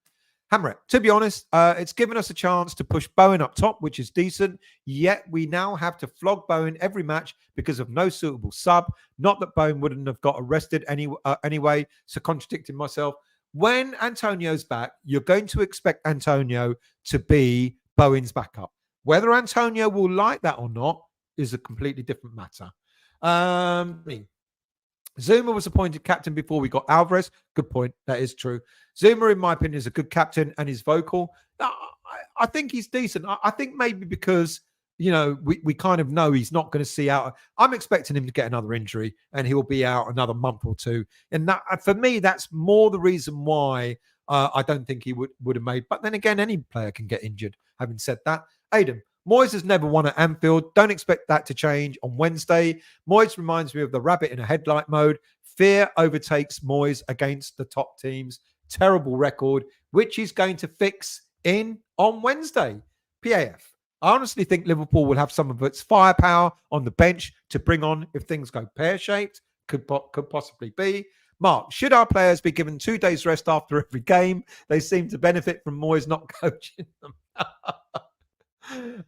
Hamret, to be honest, it's given us a chance to push Bowen up top, which is decent. Yet we now have to flog Bowen every match because of no suitable sub. Not that Bowen wouldn't have got arrested anyway. So contradicting myself. When Antonio's back, you're going to expect Antonio to be Bowen's backup. Whether Antonio will like that or not is a completely different matter. Zuma was appointed captain before we got Alvarez. Good point. That is true. Zuma, in my opinion, is a good captain and is vocal. I think he's decent. I think maybe because, we kind of know he's not going to see out. I'm expecting him to get another injury and he'll be out another month or two. And that, for me, that's more the reason why I don't think he would have made. But then again, any player can get injured. Having said that, Aidan, Moyes has never won at Anfield. Don't expect that to change on Wednesday. Moyes reminds me of the rabbit in a headlight mode. Fear overtakes Moyes against the top teams. Terrible record, which he's going to fix on Wednesday. PAF. I honestly think Liverpool will have some of its firepower on the bench to bring on if things go pear-shaped. Could possibly be. Mark, should our players be given 2 days rest after every game? They seem to benefit from Moyes not coaching them.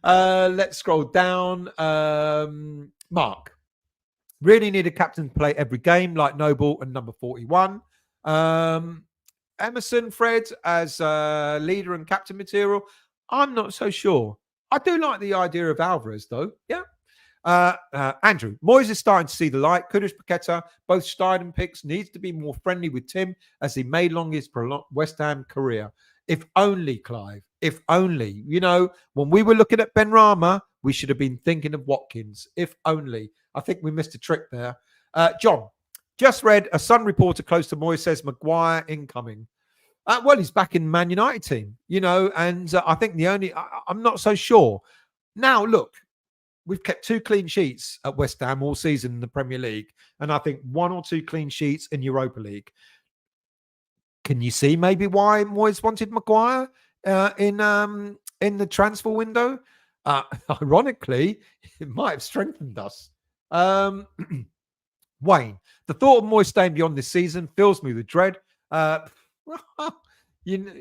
Let's scroll down. Mark, really need a captain to play every game like Noble and number 41. Emerson, Fred as leader and captain material. I'm not so sure. I do like the idea of Alvarez though. Yeah. Andrew, Moyes is starting to see the light. Kudus, Paqueta, both Steidem picks, needs to be more friendly with Tim as he made long his West Ham career. If only, Clive. If only. When we were looking at Benrahma, we should have been thinking of Watkins. If only. I think we missed a trick there. John, just read a Sun reporter close to Moyes says Maguire incoming. Well, he's back in Man United team, and I think I'm not so sure. Now, look, we've kept 2 clean sheets at West Ham all season in the Premier League, and I think 1 or 2 clean sheets in Europa League. Can you see maybe why Moyes wanted Maguire in the transfer window? Ironically, it might have strengthened us. Wayne, the thought of Moyes staying beyond this season fills me with dread.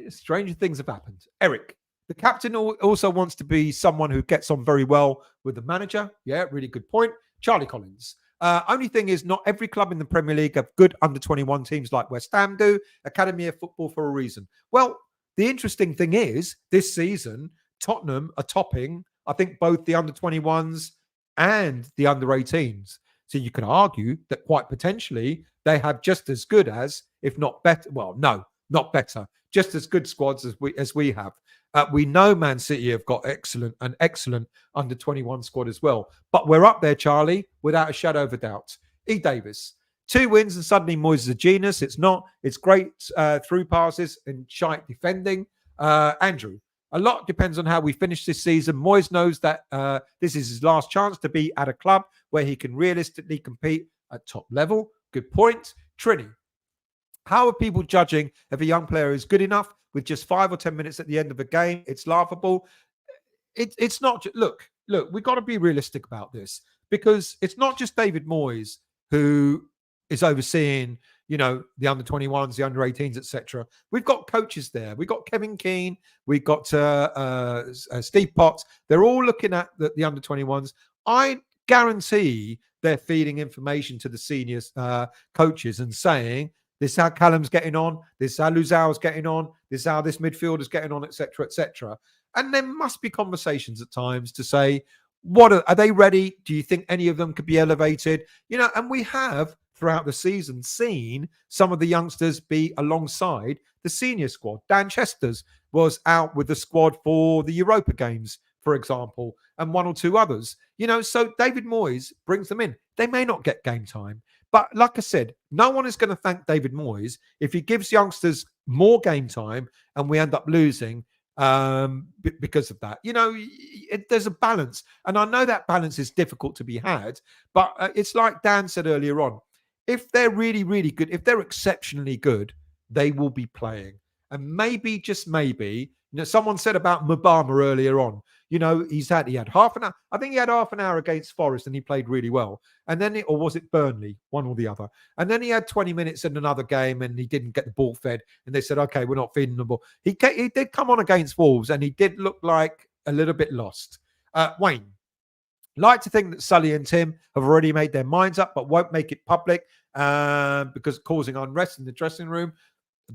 Stranger things have happened. Eric, The captain also wants to be someone who gets on very well with the manager. Yeah, really good point. Charlie Collins. Only thing is, not every club in the Premier League have good under-21 teams like West Ham do. Academy of football for a reason. Well, the interesting thing is, this season, Tottenham are topping, I think, both the under-21s and the under-18s. So you can argue that quite potentially they have just as good as, if not better, well, no, not better, just as good squads as we have. We know Man City have got an excellent under-21 squad as well. But we're up there, Charlie, without a shadow of a doubt. E. Davis, 2 wins and suddenly Moyes is a genius. It's not. It's great through passes and shite defending. Andrew, a lot depends on how we finish this season. Moyes knows that this is his last chance to be at a club where he can realistically compete at top level. Good point. Trini, how are people judging if a young player is good enough with just 5 or 10 minutes at the end of a game? It's laughable. It's not. Look, we've got to be realistic about this, because it's not just David Moyes who is overseeing, the under-21s, the under-18s, etc. We've got coaches there. We've got Kevin Keane. We've got Steve Potts. They're all looking at the under-21s. I guarantee they're feeding information to the senior coaches and saying, this is how Callum's getting on. This is how Luzau's getting on. This is how this midfielder's getting on, etc., etc. And there must be conversations at times to say, what are they ready? Do you think any of them could be elevated? And we have throughout the season seen some of the youngsters be alongside the senior squad. Dan Chesters was out with the squad for the Europa games, for example, and 1 or 2 others. So David Moyes brings them in. They may not get game time, but like I said, no one is going to thank David Moyes if he gives youngsters more game time and we end up losing because of that. There's a balance, and I know that balance is difficult to be had, but it's like Dan said earlier on, if they're really, really good, if they're exceptionally good, they will be playing. And maybe, just maybe, someone said about Mubama earlier on, he had half an hour. I think he had half an hour against Forest and he played really well. And then, or was it Burnley, one or the other? And then he had 20 minutes in another game and he didn't get the ball fed. And they said, okay, we're not feeding the ball. He did come on against Wolves and he did look like a little bit lost. Wayne, like to think that Sully and Tim have already made their minds up, but won't make it public because causing unrest in the dressing room.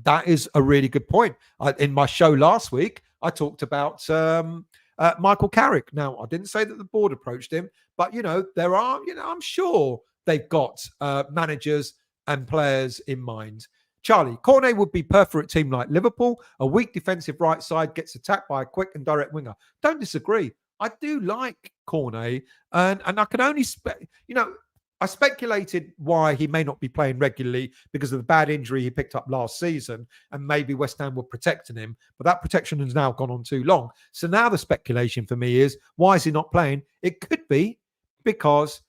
That is a really good point. In my show last week, I talked about Michael Carrick. Now, I didn't say that the board approached him, but, there are, I'm sure they've got managers and players in mind. Charlie, Cornet would be perfect for a team like Liverpool. A weak defensive right side gets attacked by a quick and direct winger. Don't disagree. I do like Cornet, and I can only I speculated why he may not be playing regularly because of the bad injury he picked up last season, and maybe West Ham were protecting him, but that protection has now gone on too long. So now the speculation for me is, why is he not playing? It could be because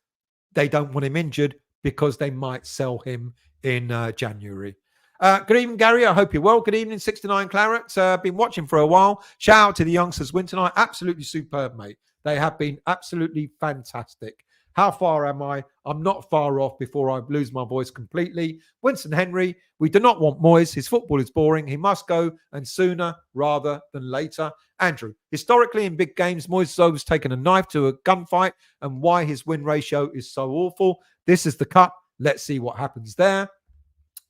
they don't want him injured, because they might sell him in January. Good evening, Gary. I hope you're well. Good evening, 69 Claret. Been watching for a while. Shout out to the youngsters win tonight. Absolutely superb, mate. They have been absolutely fantastic. How far am I? I'm not far off before I lose my voice completely. Winston Henry, we do not want Moyes. His football is boring. He must go, and sooner rather than later. Andrew, historically in big games, Moyes has always taken a knife to a gunfight, and why his win ratio is so awful. This is the cup. Let's see what happens there.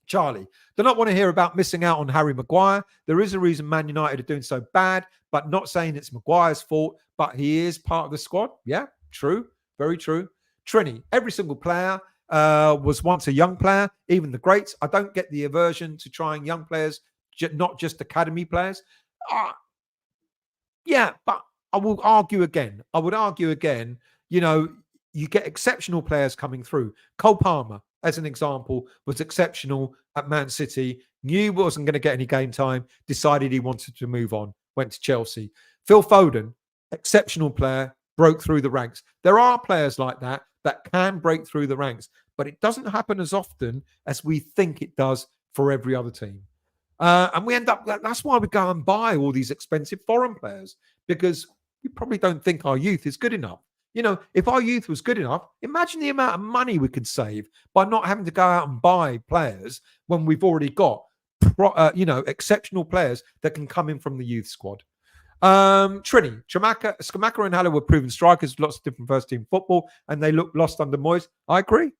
Charlie, do not want to hear about missing out on Harry Maguire. There is a reason Man United are doing so bad, but not saying it's Maguire's fault, but he is part of the squad. Yeah, true. Very true. Trini, every single player was once a young player, even the greats. I don't get the aversion to trying young players, not just academy players. Yeah, but I will argue again. You get exceptional players coming through. Cole Palmer, as an example, was exceptional at Man City, knew he wasn't going to get any game time, decided he wanted to move on, went to Chelsea. Phil Foden, exceptional player, broke through the ranks. There are players like that can break through the ranks, but it doesn't happen as often as we think it does for every other team. And we end up, that's why we go and buy all these expensive foreign players, because we probably don't think our youth is good enough. If our youth was good enough, imagine the amount of money we could save by not having to go out and buy players when we've already got, exceptional players that can come in from the youth squad. Trini, Skamaka and Haller were proven strikers, lots of different first team football, and they looked lost under Moyes. I agree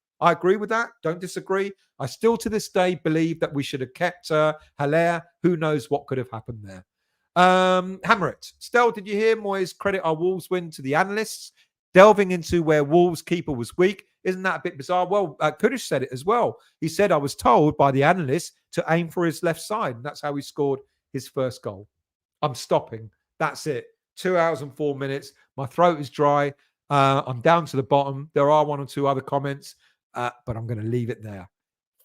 with that. Don't disagree. I still to this day believe that we should have kept Haller. Who knows what could have happened there. Hammer it. Stel, did you hear Moyes credit our Wolves win to the analysts? Delving into where Wolves keeper was weak. Isn't that a bit bizarre? Well, Kudus said it as well. He said, I was told by the analysts to aim for his left side. And that's how he scored his first goal. I'm stopping. That's it. 2 hours and 4 minutes. My throat is dry. I'm down to the bottom. There are one or two other comments, but I'm going to leave it there.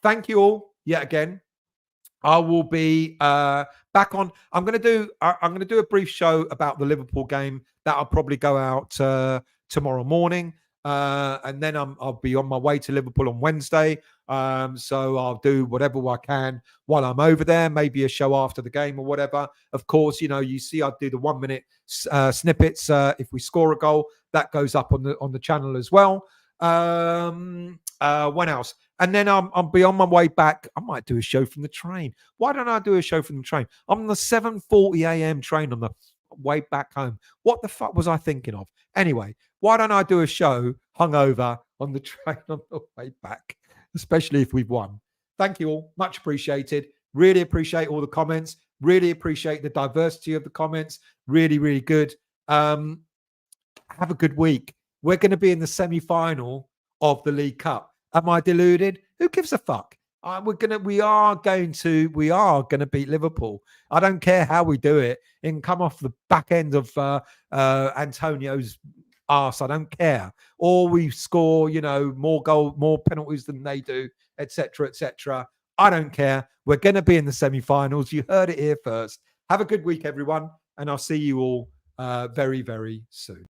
Thank you all yet again. I will be back on. I'm going to do a brief show about the Liverpool game. That'll probably go out tomorrow morning. And then I'll be on my way to Liverpool on Wednesday. So I'll do whatever I can while I'm over there, maybe a show after the game or whatever. Of course, you see I'll do the 1 minute snippets. If we score a goal, that goes up on the channel as well. When else? And then I'll be on my way back. I might do a show from the train. Why don't I do a show from the train? I'm on the 7:40 a.m. train on the way back home. What the fuck was I thinking of? Anyway, why don't I do a show hungover on the train on the way back, especially if we've won? Thank you all. Much appreciated. Really appreciate all the comments. Really appreciate the diversity of the comments. Really, really good. Have a good week. We're going to be in the semi-final of the League Cup. Am I deluded? Who gives a fuck? We are going to beat Liverpool. I don't care how we do it. It can come off the back end of Antonio's arse. I don't care. Or we score, more penalties than they do, etc., etc. I don't care. We're going to be in the semi-finals. You heard it here first. Have a good week, everyone, and I'll see you all very, very soon.